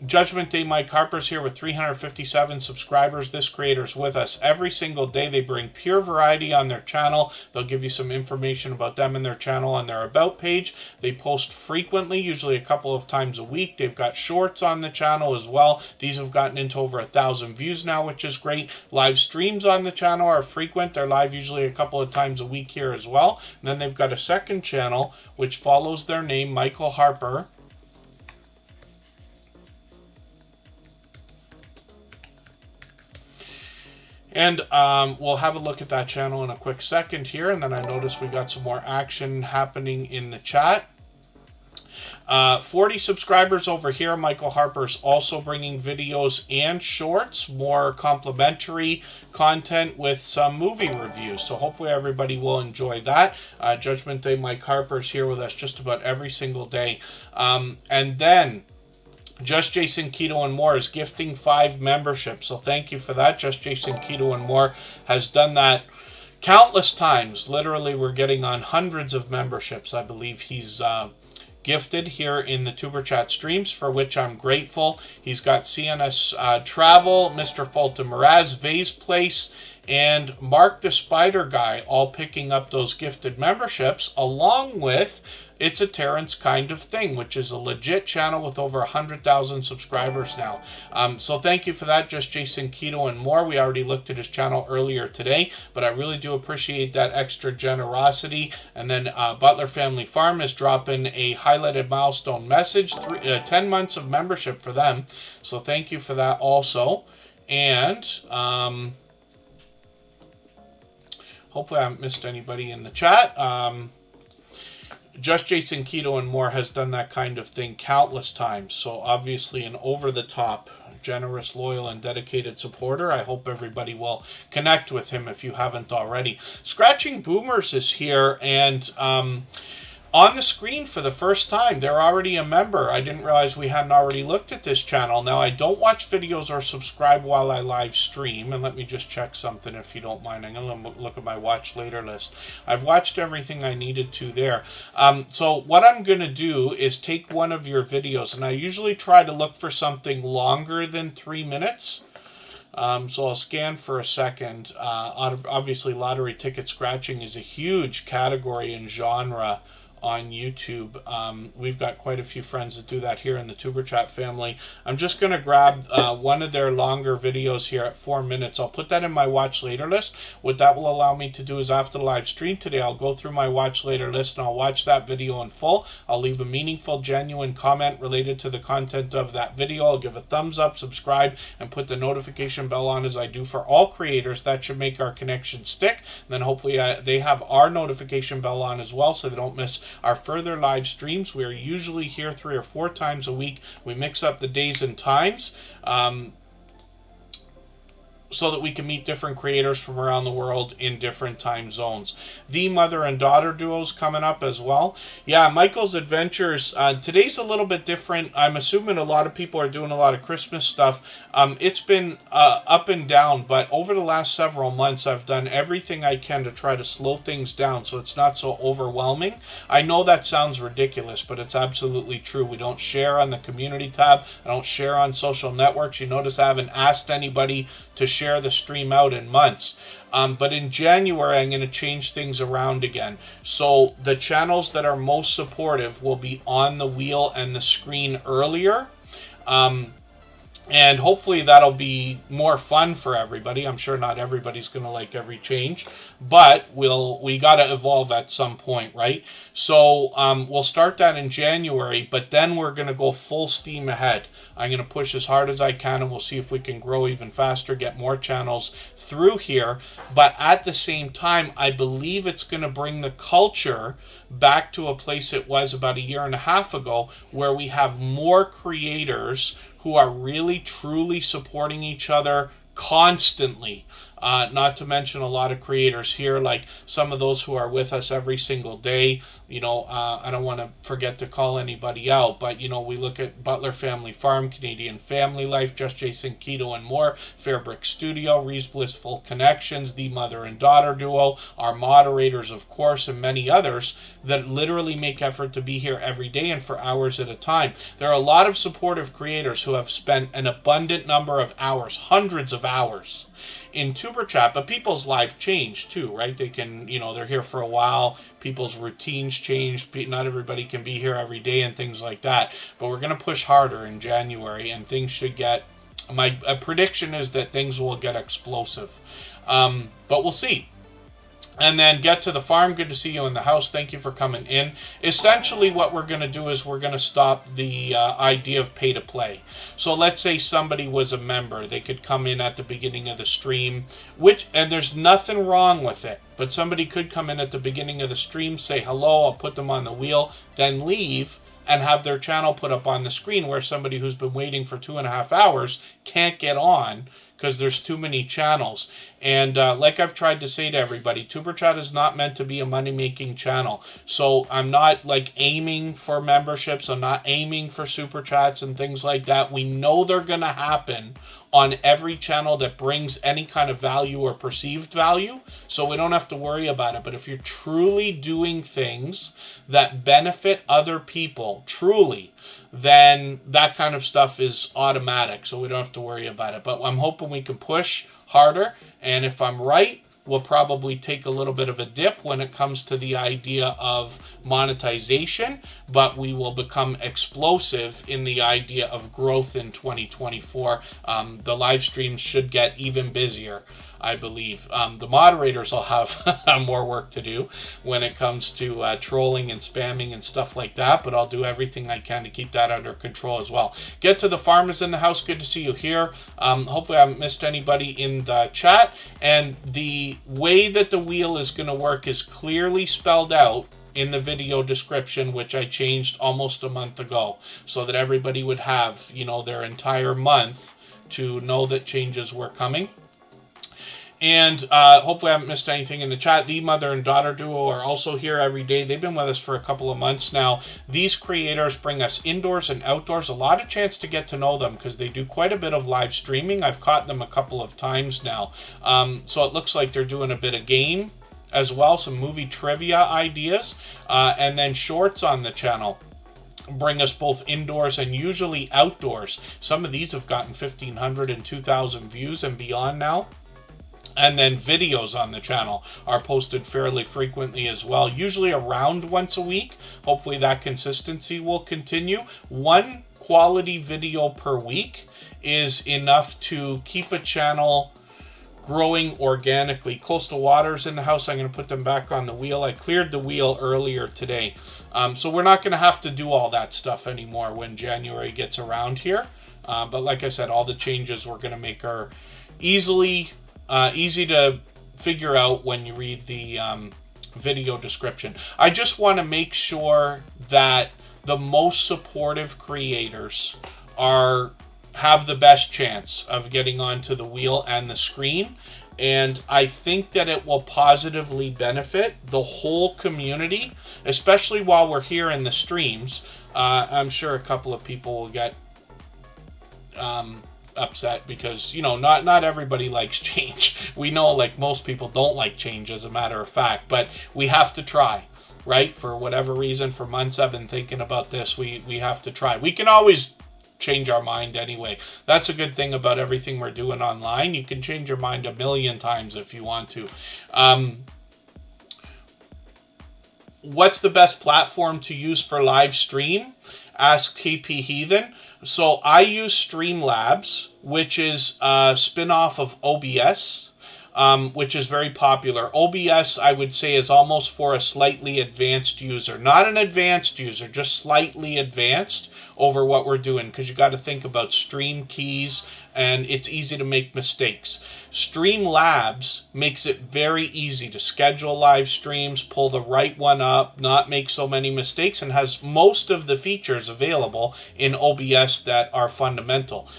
Judgment Day Mike Harper's here with 357 subscribers. This creator's with us every single day. They bring pure variety on their channel. They'll give you some information about them and their channel on their About page. They post frequently, usually a couple of times a week. They've got shorts on the channel as well. These have gotten into over 1,000 views now, which is great. Live streams on the channel are frequent. They're live usually a couple of times a week here as well. And then they've got a second channel which follows their name, Michael Harper. And we'll have a look at that channel in a quick second here. And then I noticed we got some more action happening in the chat. 40 subscribers over here. Michael Harper's also bringing videos and shorts, more complimentary content with some movie reviews. So hopefully everybody will enjoy that. Judgment Day Mike Harper's here with us just about every single day. And then Just Jason Keto and More is gifting 5 memberships. So thank you for that. Just Jason Keto and More has done that countless times. Literally, we're getting on hundreds of memberships. I believe he's gifted here in the Tuber Chat streams, for which I'm grateful. He's got CNS Travel, Mr. Falon Moraz, Vase Place, and Mark the Spider Guy, all picking up those gifted memberships, along with It's a Terrence Kind of Thing, which is a legit channel with over 100,000 subscribers now. So thank you for that, Just Jason Keto and More. We already looked at his channel earlier today, but I really do appreciate that extra generosity. And then Butler Family Farm is dropping a highlighted milestone message, 10 months of membership for them. So thank you for that also. And hopefully I haven't missed anybody in the chat. Just Jason Keto and More has done that kind of thing countless times. So obviously an over-the-top, generous, loyal, and dedicated supporter. I hope everybody will connect with him if you haven't already. Scratching Boomers is here, and on the screen for the first time, they're already a member. I didn't realize we hadn't already looked at this channel. Now, I don't watch videos or subscribe while I live stream. And let me just check something if you don't mind. I'm going to look at my watch later list. I've watched everything I needed to there. So what I'm going to do is take one of your videos. And I usually try to look for something longer than 3 minutes. So I'll scan for a second. Obviously, lottery ticket scratching is a huge category and genre on YouTube. We've got quite a few friends that do that here in the Tuber Chat family. I'm just going to grab one of their longer videos here at 4 minutes. I'll put that in my watch later list. What that will allow me to do is after the live stream today, I'll go through my watch later list and I'll watch that video in full. I'll leave a meaningful, genuine comment related to the content of that video. I'll give a thumbs up, subscribe, and put the notification bell on as I do for all creators. That should make our connection stick. And then hopefully they have our notification bell on as well so they don't miss our further live streams. We are usually here 3 or 4 times a week. We mix up the days and times so that we can meet different creators from around the world in different time zones. The mother and daughter duos coming up as well. Yeah, Michael's Adventures. Today's a little bit different. I'm assuming a lot of people are doing a lot of Christmas stuff. It's been up and down, but over the last several months, I've done everything I can to try to slow things down so it's not so overwhelming. I know that sounds ridiculous, but it's absolutely true. We don't share on the community tab. I don't share on social networks. You notice I haven't asked anybody to share the stream out in months. But in January, I'm going to change things around again. So the channels that are most supportive will be on the wheel and the screen earlier. And hopefully that'll be more fun for everybody. I'm sure not everybody's going to like every change, but we got to evolve at some point, right? So we'll start that in January, but then we're going to go full steam ahead. I'm going to push as hard as I can, and we'll see if we can grow even faster, get more channels through here. But at the same time, I believe it's going to bring the culture back to a place it was about 1.5 years ago, where we have more creators who are really, truly supporting each other constantly. Not to mention a lot of creators here, like some of those who are with us every single day. I don't want to forget to call anybody out, but we look at Butler Family Farm, Canadian Family Life, Just Jason, Keto, and more, Fairbrick Studio, Reese Blissful Connections, the mother and daughter duo, our moderators, of course, and many others that literally make effort to be here every day and for hours at a time. There are a lot of supportive creators who have spent an abundant number of hours, hundreds of hours, in Tuber Chat, but people's life change too, right? They can, they're here for a while, people's routines change, not everybody can be here every day and things like that, but we're going to push harder in January, and things should get, my prediction is that things will get explosive, but we'll see. And then Get to the Farm, good to see you in the house. Thank you for coming in. Essentially what we're going to do is we're going to stop the idea of pay to play. So let's say somebody was a member. They could come in at the beginning of the stream, and there's nothing wrong with it. But somebody could come in at the beginning of the stream, say hello, I'll put them on the wheel, then leave and have their channel put up on the screen where somebody who's been waiting for 2.5 hours can't get on because there's too many channels. And like I've tried to say to everybody, Tuber Chat is not meant to be a money-making channel. So I'm not aiming for memberships. I'm not aiming for super chats and things like that. We know they're going to happen on every channel that brings any kind of value or perceived value, so we don't have to worry about it. But if you're truly doing things that benefit other people, truly, then that kind of stuff is automatic, so we don't have to worry about it. But I'm hoping we can push harder, and if I'm right, we'll probably take a little bit of a dip when it comes to the idea of monetization, but we will become explosive in the idea of growth in 2024. The live streams should get even busier, I believe. The moderators will have more work to do when it comes to trolling and spamming and stuff like that, but I'll do everything I can to keep that under control as well. Get to the Farmers in the house. Good to see you here. Hopefully I haven't missed anybody in the chat. And the way that the wheel is going to work is clearly spelled out in the video description, which I changed almost a month ago, so that everybody would have, their entire month to know that changes were coming. And hopefully I haven't missed anything in the chat. The mother and daughter duo are also here every day. They've been with us for a couple of months now. These creators bring us indoors and outdoors. A lot of chance to get to know them because they do quite a bit of live streaming. I've caught them a couple of times now. So it looks like they're doing a bit of game as well, some movie trivia ideas, and then shorts on the channel bring us both indoors and usually outdoors. Some of these have gotten 1,500 and 2,000 views and beyond now. And then videos on the channel are posted fairly frequently as well, usually around once a week. Hopefully that consistency will continue. One quality video per week is enough to keep a channel growing organically. Coastal Waters in the house. I'm going to put them back on the wheel. I cleared the wheel earlier today. So we're not going to have to do all that stuff anymore when January gets around here. But like I said, all the changes we're going to make are easy to figure out when you read the video description. I just want to make sure that the most supportive creators have the best chance of getting onto the wheel and the screen, and I think that it will positively benefit the whole community, especially while we're here in the streams. I'm sure a couple of people will get upset because not everybody likes change. We know most people don't like change, as a matter of fact, but we have to try, right? For whatever reason, for months I've been thinking about this. We have to try. We can always change our mind anyway. That's a good thing about everything we're doing online. You can change your mind 1,000,000 times if you want to. What's the best platform to use for live stream? Ask KP Heathen. So I use Streamlabs, which is a spin-off of OBS, which is very popular. OBS, I would say, is almost for a slightly advanced user. Not an advanced user, just slightly advanced over what we're doing, because you got to think about stream keys and it's easy to make mistakes. Streamlabs makes it very easy to schedule live streams, pull the right one up, not make so many mistakes, and has most of the features available in OBS that are fundamental.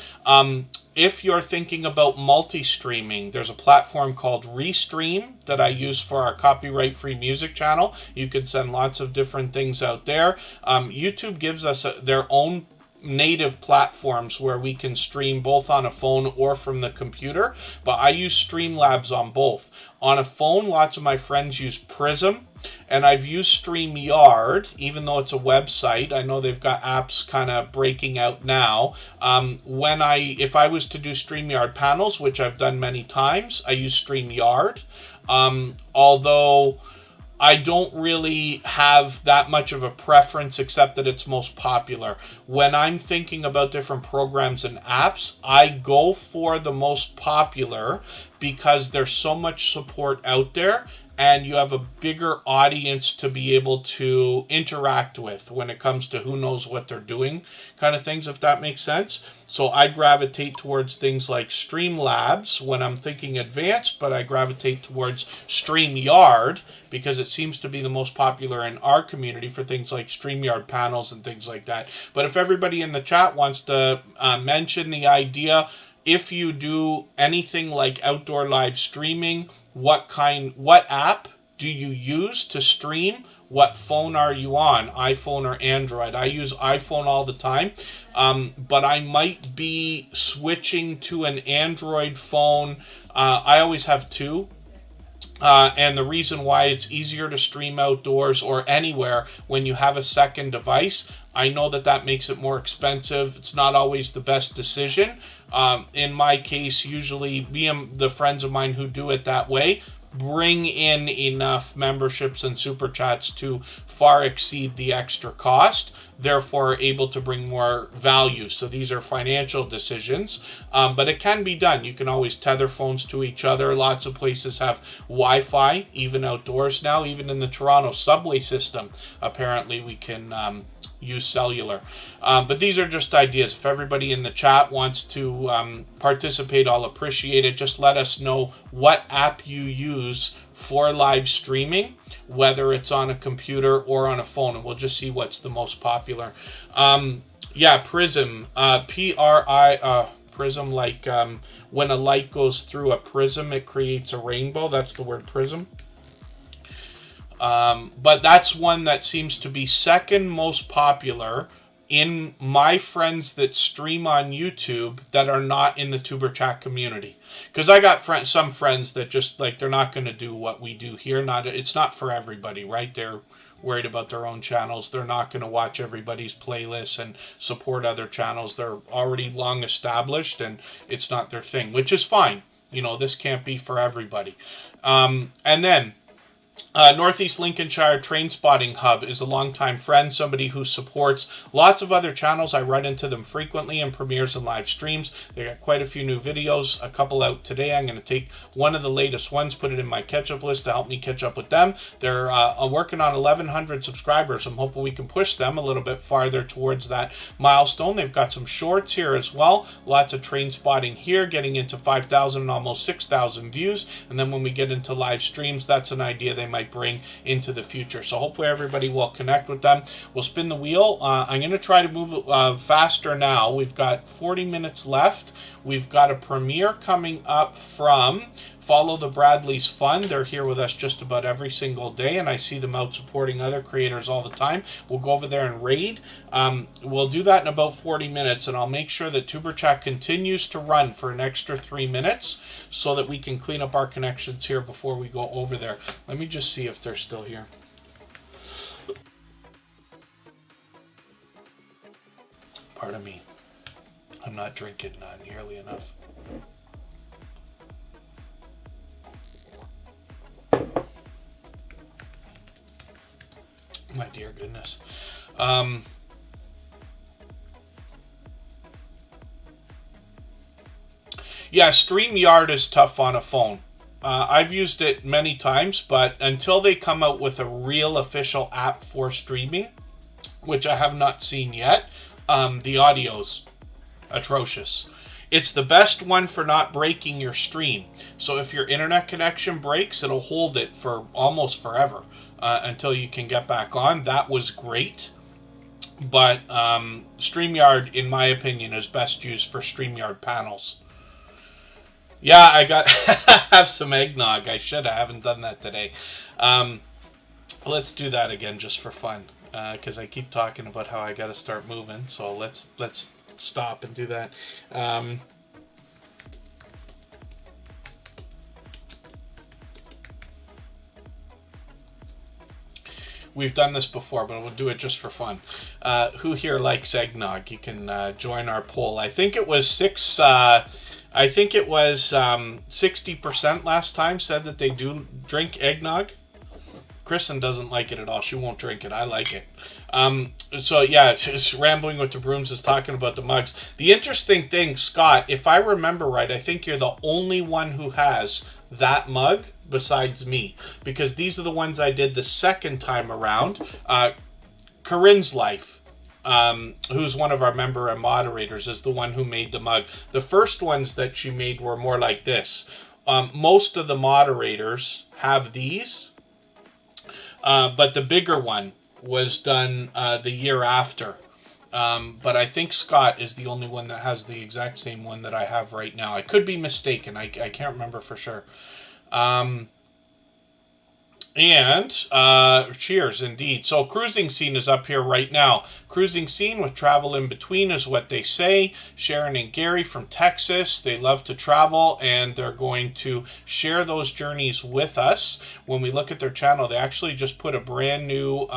If you're thinking about multi-streaming, there's a platform called Restream that I use for our copyright-free music channel. You can send lots of different things out there. YouTube gives us their own native platforms where we can stream both on a phone or from the computer, but I use Streamlabs on both. On a phone, lots of my friends use Prism, and I've used StreamYard, even though it's a website. I know they've got apps kind of breaking out now. If I was to do StreamYard panels, which I've done many times, I use StreamYard. Although I don't really have that much of a preference except that it's most popular. When I'm thinking about different programs and apps, I go for the most popular because there's so much support out there and you have a bigger audience to be able to interact with when it comes to who knows what they're doing kind of things, if that makes sense. So I gravitate towards things like Streamlabs when I'm thinking advanced, but I gravitate towards StreamYard because it seems to be the most popular in our community for things like StreamYard panels and things like that. But if everybody in the chat wants to mention the idea, if you do anything like outdoor live streaming, what app do you use to stream? What phone are you on? iPhone or Android? I use iPhone all the time, but I might be switching to an Android phone. I always have two. And the reason why it's easier to stream outdoors or anywhere when you have a second device, I know that makes it more expensive. It's not always the best decision. In my case, usually me and the friends of mine who do it that way bring in enough memberships and super chats to far exceed the extra cost, therefore able to bring more value. So these are financial decisions, but it can be done. You can always tether phones to each other. Lots of places have Wi-Fi, even outdoors now. Even in the Toronto subway system, apparently we can use cellular. But these are just ideas. If everybody in the chat wants to participate, I'll appreciate it. Just let us know what app you use for live streaming, whether it's on a computer or on a phone, and we'll just see what's the most popular. Yeah, Prism, Prism, like when a light goes through a prism, it creates a rainbow. That's the word prism. But that's one that seems to be second most popular in my friends that stream on YouTube that are not in the Tuber Chat community. Because I got some friends that just, like, they're not going to do what we do here. It's not for everybody, right? They're worried about their own channels. They're not going to watch everybody's playlists and support other channels. They're already long established, and it's not their thing, which is fine. You know, this can't be for everybody. And then Northeast Lincolnshire Train Spotting Hub is a longtime friend, somebody who supports lots of other channels. I run into them frequently in premieres and live streams. They got quite a few new videos, a couple out today. I'm going to take one of the latest ones, put it in my catch-up list to help me catch up with them. They're working on 1,100 subscribers. I'm hoping we can push them a little bit farther towards that milestone. They've got some shorts here as well. Lots of train spotting here, getting into 5,000 and almost 6,000 views. And then when we get into live streams, that's an idea they might bring into the future. So hopefully everybody will connect with them. We'll spin the wheel. I'm going to try to move faster now. We've got 40 minutes left. We've got a premiere coming up from Follow the Bradley's Fun. They're here with us just about every single day, and I see them out supporting other creators all the time. We'll go over there and raid. We'll do that in about 40 minutes, and I'll make sure that Tuber Chat continues to run for an extra 3 minutes so that we can clean up our connections here before we go over there. Let me just see if they're still here. Pardon me. I'm not drinking nearly enough. My dear goodness. Yeah, StreamYard is tough on a phone. I've used it many times, but until they come out with a real official app for streaming, which I have not seen yet, the audio's atrocious. It's the best one for not breaking your stream. So if your internet connection breaks, it'll hold it for almost forever until you can get back on. That was great. But StreamYard, in my opinion, is best used for StreamYard panels. Yeah, I got have some eggnog. I haven't done that today. Let's do that again just for fun, because I keep talking about how I got to start moving. So let's stop and do that. We've done this before, but we'll do it just for fun. Who here likes eggnog? You can join our poll. I think it was 60% last time said that they do drink eggnog. Kristen doesn't like it at all. She won't drink it. I like it. So yeah, just Rambling with the Brooms is talking about the mugs. The interesting thing, Scott, if I remember right, I think you're the only one who has that mug besides me, because these are the ones I did the second time around. Corinne's Life, who's one of our member and moderators, is the one who made the mug. The first ones that she made were more like this. Most of the moderators have these, but the bigger one was done the year after. But I think Scott is the only one that has the exact same one that I have right now. I could be mistaken. I can't remember for sure. Cheers, indeed. So Cruising Scene is up here right now. Cruising Scene with Travel in Between is what they say. Sharon and Gary from Texas, they love to travel, and they're going to share those journeys with us. When we look at their channel, they actually just put a brand new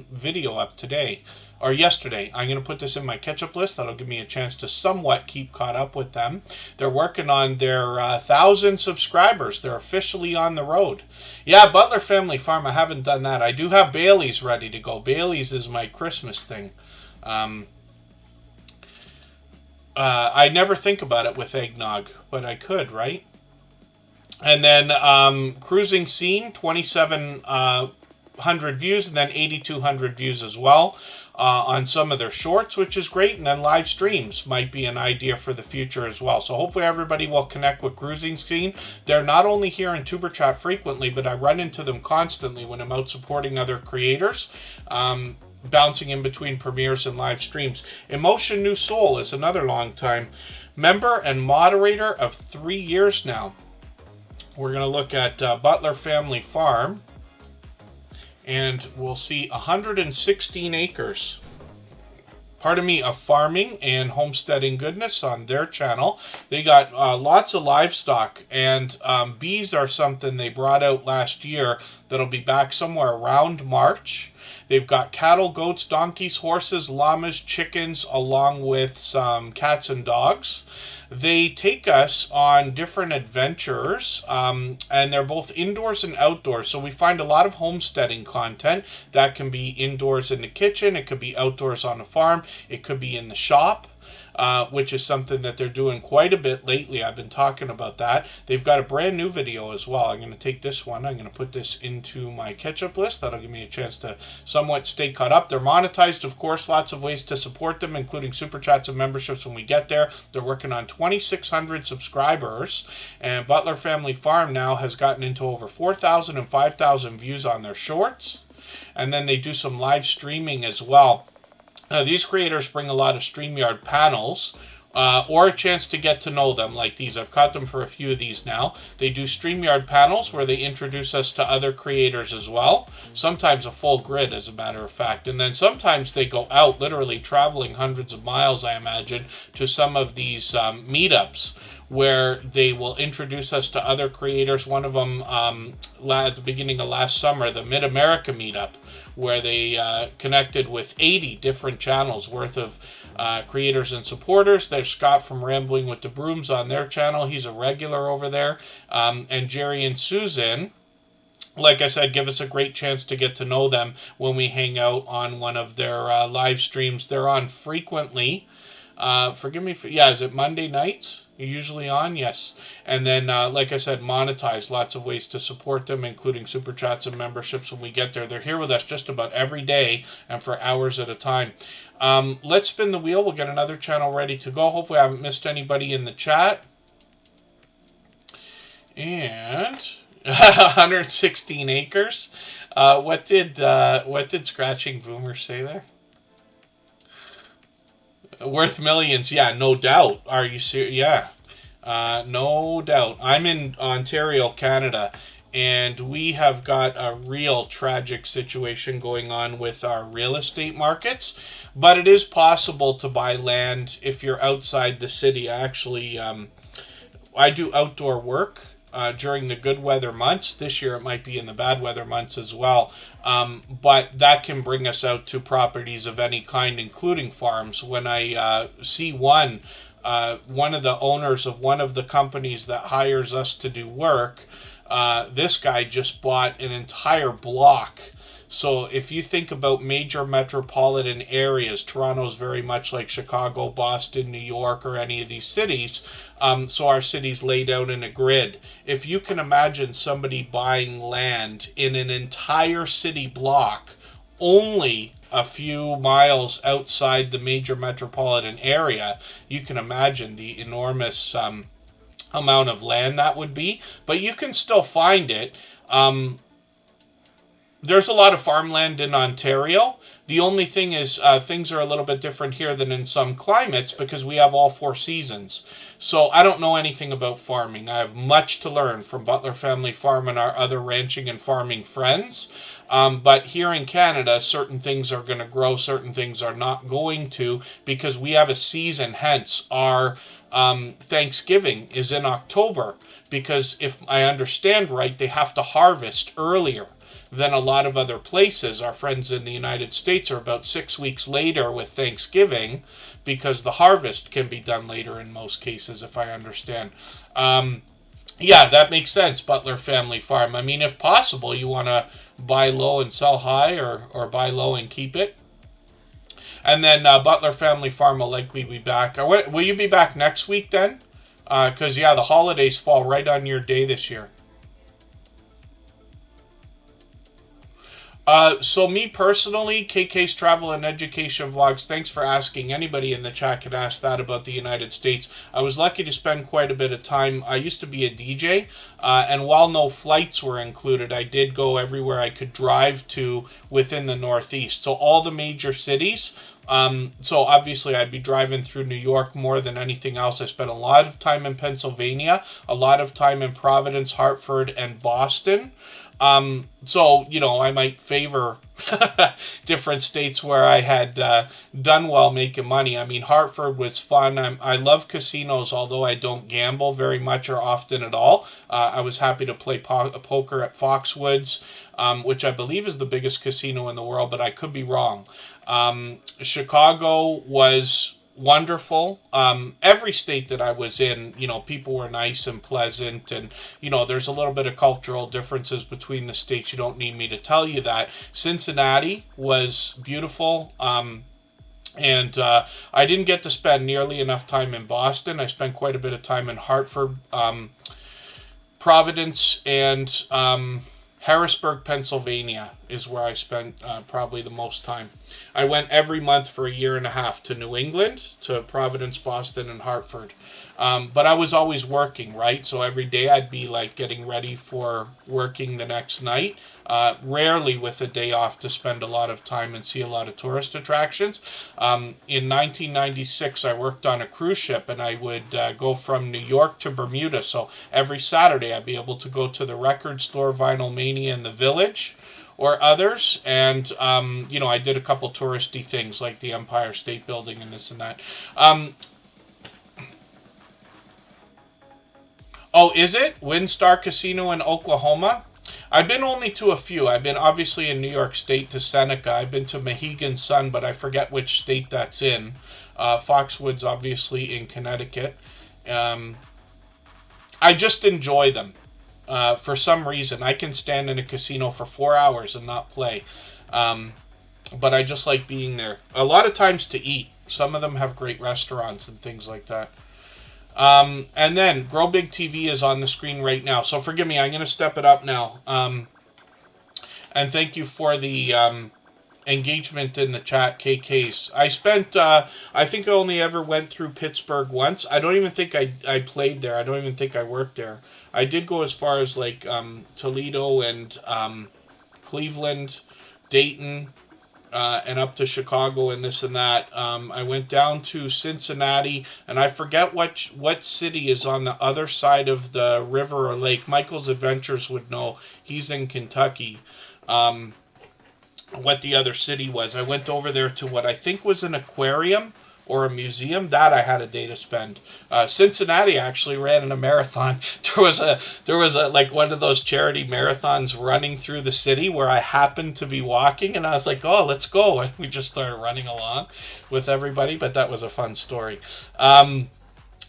video up today. Or yesterday. I'm going to put this in my catch-up list. That'll give me a chance to somewhat keep caught up with them. They're working on their 1,000 subscribers. They're officially on the road. Yeah, Butler Family Farm, I haven't done that. I do have Bailey's ready to go. Bailey's is my Christmas thing. I never think about it with eggnog, but I could, right? And then Cruising Scene, 2,700 views, and then 8,200 views as well. On some of their shorts, which is great, and then live streams might be an idea for the future as well. So hopefully everybody will connect with Cruising Scene. They're not only here in Tuber Chat frequently, but I run into them constantly when I'm out supporting other creators, bouncing in between premieres and live streams. Emotion New Soul is another long time member and moderator of 3 years now. We're going to look at Butler Family Farm. And we'll see 116 acres, of farming and homesteading goodness on their channel. They got lots of livestock, and bees are something they brought out last year that'll be back somewhere around March. They've got cattle, goats, donkeys, horses, llamas, chickens, along with some cats and dogs. They take us on different adventures, and they're both indoors and outdoors. So we find a lot of homesteading content. That can be indoors in the kitchen. It could be outdoors on the farm. It could be in the shop, which is something that they're doing quite a bit lately. I've been talking about that. They've got a brand new video as well. I'm going to take this one. I'm going to put this into my catch-up list. That'll give me a chance to somewhat stay caught up. They're monetized, of course. Lots of ways to support them, including super chats and memberships when we get there. They're working on 2,600 subscribers. And Butler Family Farm now has gotten into over 4,000 and 5,000 views on their shorts. And then they do some live streaming as well. These creators bring a lot of StreamYard panels, or a chance to get to know them like these. I've caught them for a few of these now. They do StreamYard panels where they introduce us to other creators as well. Sometimes a full grid, as a matter of fact. And then sometimes they go out, literally traveling hundreds of miles, I imagine, to some of these meetups where they will introduce us to other creators. One of them, at the beginning of last summer, the Mid-America meetup, where they connected with 80 different channels worth of creators and supporters. There's Scott from Rambling with the Brooms on their channel. He's a regular over there. And Jerry and Susan, like I said, give us a great chance to get to know them when we hang out on one of their live streams. They're on frequently. Forgive me for, yeah, is it Monday nights? You're usually on? Yes. And then, like I said, monetize. Lots of ways to support them, including super chats and memberships when we get there. They're here with us just about every day and for hours at a time. Let's spin the wheel. We'll get another channel ready to go. Hopefully I haven't missed anybody in the chat. And 116 acres. What did Scratching Boomer say there? Worth millions, yeah, no doubt. Are you serious? Yeah, no doubt. I'm in Ontario, Canada, and we have got a real tragic situation going on with our real estate markets. But it is possible to buy land if you're outside the city. Actually, I do outdoor work during the good weather months. This year it might be in the bad weather months as well. But that can bring us out to properties of any kind, including farms. When I see one of the owners of one of the companies that hires us to do work, this guy just bought an entire block. So if you think about major metropolitan areas, Toronto's very much like Chicago, Boston, New York, or any of these cities. So our city's laid out in a grid. If you can imagine somebody buying land in an entire city block only a few miles outside the major metropolitan area, you can imagine the enormous amount of land that would be. But you can still find it. There's a lot of farmland in Ontario. The only thing is things are a little bit different here than in some climates because we have all 4 seasons. So I don't know anything about farming. I have much to learn from Butler Family Farm and our other ranching and farming friends. But here in Canada, certain things are going to grow, certain things are not going to, because we have a season. Hence, our Thanksgiving is in October, because if I understand right, they have to harvest earlier than a lot of other places. Our friends in the United States are about 6 weeks later with Thanksgiving because the harvest can be done later in most cases, if I understand. Yeah, that makes sense, Butler Family Farm. I mean, if possible, you want to buy low and sell high, or buy low and keep it. And then Butler Family Farm will likely be back. Will you be back next week then? Because, yeah, the holidays fall right on your day this year. So me personally, KK's Travel and Education Vlogs, thanks for asking. Anybody in the chat could ask that about the United States. I was lucky to spend quite a bit of time. I used to be a DJ, and while no flights were included, I did go everywhere I could drive to within the Northeast. So all the major cities. So obviously I'd be driving through New York more than anything else. I spent a lot of time in Pennsylvania, a lot of time in Providence, Hartford, and Boston. So, you know, I might favor different states where I had done well making money. I mean, Hartford was fun. I love casinos, although I don't gamble very much or often at all. I was happy to play poker at Foxwoods, which I believe is the biggest casino in the world, but I could be wrong. Chicago was wonderful. Every state that I was in, you know, people were nice and pleasant, and, you know, there's a little bit of cultural differences between the states. You don't need me to tell you that. Cincinnati was beautiful. And I didn't get to spend nearly enough time in Boston. I spent quite a bit of time in Hartford, Providence, and Harrisburg, Pennsylvania is where I spent probably the most time. I went every month for a year and a half to New England, to Providence, Boston, and Hartford. But I was always working, right? So every day I'd be like getting ready for working the next night. Rarely with a day off to spend a lot of time and see a lot of tourist attractions. In 1996, I worked on a cruise ship, and I would go from New York to Bermuda. So every Saturday I'd be able to go to the record store, Vinyl Mania, and the Village, or others, and, you know, I did a couple touristy things like the Empire State Building and this and that. Oh, is it? WinStar Casino in Oklahoma? I've been only to a few. I've been obviously in New York State to Seneca. I've been to Mohegan Sun, but I forget which state that's in. Foxwoods, obviously, in Connecticut. I just enjoy them. For some reason, I can stand in a casino for 4 hours and not play. But I just like being there. A lot of times to eat. Some of them have great restaurants and things like that. And then Grow Big TV is on the screen right now. So forgive me, I'm going to step it up now. And thank you for the engagement in the chat, KKs. I spent, I think I only ever went through Pittsburgh once. I don't even think I played there. I don't even think I worked there. I did go as far as like Toledo and Cleveland, Dayton, and up to Chicago and this and that. I went down to Cincinnati, and I forget what city is on the other side of the river or lake. Michael's Adventures would know. He's in Kentucky. What the other city was. I went over there to what I think was an aquarium or a museum. That I had a day to spend. Cincinnati actually ran in a marathon. There was a like one of those charity marathons running through the city where I happened to be walking, and I was like, oh, let's go. And we just started running along with everybody, but that was a fun story.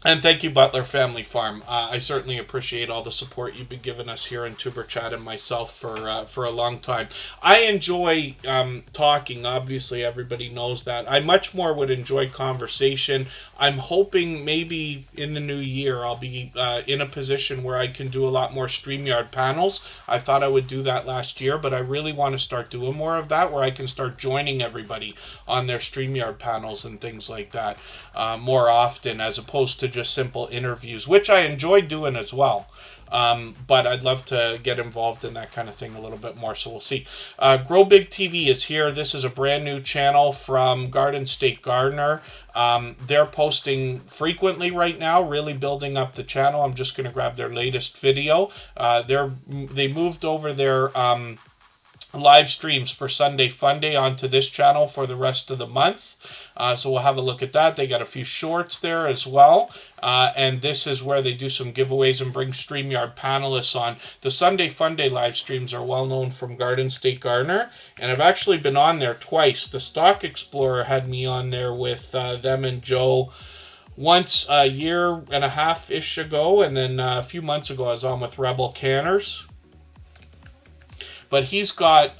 And thank you, Butler Family Farm. I certainly appreciate all the support you've been giving us here in Tuber Chat and myself for a long time. I enjoy talking. Obviously, everybody knows that. I much more would enjoy conversation. I'm hoping maybe in the new year I'll be in a position where I can do a lot more StreamYard panels. I thought I would do that last year, but I really want to start doing more of that, where I can start joining everybody on their StreamYard panels and things like that more often, as opposed to just simple interviews, which I enjoy doing as well. But I'd love to get involved in that kind of thing a little bit more, so we'll see. Grow Big TV is here. This is a brand new channel from Garden State Gardener. They're posting frequently right now, really building up the channel. I'm just going to grab their latest video. They moved over their live streams for Sunday Fun Day onto this channel for the rest of the month. So we'll have a look at that. They got a few shorts there as well. And this is where they do some giveaways and bring StreamYard panelists on. The Sunday Fun Day live streams are well known from Garden State Gardener. And I've actually been on there twice. The Stock Explorer had me on there with them and Joe once a year and a half-ish ago. And then a few months ago I was on with Rebel Canners. But he's got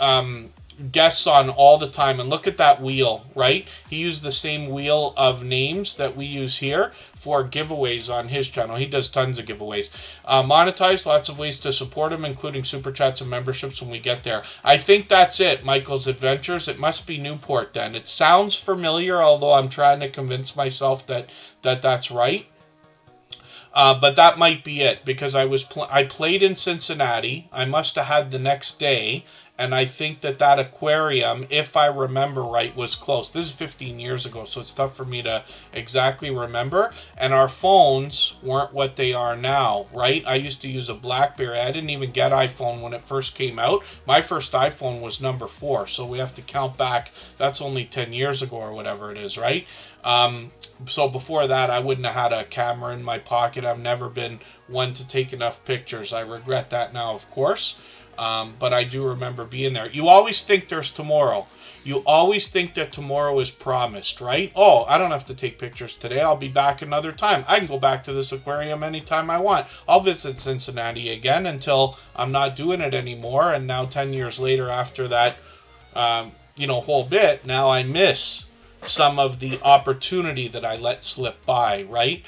guests on all the time, and look at that wheel, right? He used the same wheel of names that we use here for giveaways on his channel. He does tons of giveaways. Monetize, lots of ways to support him, including super chats and memberships when we get there. I think that's it, Michael's Adventures. It must be Newport then. It sounds familiar, although I'm trying to convince myself that that's right. But that might be it, because I played in Cincinnati. I must have had the next day, and I think that aquarium, if I remember right, was closed. This is 15 years ago, so it's tough for me to exactly remember. And our phones weren't what they are now, right? I used to use a BlackBerry. I didn't even get iPhone when it first came out. My first iPhone was number 4, so we have to count back. That's only 10 years ago or whatever it is, right? So before that, I wouldn't have had a camera in my pocket. I've never been one to take enough pictures. I regret that now, of course. But I do remember being there. You always think there's tomorrow. You always think that tomorrow is promised, right? Oh, I don't have to take pictures today. I'll be back another time. I can go back to this aquarium anytime I want. I'll visit Cincinnati again until I'm not doing it anymore. And now 10 years later after that, whole bit, now I miss some of the opportunity that I let slip by, right?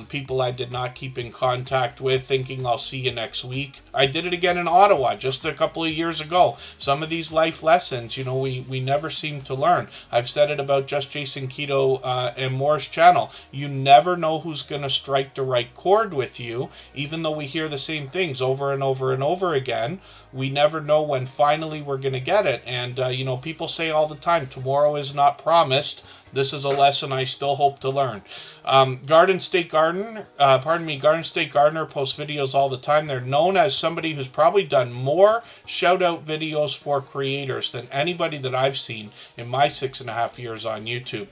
People I did not keep in contact with, thinking I'll see you next week. I did it again in Ottawa just a couple of years ago. Some of these life lessons, we never seem to learn. I've said it about Just Jason Keto and Moore's channel. You never know who's going to strike the right chord with you, even though we hear the same things over and over and over again. We never know when finally we're going to get it. And, people say all the time, tomorrow is not promised. This is a lesson I still hope to learn. Garden State Gardener posts videos all the time. They're known as somebody who's probably done more shout-out videos for creators than anybody that I've seen in my 6.5 years on YouTube.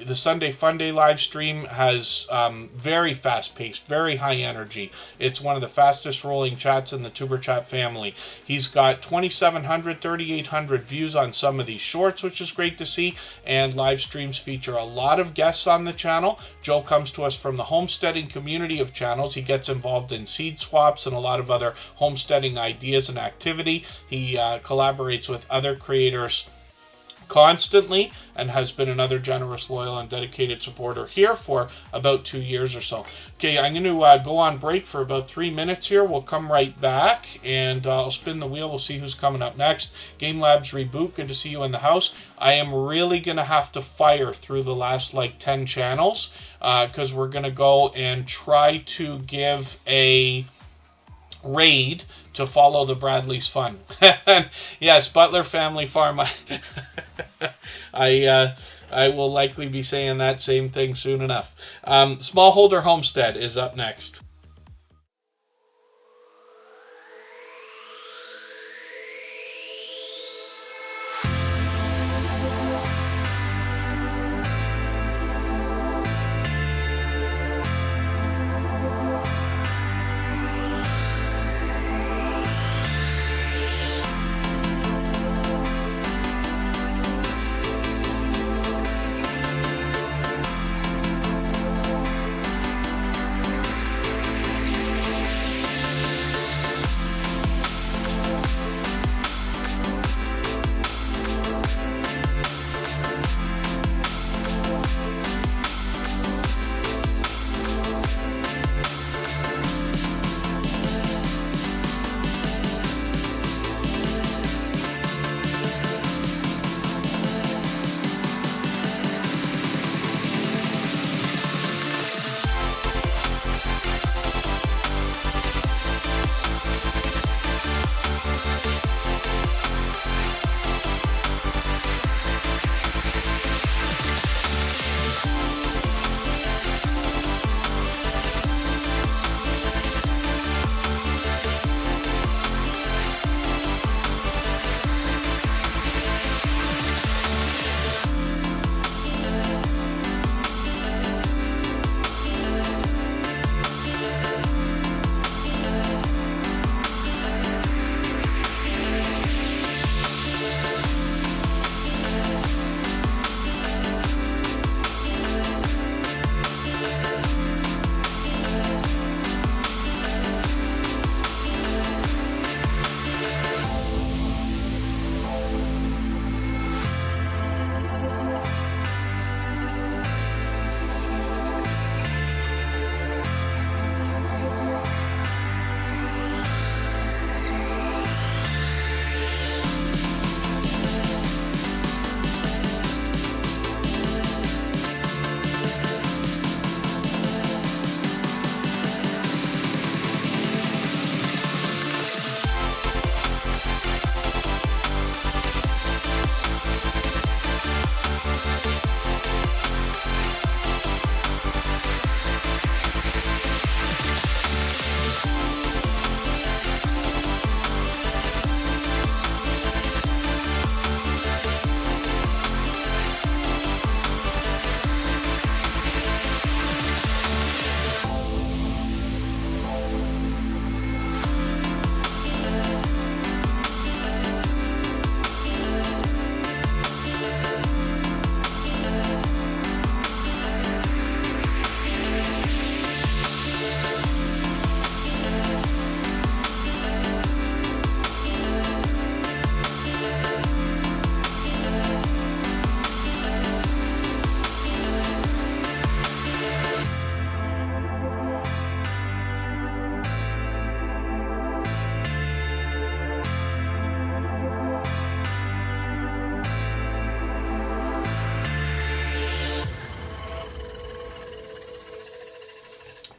The Sunday Fun Day live stream has very fast-paced, very high energy. It's one of the fastest rolling chats in the Tuber Chat family. He's got 2,700, 3,800 views on some of these shorts, which is great to see, and live streams feature a lot of guests on the channel. Joe comes to us from the homesteading community of channels. He gets involved in seed swaps and a lot of other homesteading ideas and activity. He collaborates with other creators constantly and has been another generous, loyal, and dedicated supporter here for about 2 years or so. Okay, I'm going to go on break for about 3 minutes here. We'll come right back, and I'll spin the wheel. We'll see who's coming up next. Game Labs Reboot, good to see you in the house. I am really going to have to fire through the last, 10 channels, because we're going to go and try to give a raid to follow the Bradley's fun. Yes, Butler Family Farm. I will likely be saying that same thing soon enough. Smallholder Homestead is up next.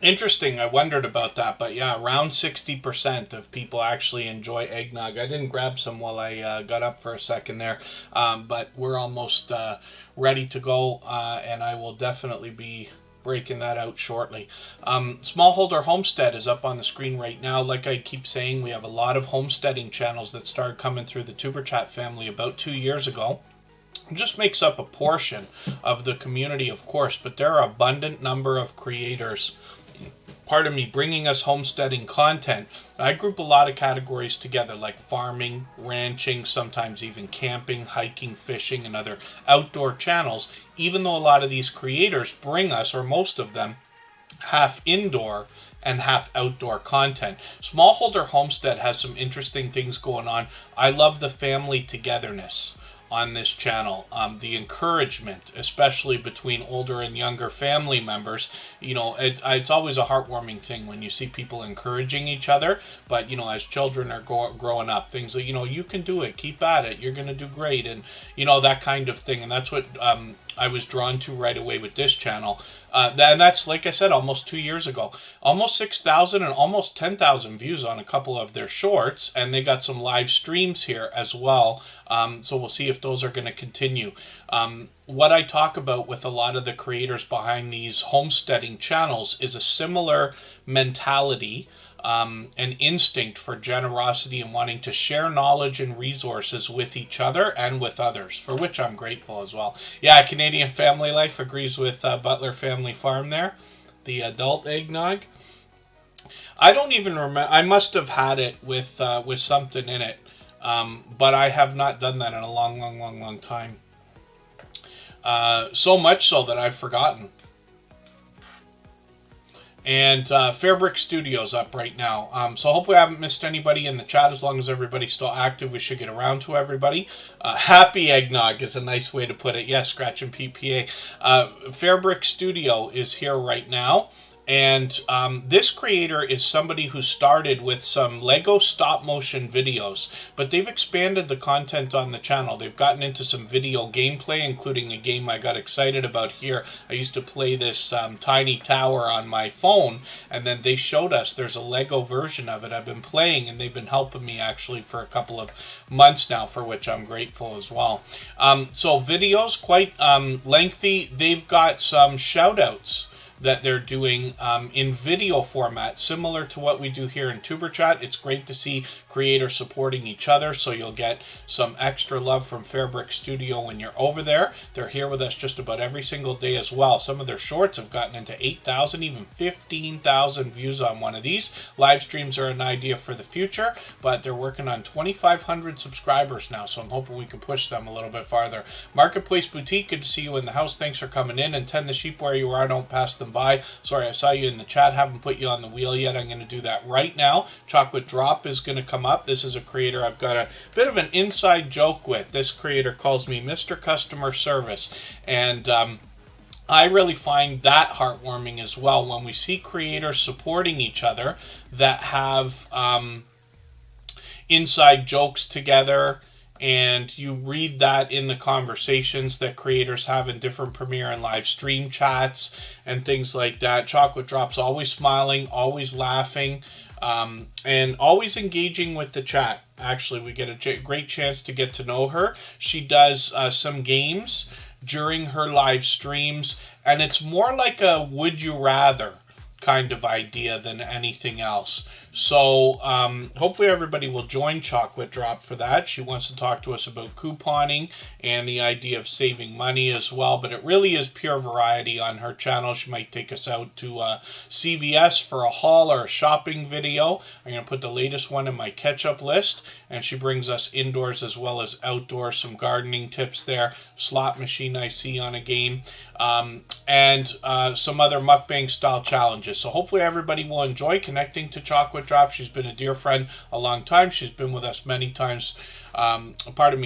Interesting. I wondered about that, but yeah, around 60% of people actually enjoy eggnog. I didn't grab some while I got up for a second there, but we're almost ready to go, and I will definitely be breaking that out shortly. Smallholder Homestead is up on the screen right now. Like I keep saying, we have a lot of homesteading channels that started coming through the Tuber Chat family about 2 years ago. It just makes up a portion of the community, of course, but there are abundant number of creators, bringing us homesteading content. I group a lot of categories together, like farming, ranching, sometimes even camping, hiking, fishing, and other outdoor channels, even though a lot of these creators bring us, or most of them, half indoor and half outdoor content. Smallholder Homestead has some interesting things going on. I love the family togetherness. on this channel. The encouragement, especially between older and younger family members, you know, it's always a heartwarming thing when you see people encouraging each other. But, you know, as children are growing up, things like, you know, you can do it, keep at it, you're going to do great, and, you know, that kind of thing. And that's what I was drawn to right away with this channel. And that's, like I said, almost 2 years ago. Almost 6,000 and almost 10,000 views on a couple of their shorts. And they got some live streams here as well. So we'll see if those are going to continue. What I talk about with a lot of the creators behind these homesteading channels is a similar mentality, an instinct for generosity and wanting to share knowledge and resources with each other and with others, for which I'm grateful as well. Yeah, Canadian Family Life agrees with Butler Family Farm there, the adult eggnog. I don't even remember. I must have had it with something in it, but I have not done that in a long time. So much so that I've forgotten. And Fairbrick Studios up right now. So hopefully I haven't missed anybody in the chat. As long as everybody's still active, we should get around to everybody. Happy Eggnog is a nice way to put it. Yes, Scratch and PPA. Fairbrick Studio is here right now. And this creator is somebody who started with some Lego stop motion videos, but they've expanded the content on the channel. They've gotten into some video gameplay, including a game I got excited about here. I used to play this tiny tower on my phone, and then they showed us there's a Lego version of it. I've been playing, and they've been helping me actually for a couple of months now, for which I'm grateful as well. So videos, quite lengthy. They've got some shout outs that they're doing in video format, similar to what we do here in Tuber Chat. It's great to see creators supporting each other, so you'll get some extra love from Fairbrick Studio when you're over there. They're here with us just about every single day as well. Some of their shorts have gotten into 8,000, even 15,000 views on one of these. Live streams are an idea for the future, but they're working on 2,500 subscribers now, so I'm hoping we can push them a little bit farther. Marketplace Boutique, good to see you in the house. Thanks for coming in. And tend the sheep where you are, don't pass them by. Sorry, I saw you in the chat. Haven't put you on the wheel yet. I'm going to do that right now. Chocolate Drop is going to come up. This is a creator I've got a bit of an inside joke with. This creator calls me Mr. Customer Service, and I really find that heartwarming as well when we see creators supporting each other that have inside jokes together. And you read that in the conversations that creators have in different premiere and live stream chats and things like that. Chocolate Drop's always smiling, always laughing, and always engaging with the chat. Actually, we get a great chance to get to know her. She does some games during her live streams, and it's more like a would you rather kind of idea than anything else. So hopefully everybody will join Chocolate Drop for that. She wants to talk to us about couponing and the idea of saving money as well. But it really is pure variety on her channel. She might take us out to CVS for a haul or a shopping video. I'm going to put the latest one in my catch-up list. And she brings us indoors as well as outdoors. Some gardening tips there. Slot machine I see on a game. And some other mukbang style challenges. So hopefully everybody will enjoy connecting to Chocolate Drop. She's been a dear friend a long time. She's been with us many times.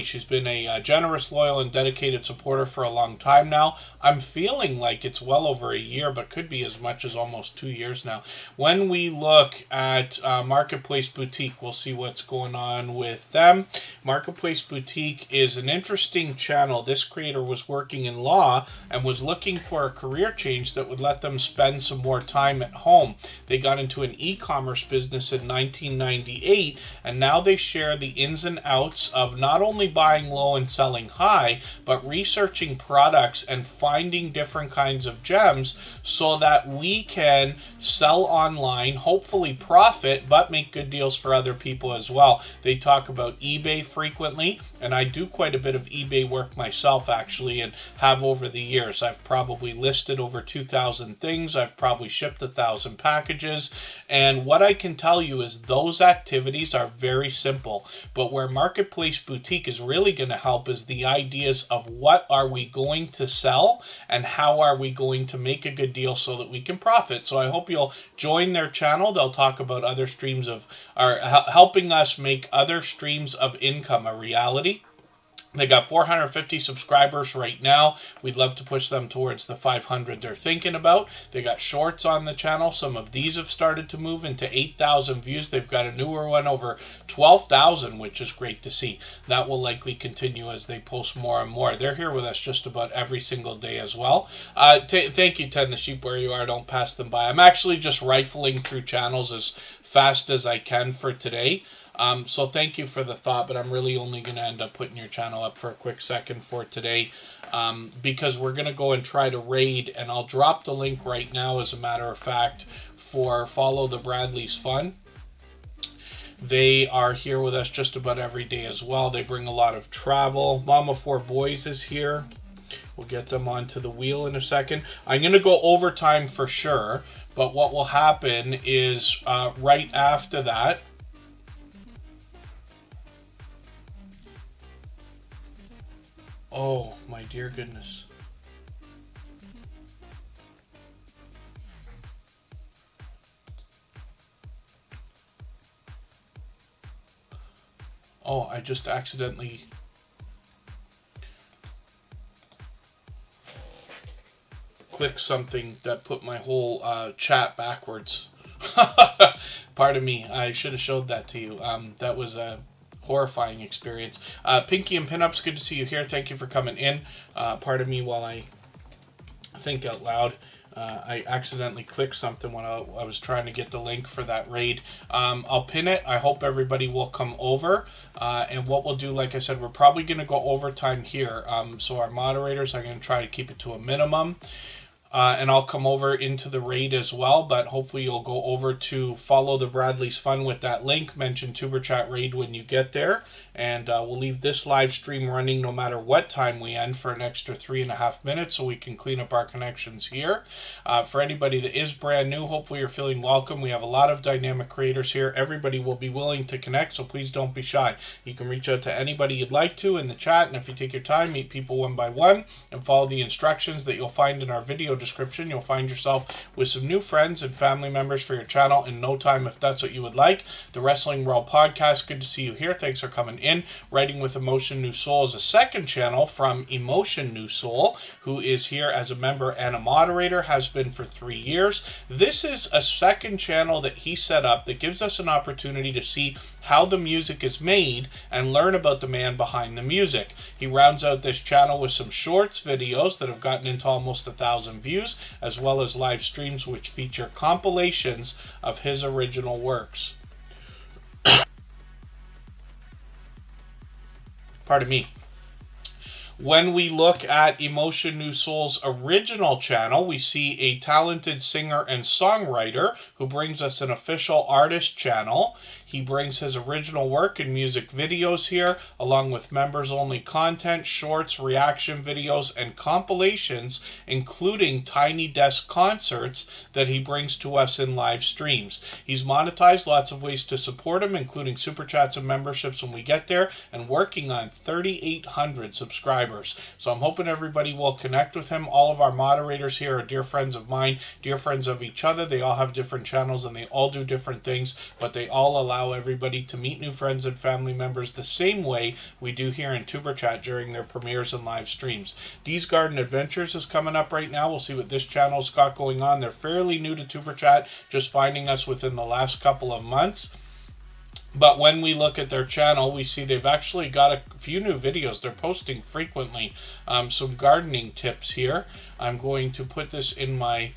She's been a generous, loyal, and dedicated supporter for a long time now. I'm feeling like it's well over a year, but could be as much as almost 2 years now. When we look at Marketplace Boutique, we'll see what's going on with them. Marketplace Boutique is an interesting channel. This creator was working in law and was looking for a career change that would let them spend some more time at home. They got into an e-commerce business in 1998, and now they share the ins and outs of not only buying low and selling high, but researching products and finding different kinds of gems so that we can sell online, hopefully profit, but make good deals for other people as well. They talk about eBay frequently, and I do quite a bit of eBay work myself actually, and have over the years. I've probably listed over 2,000 things. I've probably shipped 1,000 packages, and what I can tell you is those activities are very simple, but where Marketplace Boutique is really going to help is the ideas of what are we going to sell and how are we going to make a good deal so that we can profit. So I hope you'll join their channel. They'll talk about other streams of, or helping us make other streams of income a reality. They got 450 subscribers right now. We'd love to push them towards the 500 they're thinking about. They got shorts on the channel. Some of these have started to move into 8,000 views. They've got a newer one over 12,000, which is great to see. That will likely continue as they post more and more. They're here with us just about every single day as well. Thank you, Ten the Sheep, where you are. Don't pass them by. I'm actually just rifling through channels as fast as I can for today. So thank you for the thought, but I'm really only going to end up putting your channel up for a quick second for today, because we're going to go and try to raid, and I'll drop the link right now, as a matter of fact, for Follow the Bradley's Fun. They are here with us just about every day as well. They bring a lot of travel. Mama Four Boys is here. We'll get them onto the wheel in a second. I'm going to go overtime for sure, but what will happen is right after that, oh, my dear goodness. Oh, I just accidentally clicked something that put my whole chat backwards. Pardon me. I should have showed that to you. That was a horrifying experience. Pinky and Pinups, good to see you here. Thank you for coming in. Pardon me while I think out loud. I accidentally clicked something when I was trying to get the link for that raid. I'll pin it. I hope everybody will come over. And what we'll do, like I said, we're probably going to go overtime here. So our moderators are going to try to keep it to a minimum. And I'll come over into the raid as well, but hopefully you'll go over to Follow the Bradley's Fun with that link. Mention Tuber Chat Raid when you get there, and we'll leave this live stream running no matter what time we end for an extra 3.5 minutes so we can clean up our connections here. For anybody that is brand new, hopefully you're feeling welcome. We have a lot of dynamic creators here. Everybody will be willing to connect, so please don't be shy. You can reach out to anybody you'd like to in the chat, and if you take your time, meet people one by one and follow the instructions that you'll find in our video description, you'll find yourself with some new friends and family members for your channel in no time, if that's what you would like. The Wrestling World Podcast, good to see you here. Thanks for coming in. Writing with Emotion New Soul is a second channel from Emotion New Soul, who is here as a member and a moderator, has been for 3 years. This is a second channel that he set up that gives us an opportunity to see how the music is made and learn about the man behind the music. He rounds out this channel with some shorts videos that have gotten into almost 1,000 views, as well as live streams which feature compilations of his original works. Pardon me. When we look at Emotion New Soul's original channel, we see a talented singer and songwriter who brings us an official artist channel. He brings his original work and music videos here, along with members-only content, shorts, reaction videos, and compilations, including Tiny Desk concerts that he brings to us in live streams. He's monetized, lots of ways to support him, including super chats and memberships when we get there, and working on 3,800 subscribers. So I'm hoping everybody will connect with him. All of our moderators here are dear friends of mine, dear friends of each other. They all have different channels and they all do different things, but they all allow everybody to meet new friends and family members the same way we do here in Tuber Chat during their premieres and live streams. Dee's Garden Adventures is coming up right now. We'll see what this channel's got going on. They're fairly new to Tuber Chat, just finding us within the last couple of months. But when we look at their channel, we see they've actually got a few new videos. They're posting frequently some gardening tips here. I'm going to put this in my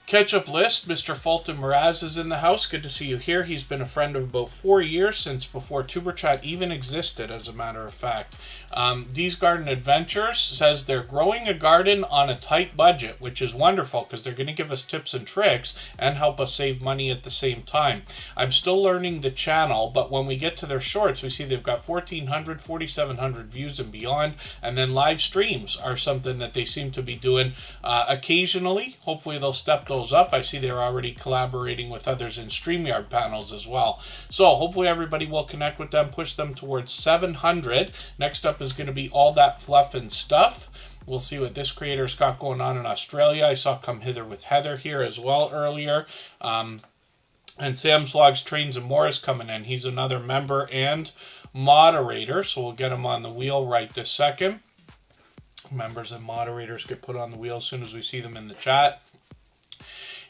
catch-up list. Mr. Falon Moraz is in the house. Good to see you here. He's been a friend of about 4 years, since before Tuber Chat even existed, as a matter of fact. Dee's Garden Adventures says they're growing a garden on a tight budget, which is wonderful because they're going to give us tips and tricks and help us save money at the same time. I'm still learning the channel, but when we get to their shorts, we see they've got 1,400, 4,700 views and beyond, and then live streams are something that they seem to be doing occasionally. Hopefully they'll step those up. I see they're already collaborating with others in StreamYard panels as well. So hopefully everybody will connect with them, push them towards 700. Next up is going to be All That Fluff and Stuff. We'll see what this creator's got going on in Australia. I saw Come Hither with Heather here as well earlier. And Sam's Vlogs, Trains and More is coming in. He's another member and moderator, so we'll get them on the wheel right this second. Members and moderators get put on the wheel as soon as we see them in the chat.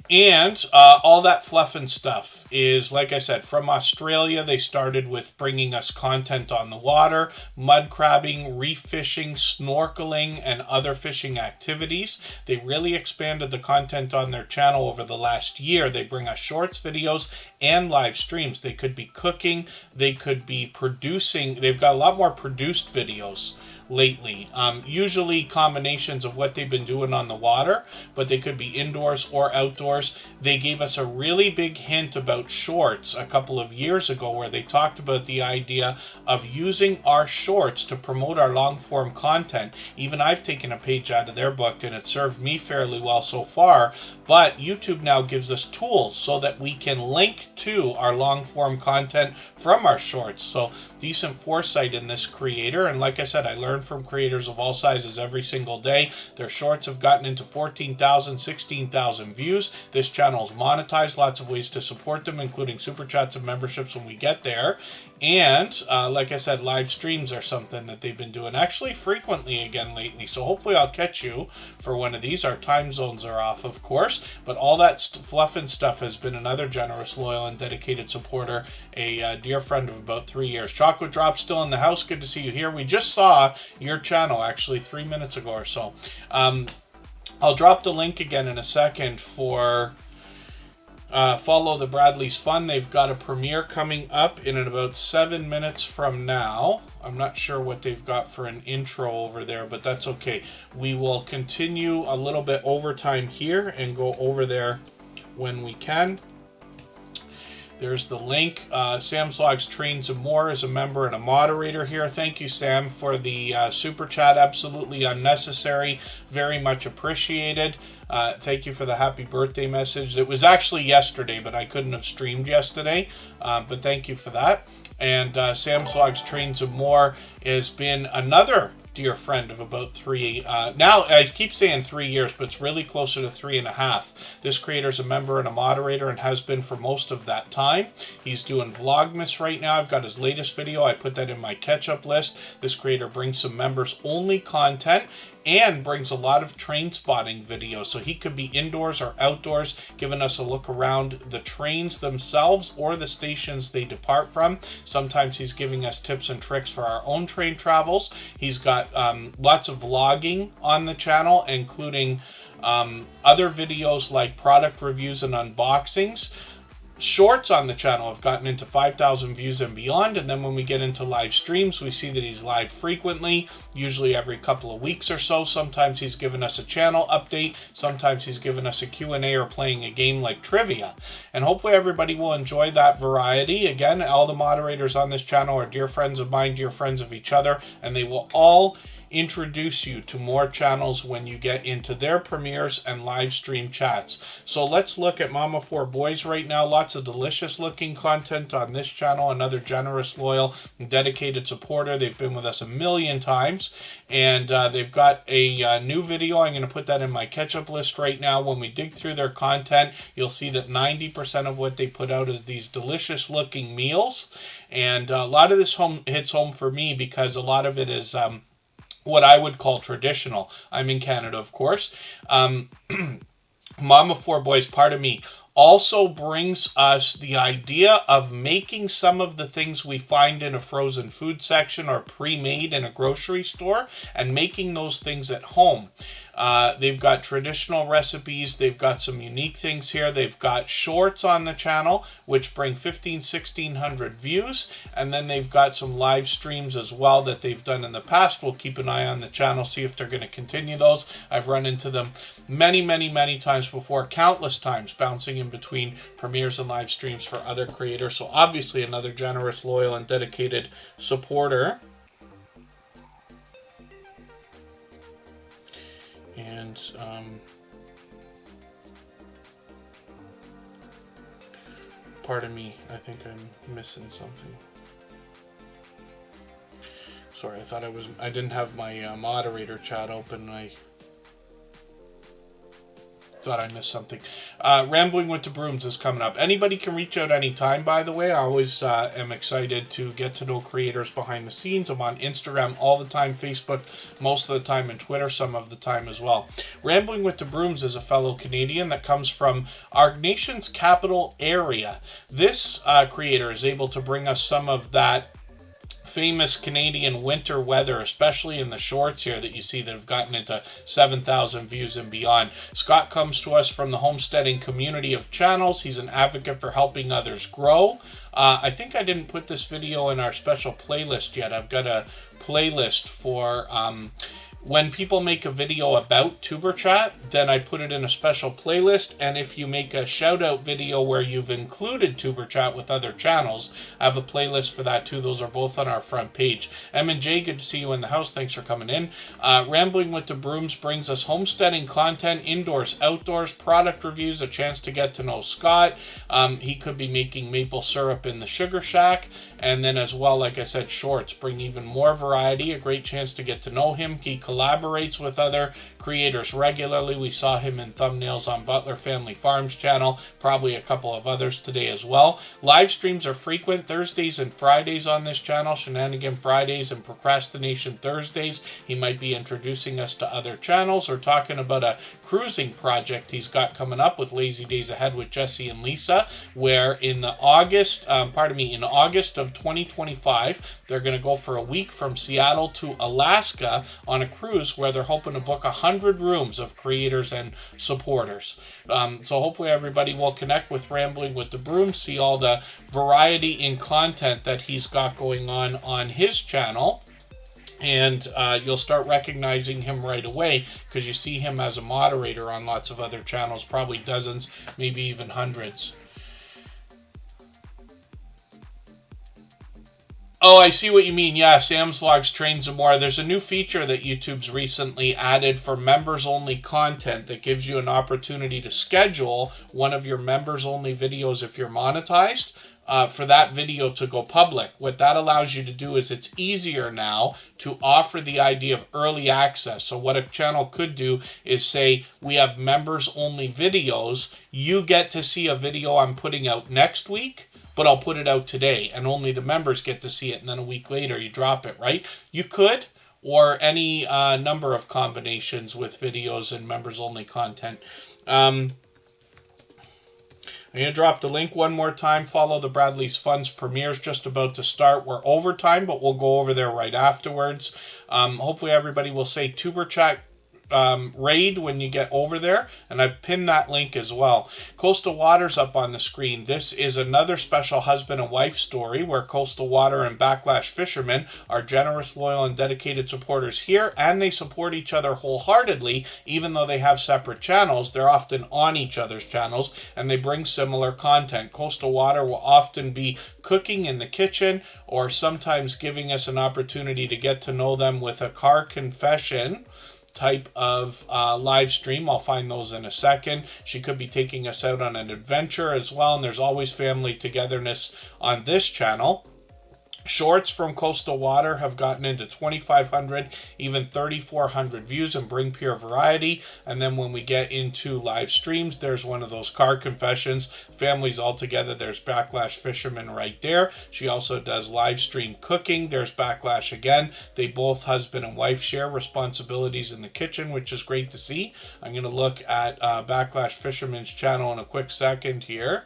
And all that fluff and stuff is, like I said, from Australia. They started with bringing us content on the water, mud crabbing, reef fishing, snorkeling, and other fishing activities. They really expanded the content on their channel over the last year. They bring us shorts, videos, and live streams. They could be cooking. They could be producing. They've got a lot more produced videos lately. Usually combinations of what they've been doing on the water, but they could be indoors or outdoors. They gave us a really big hint about shorts a couple of years ago where they talked about the idea of using our shorts to promote our long form content. Even I've taken a page out of their book and it served me fairly well so far, but YouTube now gives us tools so that we can link to our long form content from our shorts. So decent foresight in this creator, and like I said, I learn from creators of all sizes every single day. Their shorts have gotten into 14,000, 16,000 views. This channel is monetized, lots of ways to support them, including super chats and memberships when we get there. And like I said, live streams are something that they've been doing actually frequently again lately. So hopefully I'll catch you for one of these. Our time zones are off, of course, but all that fluff and stuff has been another generous, loyal, and dedicated supporter, a dear friend of about 3 years. Chocolate Drop still in the house. Good to see you here. We just saw your channel actually 3 minutes ago or so. I'll drop the link again in a second for Follow the Bradley's Fun. They've got a premiere coming up in about 7 minutes from now. I'm not sure what they've got for an intro over there, but that's okay. We will continue a little bit overtime here and go over there when we can. There's the link. Sam's Logs Trains and More is a member and a moderator here. Thank you, Sam, for the super chat. Absolutely unnecessary. Very much appreciated. Thank you for the happy birthday message. It was actually yesterday, but I couldn't have streamed yesterday. But thank you for that. And Sam's Logs Trains and More has been another dear friend of about now I keep saying 3 years, but it's really closer to 3.5. This creator's a member and a moderator and has been for most of that time. He's doing Vlogmas right now. I've got his latest video. I put that in my catch-up list. This creator brings some members only content and brings a lot of train spotting videos. So he could be indoors or outdoors, giving us a look around the trains themselves or the stations they depart from. Sometimes he's giving us tips and tricks for our own train travels. He's got lots of vlogging on the channel, including other videos like product reviews and unboxings. Shorts on the channel have gotten into 5,000 views and beyond, and then when we get into live streams, we see that he's live frequently, usually every couple of weeks or so. Sometimes he's given us a channel update, sometimes he's given us a Q&A or playing a game like trivia. And hopefully everybody will enjoy that variety. Again, all the moderators on this channel are dear friends of mine, dear friends of each other, and they will all introduce you to more channels when you get into their premieres and live stream chats. So let's look at Mama 4 Boys right now. Lots of delicious looking content on this channel. Another generous, loyal, and dedicated supporter. They've been with us a million times, and they've got a new video. I'm going to put that in my catch-up list right now. When we dig through their content, you'll see that 90% of what they put out is these delicious looking meals, and a lot of this hits home for me because a lot of it is what I would call traditional. I'm in Canada, of course. Mama 4 Boys, pardon me, also brings us the idea of making some of the things we find in a frozen food section or pre-made in a grocery store and making those things at home. They've got traditional recipes. They've got some unique things here. They've got shorts on the channel, which bring 1,600 views. And then they've got some live streams as well that they've done in the past. We'll keep an eye on the channel, see if they're going to continue those. I've run into them many, many, many times before, countless times, bouncing in between premieres and live streams for other creators. So obviously another generous, loyal, and dedicated supporter. And pardon me, I think I'm missing something. Sorry, I didn't have my moderator chat open. thought I missed something. Rambling with the Brooms is coming up. Anybody can reach out anytime, by the way. I always am excited to get to know creators behind the scenes. I'm on Instagram all the time, Facebook most of the time, and Twitter some of the time as well. Rambling with the Brooms is a fellow Canadian that comes from our nation's capital area. This creator is able to bring us some of that famous Canadian winter weather, especially in the shorts here that you see that have gotten into 7,000 views and beyond. Scott comes to us from the homesteading community of channels. He's an advocate for helping others grow. I think I didn't put this video in our special playlist yet. I've got a playlist for when people make a video about Tuber Chat, then I put it in a special playlist, and if you make a shout-out video where you've included Tuber Chat with other channels, I have a playlist for that too. Those are both on our front page. M&J, good to see you in the house. Thanks for coming in. Rambling with the Brooms brings us homesteading content, indoors, outdoors, product reviews, a chance to get to know Scott. He could be making maple syrup in the Sugar Shack, and then as well, like I said, shorts bring even more variety, a great chance to get to know him. He collaborates with other creators regularly. We saw him in thumbnails on Butler Family Farms channel, probably a couple of others today as well. Live streams are frequent Thursdays and Fridays on this channel, Shenanigan Fridays and Procrastination Thursdays. He might be introducing us to other channels or talking about a cruising project he's got coming up with Lazy Days Ahead with Jesse and Lisa, where in August of 2025, they're going to go for a week from Seattle to Alaska on a cruise where they're hoping to book 100 rooms of creators and supporters. So hopefully everybody will connect with Rambling with the Broom, see all the variety in content that he's got going on his channel. And you'll start recognizing him right away because you see him as a moderator on lots of other channels, probably dozens, maybe even hundreds. Oh, I see what you mean. Yeah, Sam's Vlogs, Trains and More. There's a new feature that YouTube's recently added for members-only content that gives you an opportunity to schedule one of your members-only videos if you're monetized. For that video to go public. What that allows you to do is it's easier now to offer the idea of early access. So what a channel could do is say, we have members only videos. You get to see a video I'm putting out next week, but I'll put it out today and only the members get to see it. And then a week later you drop it, right? You could, or any number of combinations with videos and members only content. I'm going to drop the link one more time. Follow the Bradley's Funds premieres just about to start. We're over time, but we'll go over there right afterwards. Hopefully everybody will say Tuber Chat raid when you get over there, and I've pinned that link as well. Coastal Water's up on the screen. This is another special husband and wife story where Coastal Water and Backlash Fisherman are generous, loyal, and dedicated supporters here, and they support each other wholeheartedly. Even though they have separate channels, they're often on each other's channels, and they bring similar content. Coastal Water will often be cooking in the kitchen, or sometimes giving us an opportunity to get to know them with a car confession type of live stream. I'll find those in a second. She could be taking us out on an adventure as well, and there's always family togetherness on this channel. Shorts from Coastal Water have gotten into 2,500, even 3,400 views and bring pure variety. And then when we get into live streams, there's one of those car confessions. Families all together. There's Backlash Fisherman right there. She also does live stream cooking. There's Backlash again. They both, husband and wife, share responsibilities in the kitchen, which is great to see. I'm going to look at Backlash Fisherman's channel in a quick second here.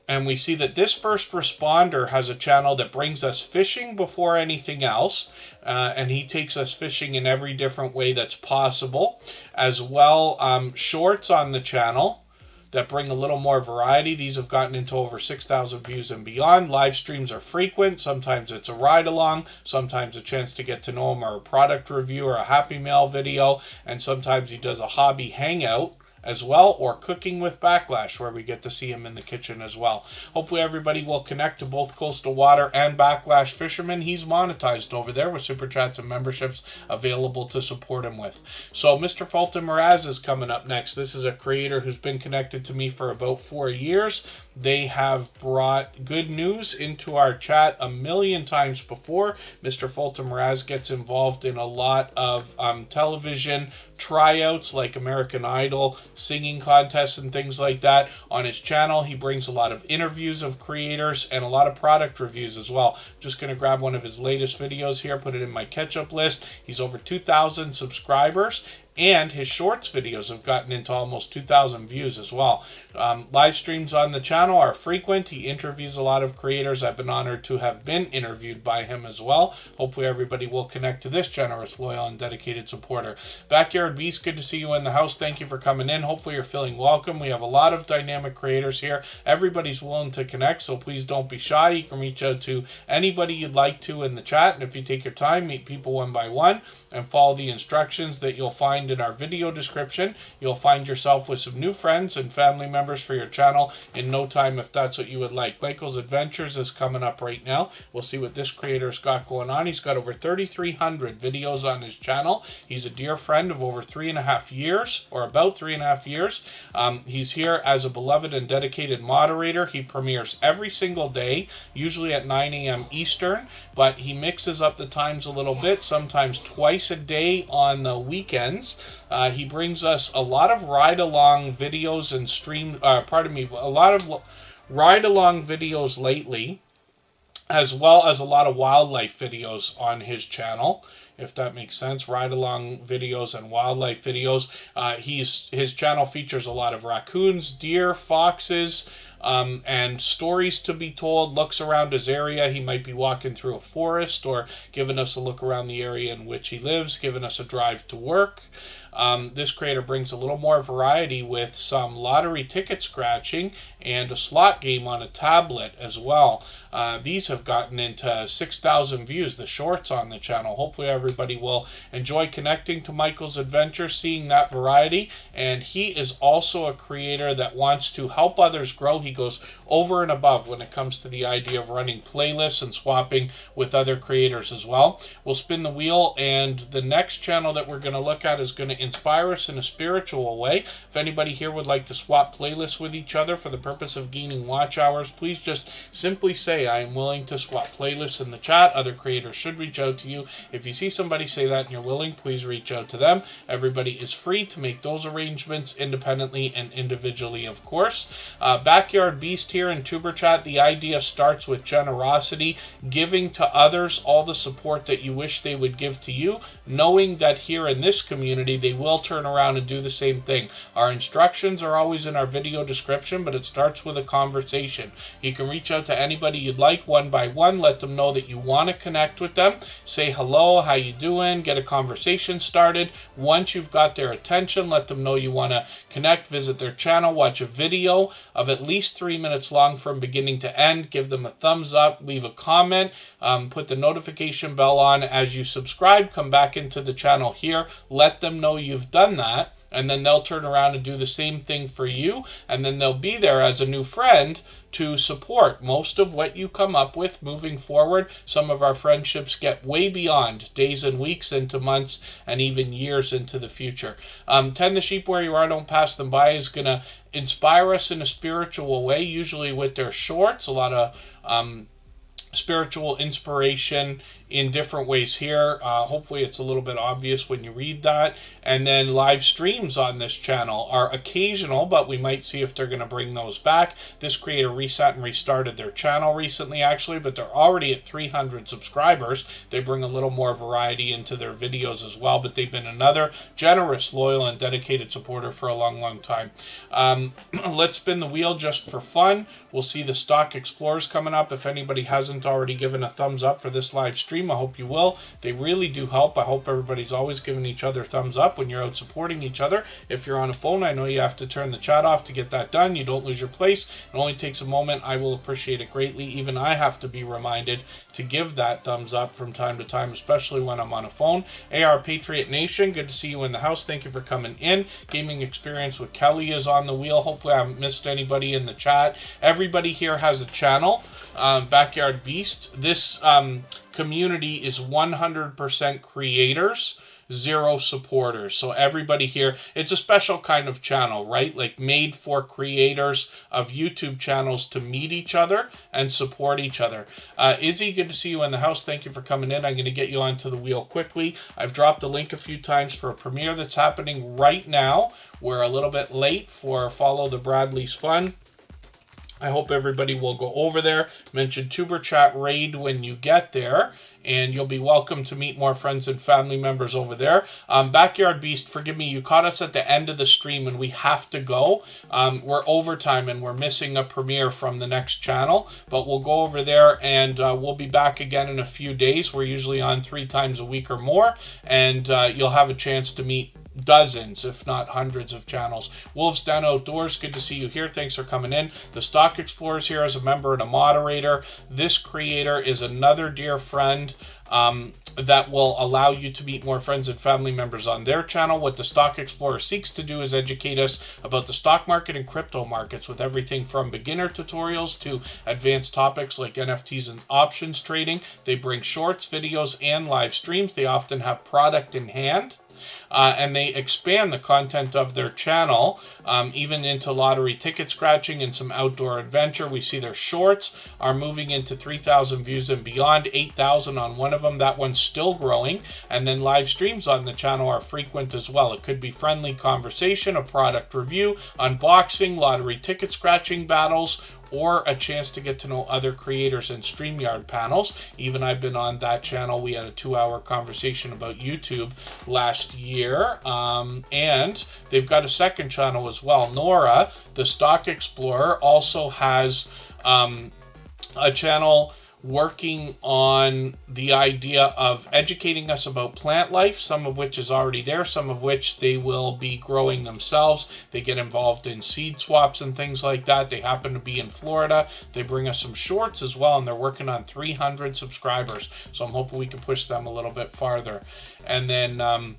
And we see that this first responder has a channel that brings us fishing before anything else. And he takes us fishing in every different way that's possible. As well, shorts on the channel that bring a little more variety. These have gotten into over 6,000 views and beyond. Live streams are frequent. Sometimes it's a ride-along. Sometimes a chance to get to know him or a product review or a Happy Mail video. And sometimes he does a hobby hangout as well, or cooking with Backlash, where we get to see him in the kitchen as well. Hopefully everybody will connect to both Coastal Water and Backlash Fisherman. He's monetized over there with super chats and memberships available to support him with. So Mr. Falon Moraz is coming up next. This is a creator who's been connected to me for about 4 years. They have brought good news into our chat a million times before. Mr. Falon Moraz gets involved in a lot of television tryouts like American Idol, singing contests, and things like that on his channel. He brings a lot of interviews of creators and a lot of product reviews as well. Just going to grab one of his latest videos here, put it in my catch-up list. He's over 2,000 subscribers, and his shorts videos have gotten into almost 2,000 views as well. Live streams on the channel are frequent. He interviews a lot of creators. I've been honored to have been interviewed by him as well. Hopefully everybody will connect to this generous, loyal, and dedicated supporter. Backyard Beast, good to see you in the house. Thank you for coming in. Hopefully you're feeling welcome. We have a lot of dynamic creators here. Everybody's willing to connect, so please don't be shy. You can reach out to anybody you'd like to in the chat, and if you take your time, meet people one by one and follow the instructions that you'll find in our video description. You'll find yourself with some new friends and family members for your channel in no time if that's what you would like. Michael's Adventures is coming up right now. We'll see what this creator's got going on. He's got over 3,300 videos on his channel. He's a dear friend of over 3.5 years, or about 3.5 years. He's here as a beloved and dedicated moderator. He premieres every single day, usually at 9 a.m. Eastern, but he mixes up the times a little bit, sometimes twice a day on the weekends. He brings us a lot of ride-along videos and a lot of ride-along videos lately, as well as a lot of wildlife videos on his channel, if that makes sense. Ride-along videos and wildlife videos. His channel features a lot of raccoons, deer, foxes, and stories to be told. Looks around his area. He might be walking through a forest or giving us a look around the area in which he lives, giving us a drive to work. This creator brings a little more variety with some lottery ticket scratching and a slot game on a tablet as well. These have gotten into 6,000 views, the shorts on the channel. Hopefully everybody will enjoy connecting to Michael's Adventure, seeing that variety. And he is also a creator that wants to help others grow. He goes over and above when it comes to the idea of running playlists and swapping with other creators as well. We'll spin the wheel, and the next channel that we're going to look at is going to inspire us in a spiritual way. If anybody here would like to swap playlists with each other for the purpose of gaining watch hours, please just simply say, I am willing to swap playlists in the chat. Other creators should reach out to you. If you see somebody say that and you're willing, please reach out to them. Everybody is free to make those arrangements independently and individually, of course. Backyard Beast here in Tuber Chat. The idea starts with generosity, giving to others all the support that you wish they would give to you, knowing that here in this community they will turn around and do the same thing. Our instructions are always in our video description, but it starts with a conversation. You can reach out to anybody you'd like one by one, let them know that you want to connect with them, say hello, how you doing, get a conversation started. Once you've got their attention, let them know you want to connect, visit their channel, watch a video of at least 3 minutes long from beginning to end, give them a thumbs up, leave a comment, put the notification bell on as you subscribe, come back into the channel here, let them know you've done that, and then they'll turn around and do the same thing for you, and then they'll be there as a new friend to support most of what you come up with moving forward. Some of our friendships get way beyond days and weeks into months and even years into the future. Tend the sheep where you are, don't pass them by is going to inspire us in a spiritual way, usually with their shorts. A lot of spiritual inspiration in different ways here. Hopefully it's a little bit obvious when you read that. And then live streams on this channel are occasional, but we might see if they're going to bring those back. This creator reset and restarted their channel recently, actually, but they're already at 300 subscribers. They bring a little more variety into their videos as well, but they've been another generous, loyal, and dedicated supporter for a long, long time. Let's spin the wheel just for fun. We'll see the Stock Explorers coming up. If anybody hasn't already given a thumbs up for this live stream, I hope you will. They really do help. I hope everybody's always giving each other thumbs up when you're out supporting each other. If you're on a phone, I know you have to turn the chat off to get that done. You don't lose your place. It only takes a moment. I will appreciate it greatly. Even I have to be reminded to give that thumbs up from time to time, especially when I'm on a phone. AR Patriot Nation, good to see you in the house. Thank you for coming in. Gaming Experience with Kelly is on the wheel. Hopefully I haven't missed anybody in the chat. Everybody here has a channel. Backyard Beast. This community is 100% creators. 0 supporters. So everybody here, it's a special kind of channel, right? Like made for creators of YouTube channels to meet each other and support each other. Izzy, good to see you in the house. Thank you for coming in. I'm going to get you onto the wheel quickly. I've dropped a link a few times for a premiere that's happening right now. We're a little bit late for Follow the Bradley's Fun. I hope everybody will go over there. Mention Tuber Chat Raid when you get there, and you'll be welcome to meet more friends and family members over there. Backyard Beast, forgive me, you caught us at the end of the stream and we have to go. We're overtime and we're missing a premiere from the next channel, but we'll go over there and we'll be back again in a few days. We're usually on 3 times a week or more, and you'll have a chance to meet dozens, if not hundreds of channels. Wolves Down Outdoors, good to see you here. Thanks for coming in. The Stock Explorers here as a member and a moderator. This creator is another dear friend that will allow you to meet more friends and family members on their channel. What the Stock Explorer seeks to do is educate us about the stock market and crypto markets with everything from beginner tutorials to advanced topics like NFTs and options trading. They bring shorts, videos, and live streams. They often have product in hand. And they expand the content of their channel, even into lottery ticket scratching and some outdoor adventure. We see their shorts are moving into 3,000 views and beyond, 8,000 on one of them. That one's still growing. And then live streams on the channel are frequent as well. It could be friendly conversation, a product review, unboxing, lottery ticket scratching battles, or a chance to get to know other creators in StreamYard panels. Even I've been on that channel. We had a 2-hour conversation about YouTube last year. And they've got a second channel as well. Nora, the Stock Explorer, also has a channel working on the idea of educating us about plant life, some of which is already there, some of which they will be growing themselves. They get involved in seed swaps and things like that. They happen to be in Florida. They bring us some shorts as well, and they're working on 300 subscribers. So I'm hoping we can push them a little bit farther. And then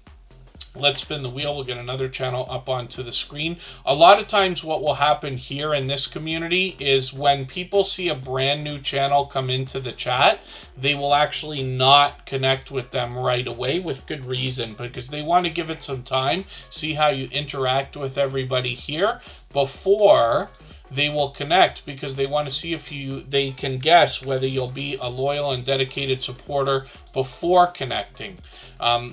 let's spin the wheel. We'll get another channel up onto the screen. A lot of times what will happen here in this community is when people see a brand new channel come into the chat, they will actually not connect with them right away, with good reason, because they want to give it some time, see how you interact with everybody here before they will connect, because they want to see if they can guess whether you'll be a loyal and dedicated supporter before connecting.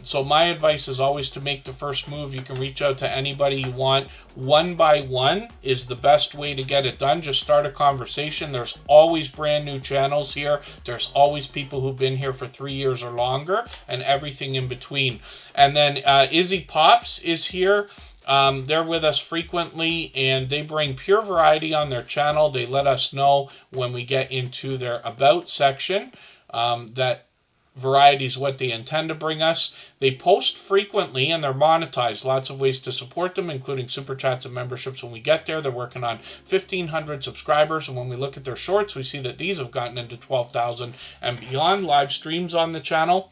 So my advice is always to make the first move. You can reach out to anybody you want. One by one is the best way to get it done. Just start a conversation. There's always brand new channels here. There's always people who've been here for 3 years or longer, and everything in between. And then Izzy Pops is here. They're with us frequently, and they bring pure variety on their channel. They let us know when we get into their About section that variety is what they intend to bring us. They post frequently, and they're monetized. Lots of ways to support them, including super chats and memberships when we get there. They're working on 1,500 subscribers, and when we look at their shorts, we see that these have gotten into 12,000 and beyond. Live streams on the channel,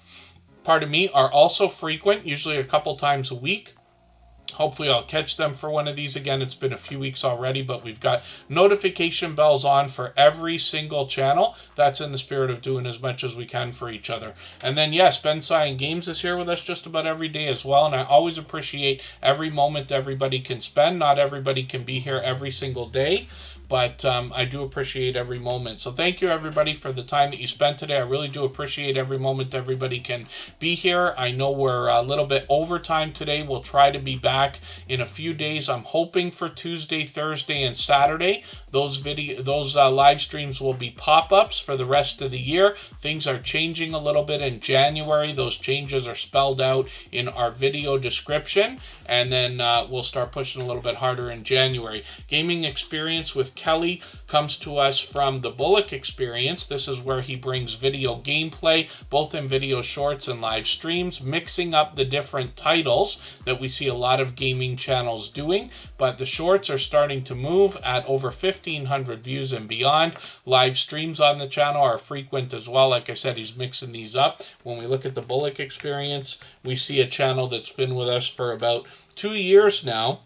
pardon me, are also frequent, usually a couple times a week. Hopefully I'll catch them for one of these again. It's been a few weeks already, but we've got notification bells on for every single channel. That's in the spirit of doing as much as we can for each other. And then, yes, Ben Cyan Games is here with us just about every day as well, and I always appreciate every moment everybody can spend. Not everybody can be here every single day, but I do appreciate every moment. So thank you, everybody, for the time that you spent today. I really do appreciate every moment everybody can be here. I know we're a little bit over time today. We'll try to be back in a few days. I'm hoping for Tuesday, Thursday, and Saturday. Those live streams will be pop-ups for the rest of the year. Things are changing a little bit in January. Those changes are spelled out in our video description. And then we'll start pushing a little bit harder in January. Gaming Experience with Kelly comes to us from the Bullock Experience. This is where he brings video gameplay, both in video shorts and live streams, mixing up the different titles that we see a lot of gaming channels doing. But the shorts are starting to move at over 1,500 views and beyond. Live streams on the channel are frequent as well. Like I said, he's mixing these up. When we look at the Bullock Experience, we see a channel that's been with us for about 2 years now.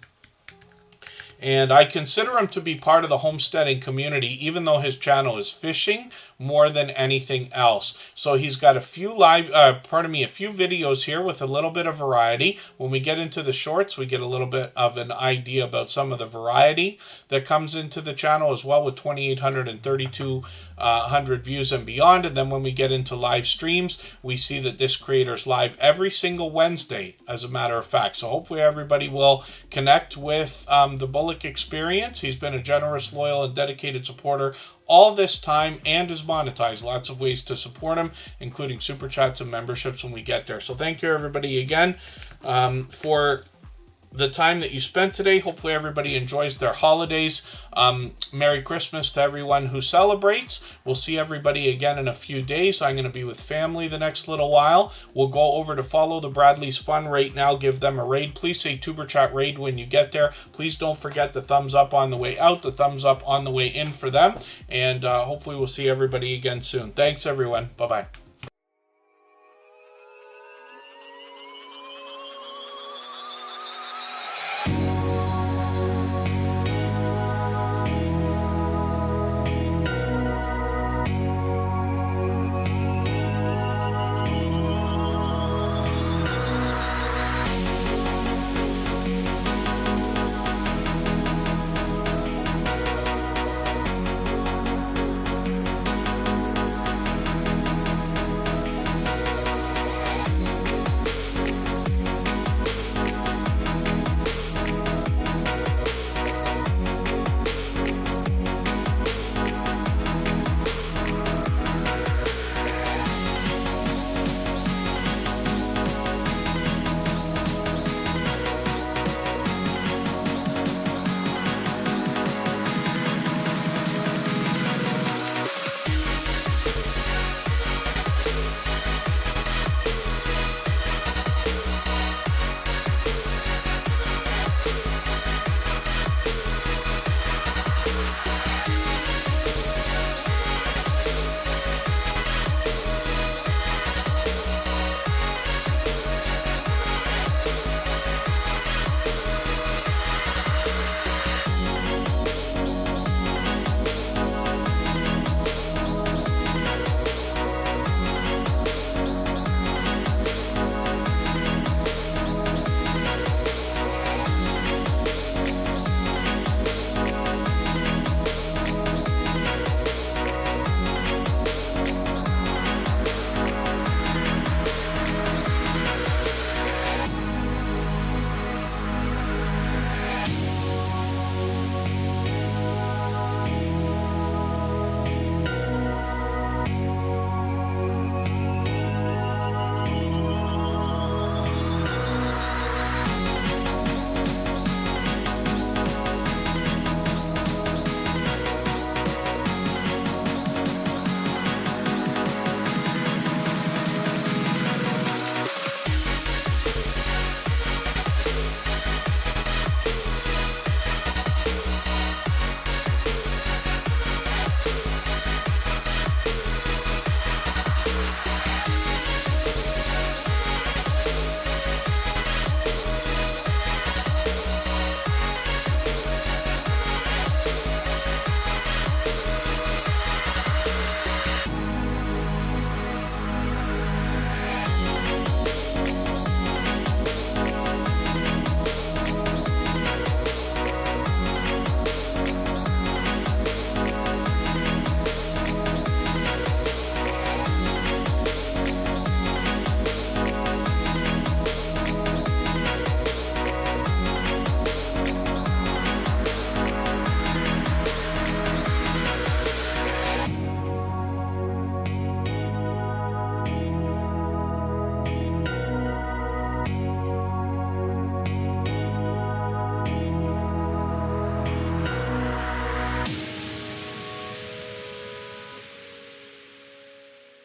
And I consider him to be part of the homesteading community, even though his channel is fishing more than anything else. So he's got a few a few videos here with a little bit of variety. When we get into the shorts, we get a little bit of an idea about some of the variety that comes into the channel as well, with 2,800 and 3,200 views and beyond. And then when we get into live streams, we see that this creator's live every single Wednesday, as a matter of fact. So hopefully everybody will connect with the Bullock experience. He's been a generous, loyal, and dedicated supporter all this time and is monetized. Lots of ways to support him, including super chats and memberships when we get there. So thank you everybody again for the time that you spent today. Hopefully everybody enjoys their holidays. Merry Christmas to everyone who celebrates. We'll see everybody again in a few days. I'm going to be with family the next little while. We'll go over to Follow the Bradleys Fun right now. Give them a raid. Please say Tuber Chat raid when you get there. Please don't forget the thumbs up on the way out, the thumbs up on the way in for them. And hopefully we'll see everybody again soon. Thanks everyone. Bye-bye.